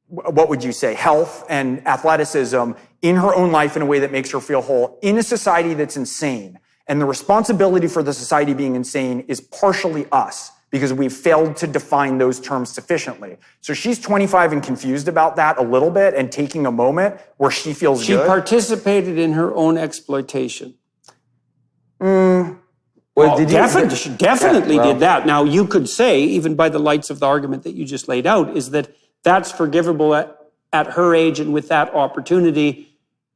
what would you say, health and athleticism in her own life in a way that makes her feel whole in a society that's insane. And the responsibility for the society being insane is partially us, because we've failed to define those terms sufficiently. So she's 25 and confused about that a little bit and taking a moment where she feels good. She participated in her own exploitation. She definitely did that. Now, you could say, even by the lights of the argument that you just laid out, is that that's forgivable at her age and with that opportunity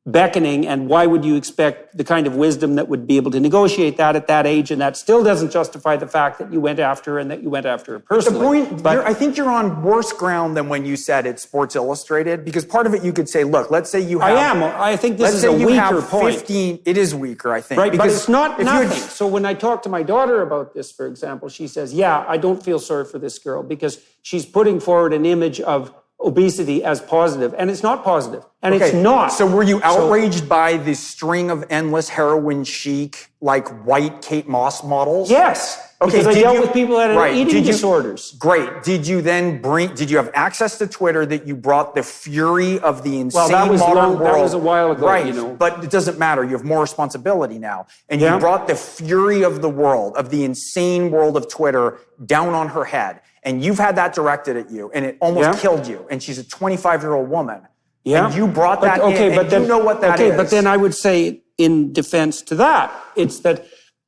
beckoning, and why would you expect the kind of wisdom that would be able to negotiate that at that age? And that still doesn't justify the fact that you went after her and that you went after her personally. The point, I think you're on worse ground than when you said it's Sports Illustrated, because part of it you could say, look, let's say you have... I think this is a weaker point. It is weaker, I think. Right, but it's not nothing. So when I talk to my daughter about this, for example, she says, yeah, I don't feel sorry for this girl because she's putting forward an image of obesity as positive, and it's not positive, and it's not. So were you outraged by the string of endless heroin chic, like white Kate Moss models? Yes. Because I dealt with people that had eating disorders. Great. Did you have access to Twitter that you brought the fury of the insane modern world? That was a while ago, right. But it doesn't matter. You have more responsibility now. And you brought the fury of the world, of the insane world of Twitter, down on her head. And you've had that directed at you, and it almost killed you. And she's a 25-year-old woman. Yeah. And you brought that you know what that is. Okay, but then I would say, in defense to that, it's that,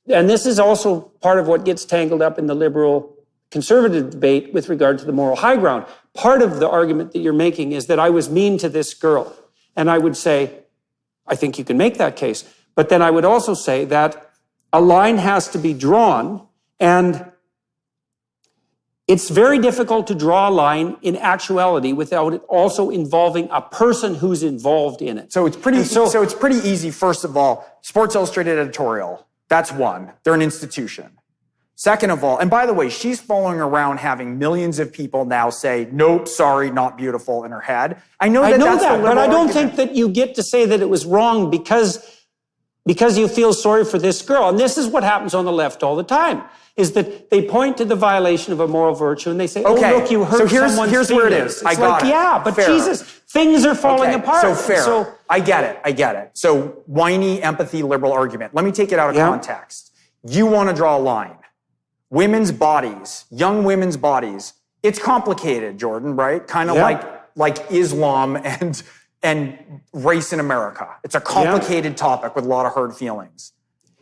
and this is also part of what gets tangled up in the liberal conservative debate with regard to the moral high ground. part of the argument that you're making is that I was mean to this girl. And I would say, I think you can make that case. But then I would also say that a line has to be drawn, and it's very difficult to draw a line in actuality without it also involving a person who's involved in it. So it's pretty easy. First of all, Sports Illustrated editorial, that's one. They're an institution. Second of all, and by the way, she's following around having millions of people now say, nope, sorry, not beautiful in her head. I know that, but I don't think that you get to say that it was wrong because you feel sorry for this girl. And this is what happens on the left all the time, is that they point to the violation of a moral virtue and they say, okay, oh, look, you hurt someone's here's where it is. It's yeah, but fair. Jesus, things are falling apart. So fair. So I get it. So whiny, empathy, liberal argument. Let me take it out of context. You want to draw a line. Women's bodies, young women's bodies, it's complicated, Jordan, right? Kind of like Islam and race in America. It's a complicated topic with a lot of hard feelings.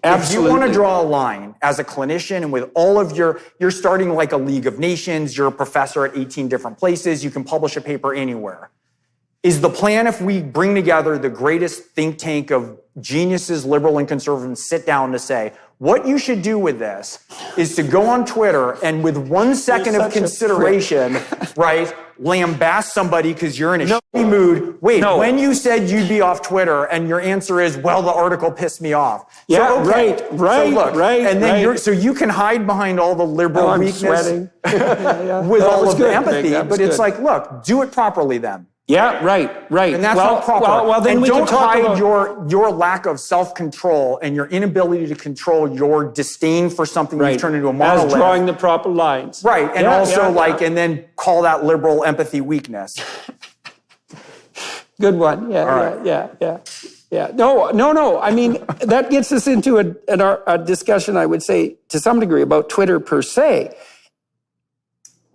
Absolutely. If you want to draw a line as a clinician and with all of you're starting like a League of Nations, you're a professor at 18 different places, you can publish a paper anywhere. Is the plan, if we bring together the greatest think tank of geniuses, liberal and conservative, and sit down to say, what you should do with this is to go on Twitter and with 1 second of consideration, right, lambast somebody because you're in a shitty mood. Wait, when you said you'd be off Twitter and your answer is, well, the article pissed me off. Yeah, so, okay. right. So look, and then so you can hide behind all the liberal weakness with all of the empathy, but it's like, look, do it properly then. Yeah, right. And that's not proper. Well, then we don't can talk hide about your lack of self-control and your inability to control your disdain for something you've turned into a monolith. As drawing the proper lines. Right, and and then call that liberal empathy weakness. Good one. Yeah. No. I mean, that gets us into a discussion, I would say, to some degree, about Twitter per se.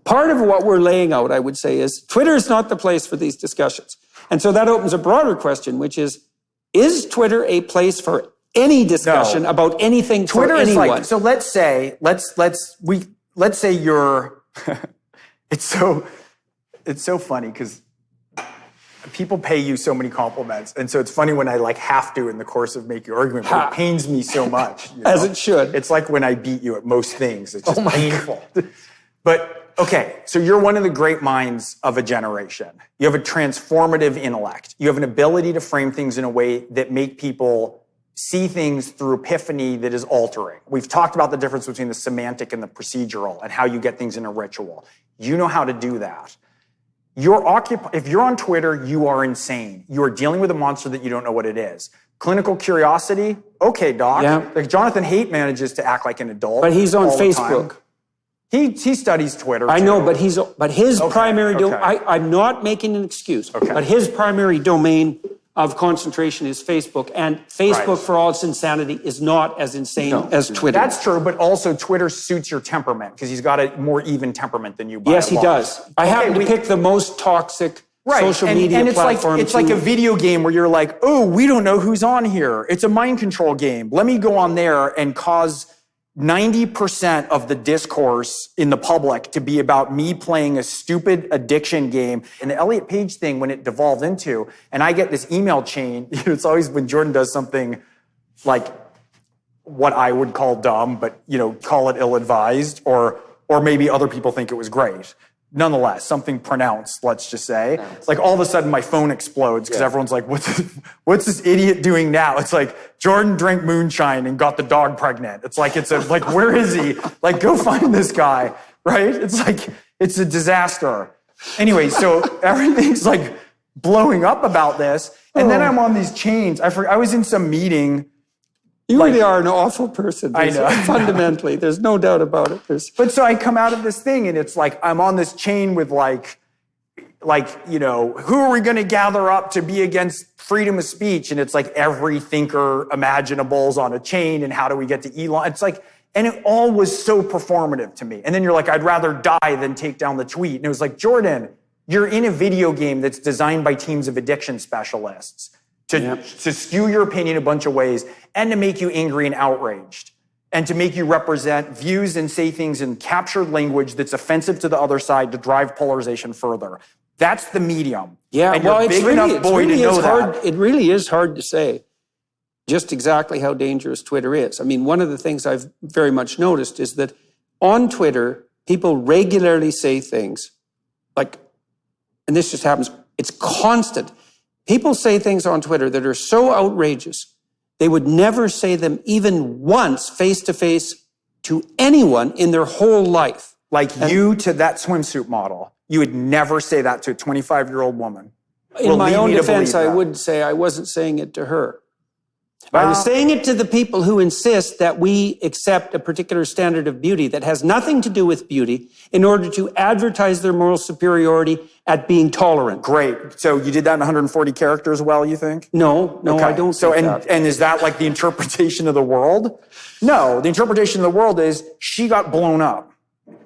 Part of what we're laying out, I would say, is Twitter is not the place for these discussions. And so that opens a broader question, which is Twitter a place for any discussion about anything Twitter for anyone? Is like, so let's say you're, it's so funny because people pay you so many compliments. And so it's funny when I have to in the course of making your argument, but it pains me so much. As it should. It's like when I beat you at most things. It's just painful. But okay, so you're one of the great minds of a generation. You have a transformative intellect. You have an ability to frame things in a way that make people see things through epiphany that is altering. We've talked about the difference between the semantic and the procedural and how you get things in a ritual. You know how to do that. If you're on Twitter, you are insane. You are dealing with a monster that you don't know what it is. Clinical curiosity, okay, doc. Yeah. Like Jonathan Haidt manages to act like an adult. But he's on Facebook. He studies Twitter, too. I know, but his primary I'm not making an excuse, but his primary domain of concentration is Facebook, and Facebook, for all its insanity, is not as insane as Twitter. That's true, but also Twitter suits your temperament, because he's got a more even temperament than you by Yes, he does. I happen to pick the most toxic social media platform. It's like a video game where you're like, oh, we don't know who's on here. It's a mind control game. Let me go on there and cause 90% of the discourse in the public to be about me playing a stupid addiction game. And the Elliot Page thing, when it devolved into, and I get this email chain, it's always when Jordan does something like what I would call dumb, but call it ill-advised, or maybe other people think it was great. Nonetheless, something pronounced, let's just say. Like all of a sudden my phone explodes because everyone's like, what's this idiot doing now? It's like, Jordan drank moonshine and got the dog pregnant. It's like, where is he? Like, go find this guy, right? It's like, it's a disaster. Anyway, so everything's like blowing up about this. And then I'm on these chains. I was in some meeting. You really are an awful person. I know. Fundamentally, there's no doubt about it. But so I come out of this thing and it's like, I'm on this chain with who are we going to gather up to be against freedom of speech? And it's like every thinker imaginable's on a chain, and how do we get to Elon? It's like, and it all was so performative to me. And then you're like, I'd rather die than take down the tweet. And it was like, Jordan, you're in a video game that's designed by teams of addiction specialists to skew your opinion a bunch of ways and to make you angry and outraged. and to make you represent views and say things in captured language that's offensive to the other side to drive polarization further. That's the medium. Yeah, and you're big enough boy to know that. It really is hard to say just exactly how dangerous Twitter is. I mean, one of the things I've very much noticed is that on Twitter, people regularly say things like, and this just happens, it's constant. People say things on Twitter that are so outrageous, they would never say them even once face-to-face to anyone in their whole life. Like you to that swimsuit model, you would never say that to a 25-year-old woman. In my own defense, I would say I wasn't saying it to her. I was saying it to the people who insist that we accept a particular standard of beauty that has nothing to do with beauty in order to advertise their moral superiority at being tolerant. Great. So you did that in 140 characters well, you think? No, okay. I don't think that. And is that like the interpretation of the world? No, the interpretation of the world is she got blown up.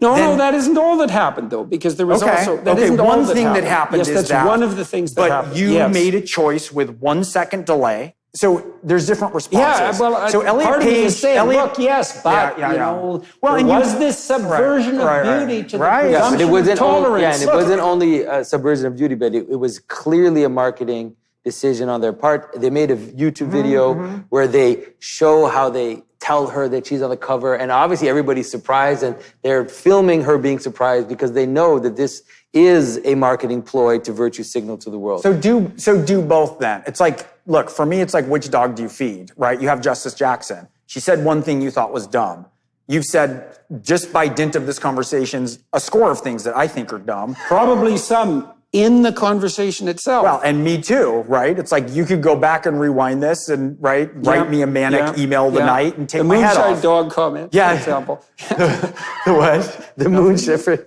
No, that isn't all that happened, though, because there was also... That isn't one all thing that happened yes, is that's that... one of the things that happened. But you made a choice with 1 second delay. So there's different responses. Yeah, well, so Elliot part of me is saying, Elliot, look, yes, but, you know, well, there was this subversion of beauty to the presumption it wasn't of tolerance. and it wasn't only a subversion of beauty, but it was clearly a marketing decision on their part. They made a YouTube video where they show how they tell her that she's on the cover, and obviously everybody's surprised, and they're filming her being surprised because they know that this is a marketing ploy to virtue signal to the world. So do both then. It's like, look, for me, it's like, which dog do you feed, right? You have Justice Jackson. She said one thing you thought was dumb. You've said, just by dint of this conversation, a score of things that I think are dumb. Probably some in the conversation itself. Well, and me too, right? It's like you could go back and rewind this and write me a manic email tonight and take my head off. The moonshine dog comment, for example. The what? The moon shifter.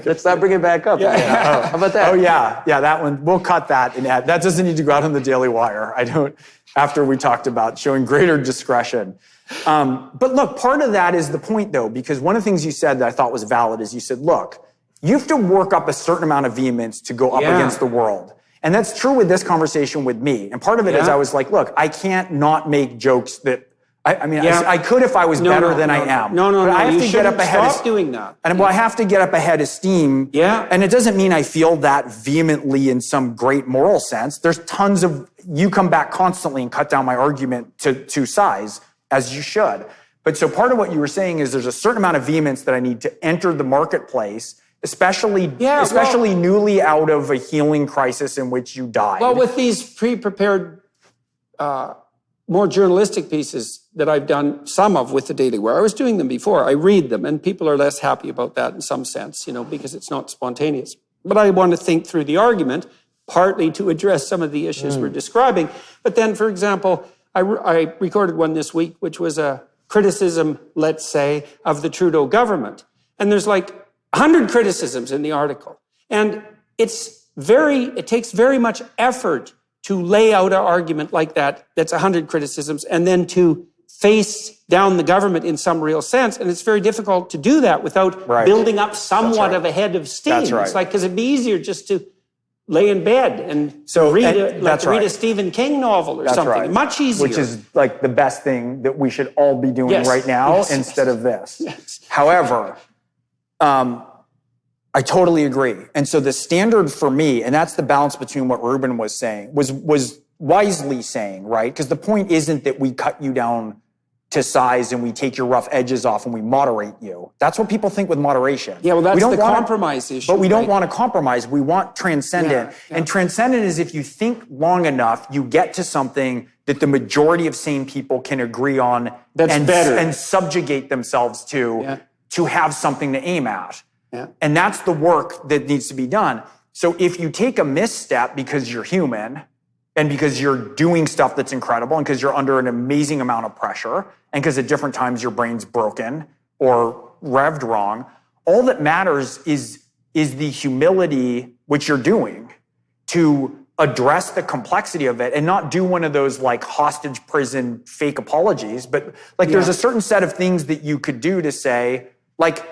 Let's not bring it back up. How about that? Oh, yeah, that one. We'll cut that and add. That doesn't need to go out on the Daily Wire. I don't, after we talked about showing greater discretion. But look, part of that is the point, though, because one of the things you said that I thought was valid is you said, look, you have to work up a certain amount of vehemence to go up against the world. And that's true with this conversation with me. And part of it is I was like, look, I can't not make jokes that, I could if I was better than I am. But I have to get up ahead. Stop doing that. And I have to get up ahead of steam. Yeah. And it doesn't mean I feel that vehemently in some great moral sense. There's tons of, you come back constantly and cut down my argument to size, as you should. But so part of what you were saying is there's a certain amount of vehemence that I need to enter the marketplace, especially newly out of a healing crisis in which you died. Well, with these pre-prepared, more journalistic pieces that I've done, some of with the Daily Wire, I was doing them before. I read them, and people are less happy about that in some sense, because it's not spontaneous. But I want to think through the argument, partly to address some of the issues we're describing. But then, for example, I recorded one this week, which was a criticism, let's say, of the Trudeau government. And there's like 100 criticisms in the article. And it takes very much effort to lay out an argument like that's 100 criticisms, and then to face down the government in some real sense. And it's very difficult to do that without building up somewhat of a head of steam. That's right. It's like, because it'd be easier just to lay in bed and read a Stephen King novel or something. Right. Much easier. Which is like the best thing that we should all be doing right now instead of this. Yes. However, I totally agree. And so the standard for me, and that's the balance between what Ruben was saying, was wisely saying, right? Because the point isn't that we cut you down to size and we take your rough edges off and we moderate you. That's what people think with moderation. Yeah, well, that's the compromise issue. But we don't want to compromise. We want transcendent. Yeah. And transcendent is if you think long enough, you get to something that the majority of sane people can agree on and subjugate themselves to have something to aim at. Yeah. And that's the work that needs to be done. So if you take a misstep because you're human and because you're doing stuff that's incredible and because you're under an amazing amount of pressure and because at different times your brain's broken or revved wrong, all that matters is the humility which you're doing to address the complexity of it and not do one of those like hostage prison fake apologies. But like there's a certain set of things that you could do to say, like,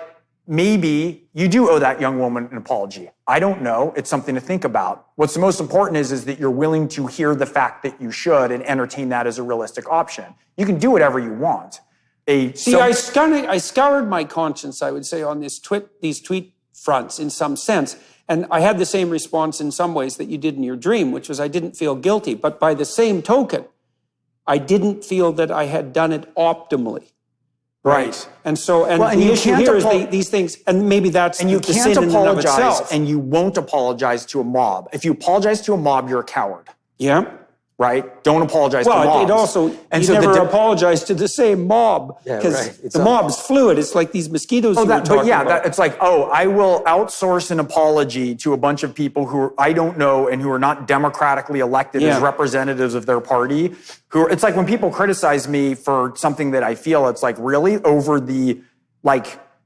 maybe you do owe that young woman an apology. I don't know. It's something to think about. What's the most important is that you're willing to hear the fact that you should and entertain that as a realistic option. You can do whatever you want. I scoured my conscience, I would say, on these tweet fronts in some sense. And I had the same response in some ways that you did in your dream, which was I didn't feel guilty. But by the same token, I didn't feel that I had done it optimally. Right. And so, the issue here is these things, and maybe that's and you the can't sin in and of apologize, itself. and you won't apologize to a mob. If you apologize to a mob, you're a coward. Yeah. Right? Don't apologize to mobs. Well, it also, you never apologize to the same mob, because the mob's fluid. It's like these mosquitoes you were talking about. It's like, I will outsource an apology to a bunch of people who I don't know and who are not democratically elected as representatives of their party. It's like when people criticize me for something that I feel, it's like, really? Over the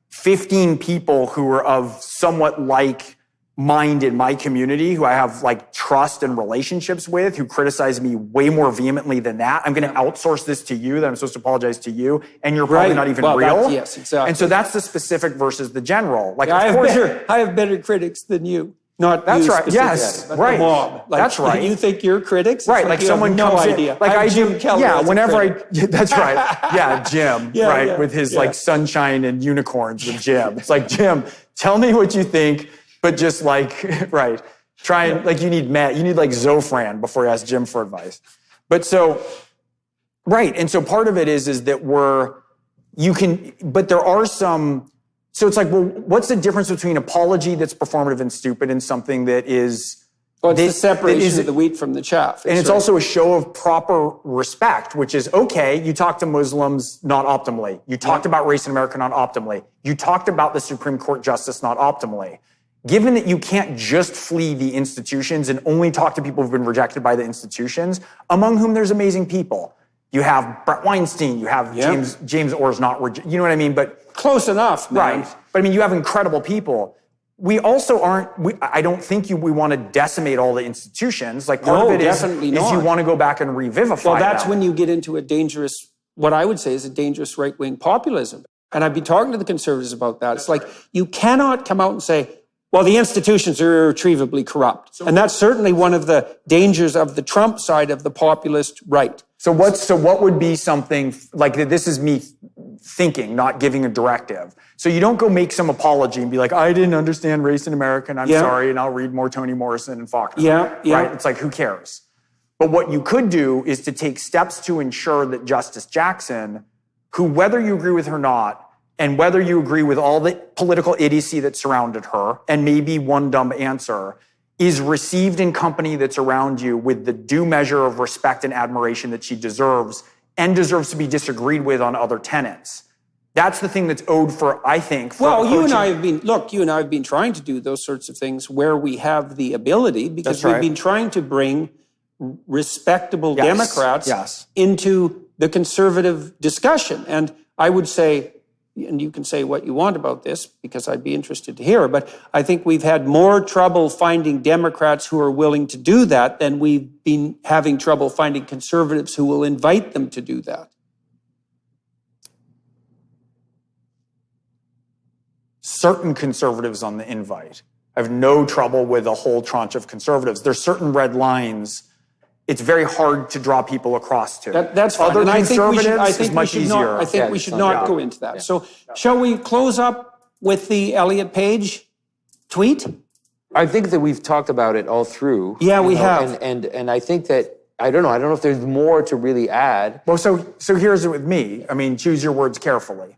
15 people who are of somewhat like mind in my community, who I have trust and relationships with, who criticize me way more vehemently than that. I'm going to outsource this to you, that I'm supposed to apologize to you, and you're probably not even real. Yes, exactly. And so that's the specific versus the general. I have better critics than you. Not that's you right. Yes, but right. The mob. That's right. You think you're critics? Right. Like someone no comes idea. in, like I do. Kelly Whenever that's right. Yeah, Jim. With his sunshine and unicorns with Jim. It's like, Jim, tell me what you think. But just try and you need Matt, you need Zofran before you ask Jim for advice. But and so part of it is that but there are some, so it's what's the difference between apology that's performative and stupid and something that is... Well, it's the separation of the wheat from the chaff. And it's also a show of proper respect, which is, okay, you talked to Muslims not optimally. You talked about race in America not optimally. You talked about the Supreme Court justice not optimally. Given that you can't just flee the institutions and only talk to people who've been rejected by the institutions, among whom there's amazing people. You have Brett Weinstein, you have James Orr's not, you know what I mean? But close enough, man. Right. But I mean, you have incredible people. We also I don't think we want to decimate all the institutions. Part of it is you want to go back and revivify them. Well, that's when you get into what I would say is a dangerous right-wing populism. And I've been talking to the conservatives about that. It's you cannot come out and say, well, the institutions are irretrievably corrupt. And that's certainly one of the dangers of the Trump side of the populist right. So what would be something this is me thinking, not giving a directive. So you don't go make some apology and be like, I didn't understand race in America and I'm sorry, and I'll read more Toni Morrison and Faulkner. Right? It's who cares? But what you could do is to take steps to ensure that Justice Jackson, who, whether you agree with her or not, and whether you agree with all the political idiocy that surrounded her, and maybe one dumb answer, is received in company that's around you with the due measure of respect and admiration that she deserves, and deserves to be disagreed with on other tenets. That's the thing that's owed for, I think. You and I have been trying to do those sorts of things where we have the ability, because we've been trying to bring respectable Democrats into the conservative discussion. And I would say, and you can say what you want about this, because I'd be interested to hear, but I think we've had more trouble finding Democrats who are willing to do that than we've been having trouble finding conservatives who will invite them to do that. Certain conservatives on the invite. I have no trouble with a whole tranche of conservatives. There's certain red lines it's very hard to draw people across to. That's fine. Other conservatives is much easier. I think we should not go into that. So shall we close up with the Elliot Page tweet? I think that we've talked about it all through. Yeah, we have. And I think that, I don't know if there's more to really add. Well, so here's it with me. I mean, choose your words carefully.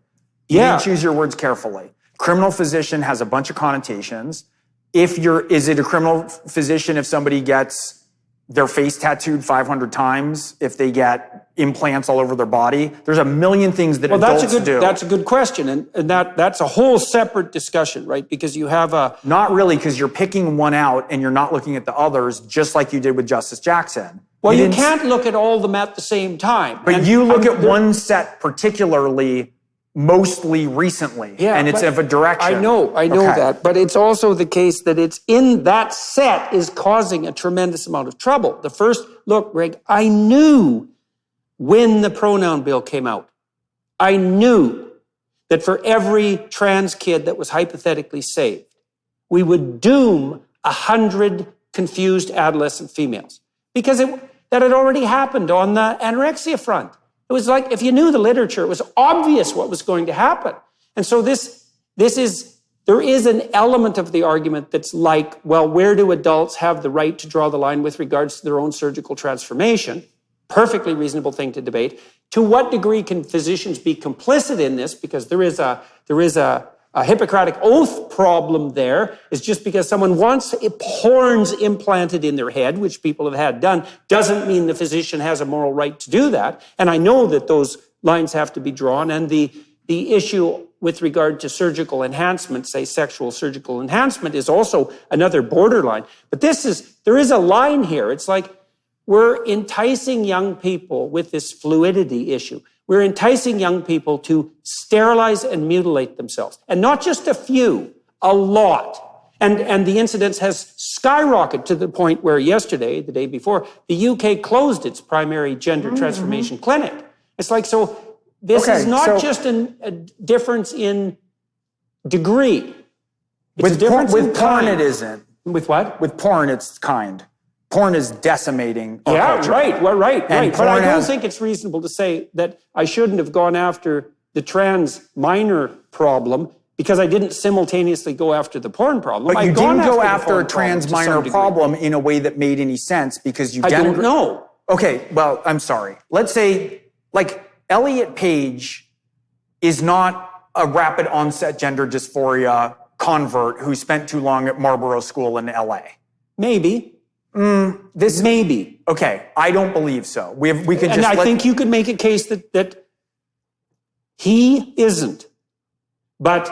Choose your words carefully. Criminal physician has a bunch of connotations. Is it a criminal physician if somebody gets their face tattooed 500 times, if they get implants all over their body? There's a million things that adults do. That's a good question. And that's a whole separate discussion, right? Because you have Not really, because you're picking one out and you're not looking at the others, just like you did with Justice Jackson. Well, you can't look at all of them at the same time. But you look at one set particularly, mostly recently, and it's of a direction. I know that, but it's also the case that it's in that set is causing a tremendous amount of trouble. The first, look, Gregg, I knew when the pronoun bill came out, I knew that for every trans kid that was hypothetically saved, we would doom 100 confused adolescent females, because that had already happened on the anorexia front. It was like, if you knew the literature, it was obvious what was going to happen. And so there is an element of the argument that's like, well, where do adults have the right to draw the line with regards to their own surgical transformation? Perfectly reasonable thing to debate. To what degree can physicians be complicit in this? Because there is a Hippocratic oath problem there. Is just because someone wants horns implanted in their head, which people have had done, doesn't mean the physician has a moral right to do that. And I know that those lines have to be drawn. And the issue with regard to surgical enhancement, say sexual surgical enhancement, is also another borderline. But there is a line here. It's like we're enticing young people with this fluidity issue. We're enticing young people to sterilize and mutilate themselves. And not just a few, a lot. And the incidence has skyrocketed to the point where yesterday, the day before, the UK closed its primary gender transformation clinic. It's like, so this is not just a difference in degree. It's a difference in porn, kind. it isn't. With what? With porn, it's kind. Porn is decimating our culture. Right. But I don't think it's reasonable to say that I shouldn't have gone after the trans minor problem because I didn't simultaneously go after the porn problem. But you didn't go after a trans minor problem in a way that made any sense because you I don't know. Okay, well, I'm sorry. Let's say, like, Elliot Page is not a rapid onset gender dysphoria convert who spent too long at Marlborough School in LA. Maybe. Maybe. Okay, I don't believe so. We could just. And I think you could make a case that he isn't. But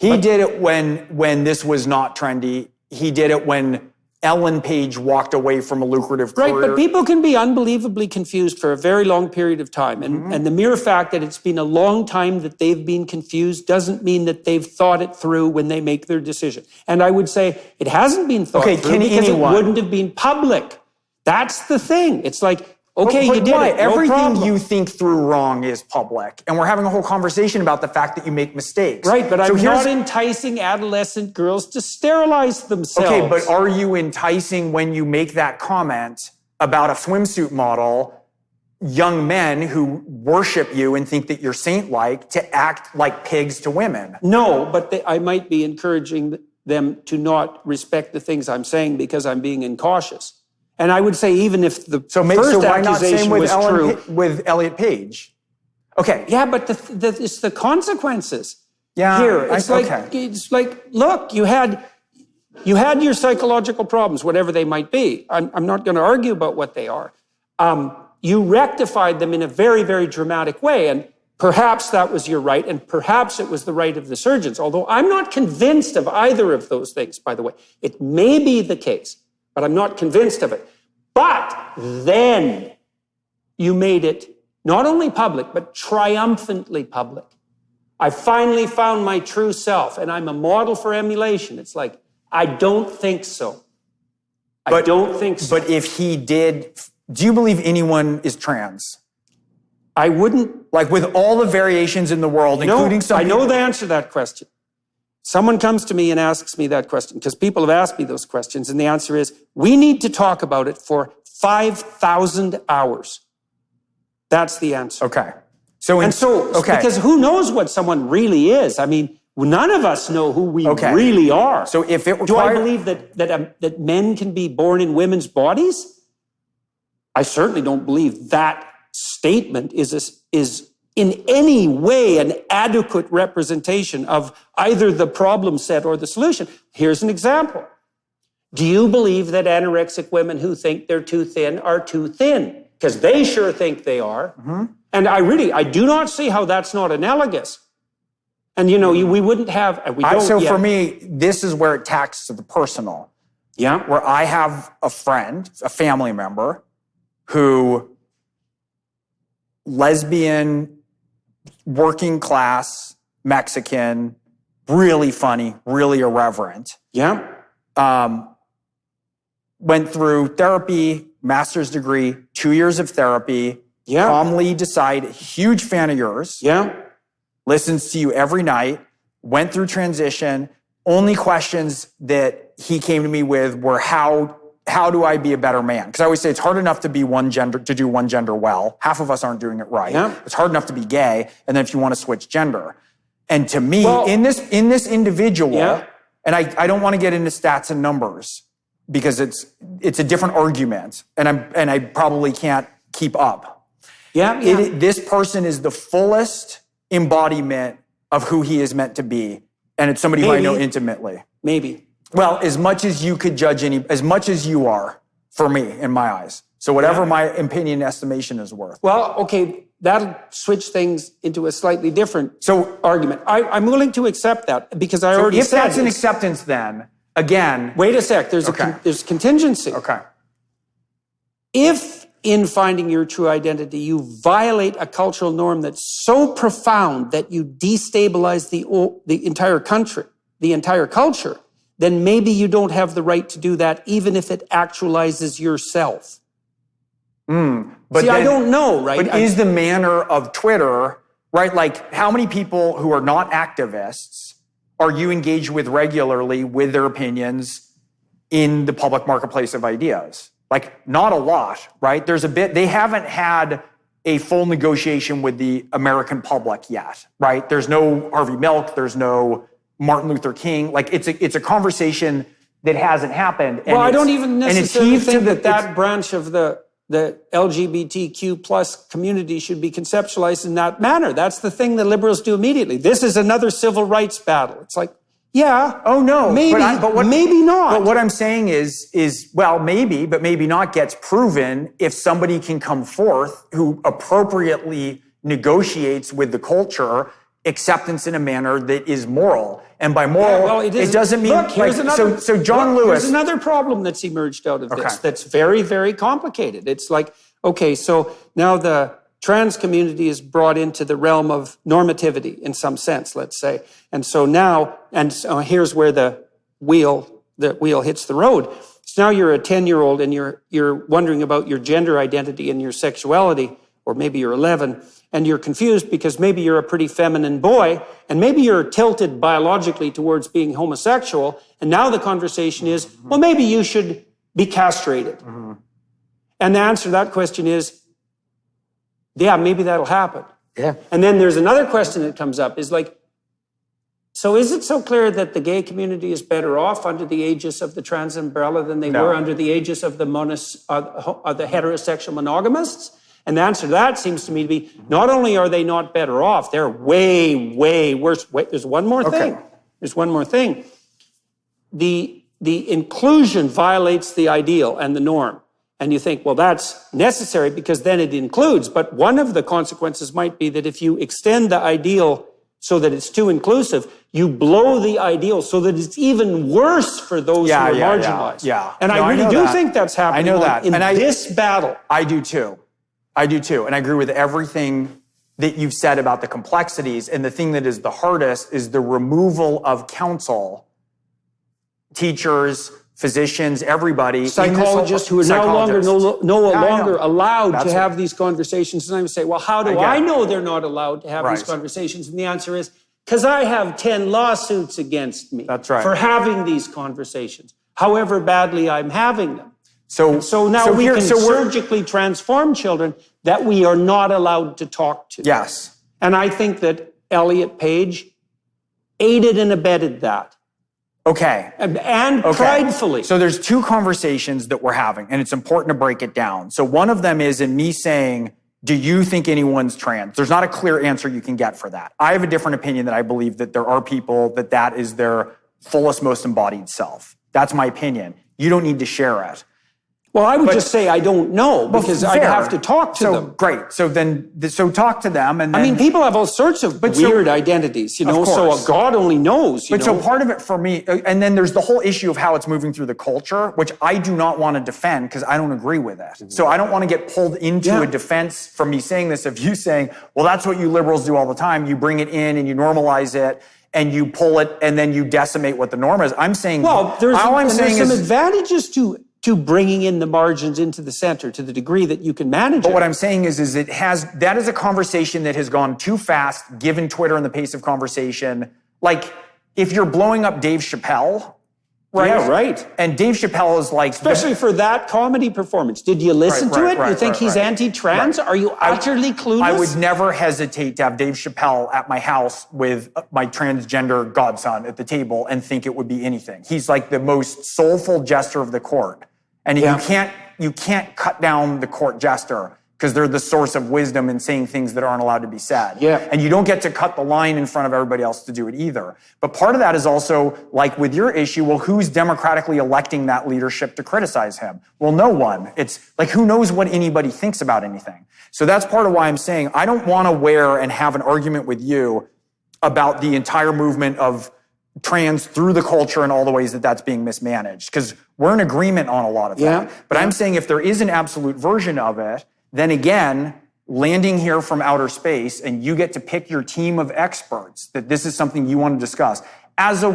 he did it when this was not trendy. He did it when Ellen Page walked away from a lucrative career. Right, but people can be unbelievably confused for a very long period of time. And the mere fact that it's been a long time that they've been confused doesn't mean that they've thought it through when they make their decision. And I would say it hasn't been thought through because it wouldn't have been public. That's the thing. It's like, okay, you did it. Everything you think through wrong is public. And we're having a whole conversation about the fact that you make mistakes. Right, but I'm not enticing adolescent girls to sterilize themselves. Okay, but are you enticing when you make that comment about a swimsuit model, young men who worship you and think that you're saint-like to act like pigs to women? No, but I might be encouraging them to not respect the things I'm saying because I'm being incautious. And I would say even if the first accusation was true. With Elliot Page? Okay. Yeah, but it's the consequences here. It's like, look, you had your psychological problems, whatever they might be. I'm not going to argue about what they are. You rectified them in a very, very dramatic way. And perhaps that was your right, and perhaps it was the right of the surgeons. Although I'm not convinced of either of those things, by the way. It may be the case, but I'm not convinced of it. But then you made it not only public, but triumphantly public. I finally found my true self, and I'm a model for emulation. It's like, I don't think so. I don't think so. But if he did, do you believe anyone is trans? I wouldn't. Like with all the variations in the world, including some people. I know the answer to that question. Someone comes to me and asks me that question because people have asked me those questions, and the answer is, we need to talk about it for 5,000 hours. That's the answer. Okay. Because who knows what someone really is? I mean, none of us know who we really are. So if it Do I believe that men can be born in women's bodies? I certainly don't believe that statement is in any way an adequate representation of either the problem set or the solution. Here's an example. Do you believe that anorexic women who think they're too thin are too thin? Because they sure think they are. Mm-hmm. And I do not see how that's not analogous. And, we wouldn't have... For me, this is where it taxes the personal. Yeah. Where I have a friend, a family member, who... lesbian, working class, Mexican, really funny, really irreverent. Yeah. Went through therapy, master's degree, 2 years of therapy. Yeah. Calmly decided, huge fan of yours. Yeah. Listens to you every night. Went through transition. Only questions that he came to me with were how how do I be a better man? Because I always say it's hard enough to be to do one gender well. Half of us aren't doing it right. Yeah. It's hard enough to be gay, and then if you want to switch gender. And to me, in this individual, and I don't want to get into stats and numbers because it's a different argument, and I probably can't keep up. This person is the fullest embodiment of who he is meant to be, and it's somebody who I know intimately. Maybe. Well, as much as you could judge as much as you are, for me, in my eyes. So whatever my opinion estimation is worth. Well, okay, that'll switch things into a slightly different argument. I'm willing to accept that because I already said if that's an acceptance, then again, wait a sec. There's there's contingency. Okay. If in finding your true identity, you violate a cultural norm that's so profound that you destabilize the entire country, the entire culture, then maybe you don't have the right to do that, even if it actualizes yourself. But I don't know, right? But is the manner of Twitter, right? Like, how many people who are not activists are you engaged with regularly with their opinions in the public marketplace of ideas? Like, not a lot, right? They haven't had a full negotiation with the American public yet, right? There's no Harvey Milk, there's no Martin Luther King. Like, it's a conversation that hasn't happened. Well, I don't even necessarily think that branch of the LGBTQ plus community should be conceptualized in that manner. That's the thing the liberals do immediately. This is another civil rights battle. It's like, maybe, maybe not. But what I'm saying is well, maybe, but maybe not gets proven if somebody can come forth who appropriately negotiates with the culture acceptance in a manner that is moral. And by moral, it doesn't mean... So John Lewis... There's another problem that's emerged out of this that's very, very complicated. It's like, okay, so now the trans community is brought into the realm of normativity in some sense, let's say. And so now, here's where the wheel hits the road. So now you're a 10-year-old and you're wondering about your gender identity and your sexuality, or maybe you're 11, and you're confused because maybe you're a pretty feminine boy, and maybe you're tilted biologically towards being homosexual, and now the conversation is, well, maybe you should be castrated. And the answer to that question is, yeah, maybe that'll happen. Yeah. And then there's another question that comes up, is like, so is it so clear that the gay community is better off under the aegis of the trans umbrella than they were under the aegis of the heterosexual monogamists? And the answer to that seems to me to be, not only are they not better off, they're way, way worse. Wait, there's one more thing. There's one more thing. The inclusion violates the ideal and the norm. And you think, well, that's necessary because then it includes. But one of the consequences might be that if you extend the ideal so that it's too inclusive, you blow the ideal so that it's even worse for those who are marginalized. And I really do think that's happening in this battle. I do too. And I agree with everything that you've said about the complexities. And the thing that is the hardest is the removal of counsel, teachers, physicians, everybody. Psychologists who are no longer allowed to have these conversations. And I would say, well, how do I know they're not allowed to have these conversations? And the answer is, because I have 10 lawsuits against me for having these conversations, however badly I'm having them. So now we can surgically transform children that we are not allowed to talk to. Yes. And I think that Elliot Page aided and abetted that. Okay. And pridefully. So there's two conversations that we're having, and it's important to break it down. So one of them is in me saying, do you think anyone's trans? There's not a clear answer you can get for that. I have a different opinion that I believe that there are people that is their fullest, most embodied self. That's my opinion. You don't need to share it. Well, I would just say I don't know because I'd have to talk to them. Great. So talk to them. And then, I mean, people have all sorts of weird identities, so God only knows. So part of it for me, and then there's the whole issue of how it's moving through the culture, which I do not want to defend because I don't agree with it. Mm-hmm. So I don't want to get pulled into a defense from me saying this of you saying, well, that's what you liberals do all the time. You bring it in and you normalize it and you pull it and then you decimate what the norm is. I'm saying, there's some advantages to bringing in the margins into the center to the degree that you can manage it. But what I'm saying is that is a conversation that has gone too fast, given Twitter and the pace of conversation. Like, if you're blowing up Dave Chappelle, right? Yeah, right. And Dave Chappelle is like... Especially for that comedy performance. Did you listen to it? You think he's anti-trans? Are you utterly clueless? I would never hesitate to have Dave Chappelle at my house with my transgender godson at the table and think it would be anything. He's like the most soulful jester of the court. And you can't cut down the court jester because they're the source of wisdom in saying things that aren't allowed to be said. Yeah. And you don't get to cut the line in front of everybody else to do it either. But part of that is also, like with your issue, well, who's democratically electing that leadership to criticize him? Well, no one. It's like, who knows what anybody thinks about anything? So that's part of why I'm saying I don't want to wear and have an argument with you about the entire movement of trans through the culture and all the ways that that's being mismanaged, because we're in agreement on a lot of that. But I'm saying if there is an absolute version of it, then again, landing here from outer space and you get to pick your team of experts that this is something you want to discuss as the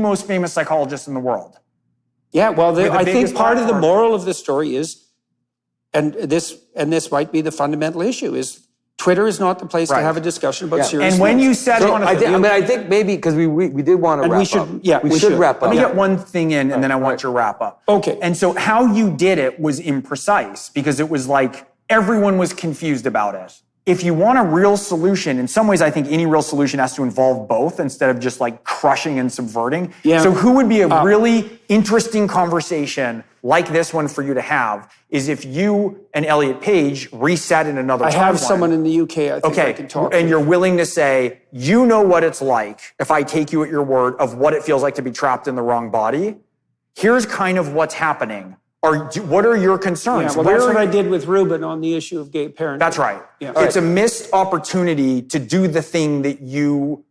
most famous psychologist in the world. Yeah, well, I think part of the moral of the story is, and this might be the fundamental issue, is Twitter is not the place to have a discussion about serious And when things. you said... I think maybe, because we did want to wrap up. We should wrap up. Let me get one thing in, and then I want your wrap up. Okay. And so how you did it was imprecise, because it was like everyone was confused about it. If you want a real solution, in some ways I think any real solution has to involve both instead of just like crushing and subverting. Yeah. So who would be a really interesting conversation like this one for you to have is if you and Elliot Page reset in another timeline. I have someone in the UK I think I can talk to. And you're willing to say, you know what it's like, if I take you at your word, of what it feels like to be trapped in the wrong body. Here's kind of what's happening. What are your concerns? Yeah, well, that's what I did with Ruben on the issue of gay parenting. That's right. Yeah. It's a missed opportunity to do the thing that you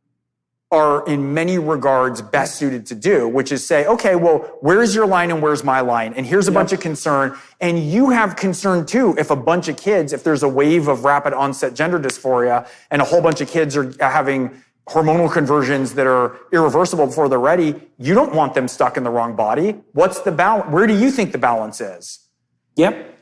are in many regards best suited to do, which is say, okay, well, where's your line and where's my line? And here's a bunch of concern. And you have concern too if a bunch of kids, if there's a wave of rapid onset gender dysphoria and a whole bunch of kids are having hormonal conversions that are irreversible before they're ready, you don't want them stuck in the wrong body. What's the balance? Where do you think the balance is? Yep.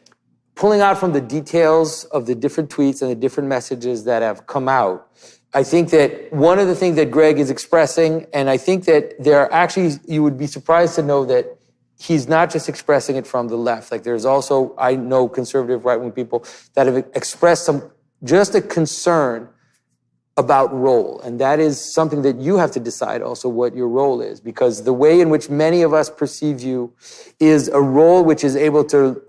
Pulling out from the details of the different tweets and the different messages that have come out, I think that one of the things that Gregg is expressing, and I think that there are actually, you would be surprised to know that he's not just expressing it from the left. Like there's also, I know conservative right-wing people that have expressed just a concern about role. And that is something that you have to decide also what your role is, because the way in which many of us perceive you is a role which is able to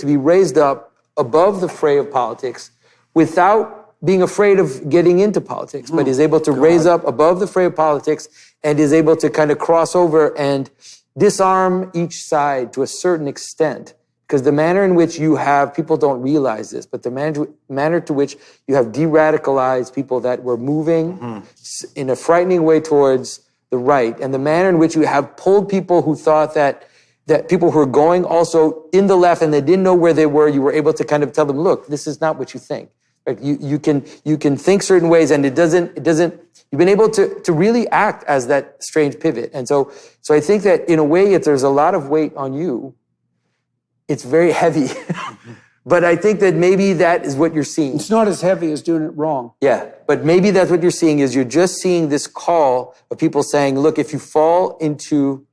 be raised up above the fray of politics without being afraid of getting into politics, but is able to raise up above the fray of politics and is able to kind of cross over and disarm each side to a certain extent. Because the manner in which you have, people don't realize this, but the manner to which you have de-radicalized people that were moving in a frightening way towards the right, and the manner in which you have pulled people who thought that people who were going also in the left and they didn't know where they were, you were able to kind of tell them, look, this is not what you think. Like you can think certain ways, and it doesn't, you've been able to really act as that strange pivot. And so I think that in a way, if there's a lot of weight on you, it's very heavy. But I think that maybe that is what you're seeing. It's not as heavy as doing it wrong. Yeah, but maybe that's what you're seeing, is you're just seeing this call of people saying, look, if you fall into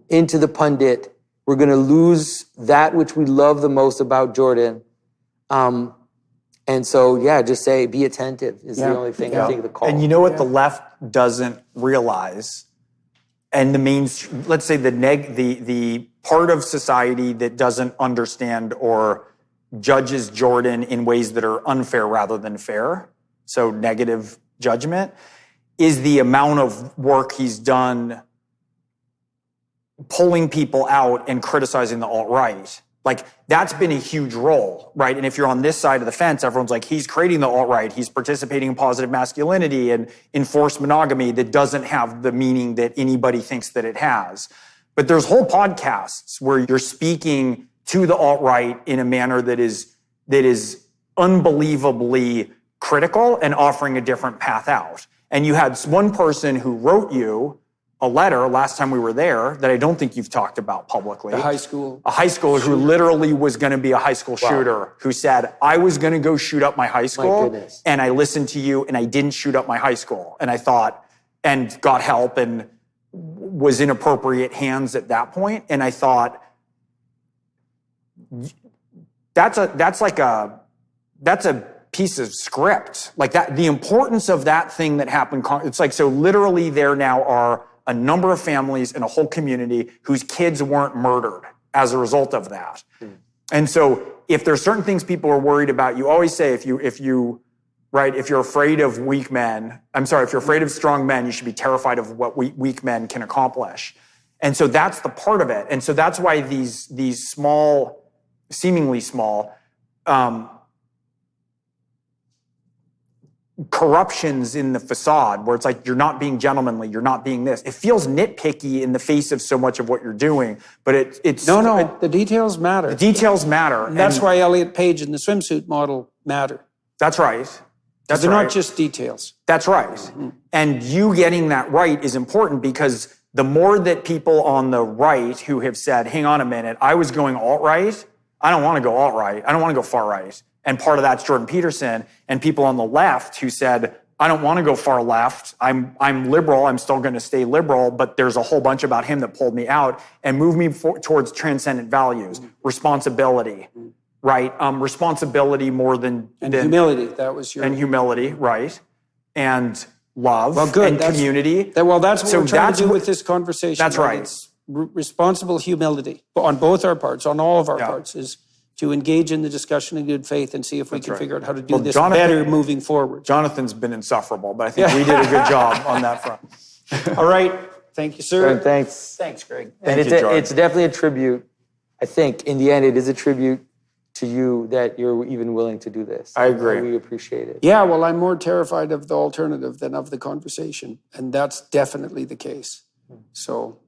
the pundit, we're going to lose that which we love the most about Jordan. And so, just say, be attentive is the only thing I think the call. And you know what the left doesn't realize? And let's say the part of society that doesn't understand or judges Jordan in ways that are unfair rather than fair, so negative judgment, is the amount of work he's done pulling people out and criticizing the alt-right. Like, that's been a huge role, right? And if you're on this side of the fence, everyone's like, he's creating the alt-right, he's participating in positive masculinity and enforced monogamy that doesn't have the meaning that anybody thinks that it has. But there's whole podcasts where you're speaking to the alt-right in a manner that is unbelievably critical and offering a different path out. And you had one person who wrote you a letter last time we were there that I don't think you've talked about publicly. A high schooler who literally was going to be a high school shooter, who said, I was going to go shoot up my high school, and I listened to you and I didn't shoot up my high school. And I thought, and got help and was in appropriate hands at that point. And I thought, that's a piece of script. Like that, the importance of that thing that happened, it's like, so literally there now are a number of families in a whole community whose kids weren't murdered as a result of that. And so if there's certain things people are worried about, you always say if you're afraid of weak men, if you're afraid of strong men, you should be terrified of what weak men can accomplish. And so that's the part of it. And so that's why these small, seemingly small, corruptions in the facade, where it's like you're not being gentlemanly, you're not being this. It feels nitpicky in the face of so much of what you're doing, but it's the details matter. The details matter. And that's why Elliot Page and the swimsuit model matter. That's right. They're not just details. That's right. Mm-hmm. And you getting that right is important, because the more that people on the right who have said, hang on a minute, I was going alt-right, I don't want to go alt-right, I don't want to go far-right. And part of that's Jordan Peterson, and people on the left who said, I don't want to go far left, I'm liberal, I'm still going to stay liberal, but there's a whole bunch about him that pulled me out and moved me towards transcendent values, responsibility, right? Responsibility more than humility. That was your... And humility, right? And love, and community. That's what we're trying to do with this conversation. That's right. It's responsible humility on both our parts, on all of our parts, is to engage in the discussion in good faith and see if we can figure out how to do this better moving forward. Jonathan's been insufferable, but I think we did a good job on that front. All right. Thank you, sir. And thanks. Thanks, Greg. And it's definitely a tribute. I think in the end, it is a tribute to you that you're even willing to do this. I agree. We appreciate it. Yeah, well, I'm more terrified of the alternative than of the conversation. And that's definitely the case. So,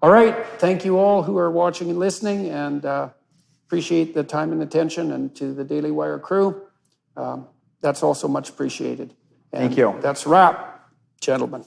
all right. Thank you all who are watching and listening, and appreciate the time and attention, and to the Daily Wire crew. That's also much appreciated. And thank you. That's a wrap, gentlemen.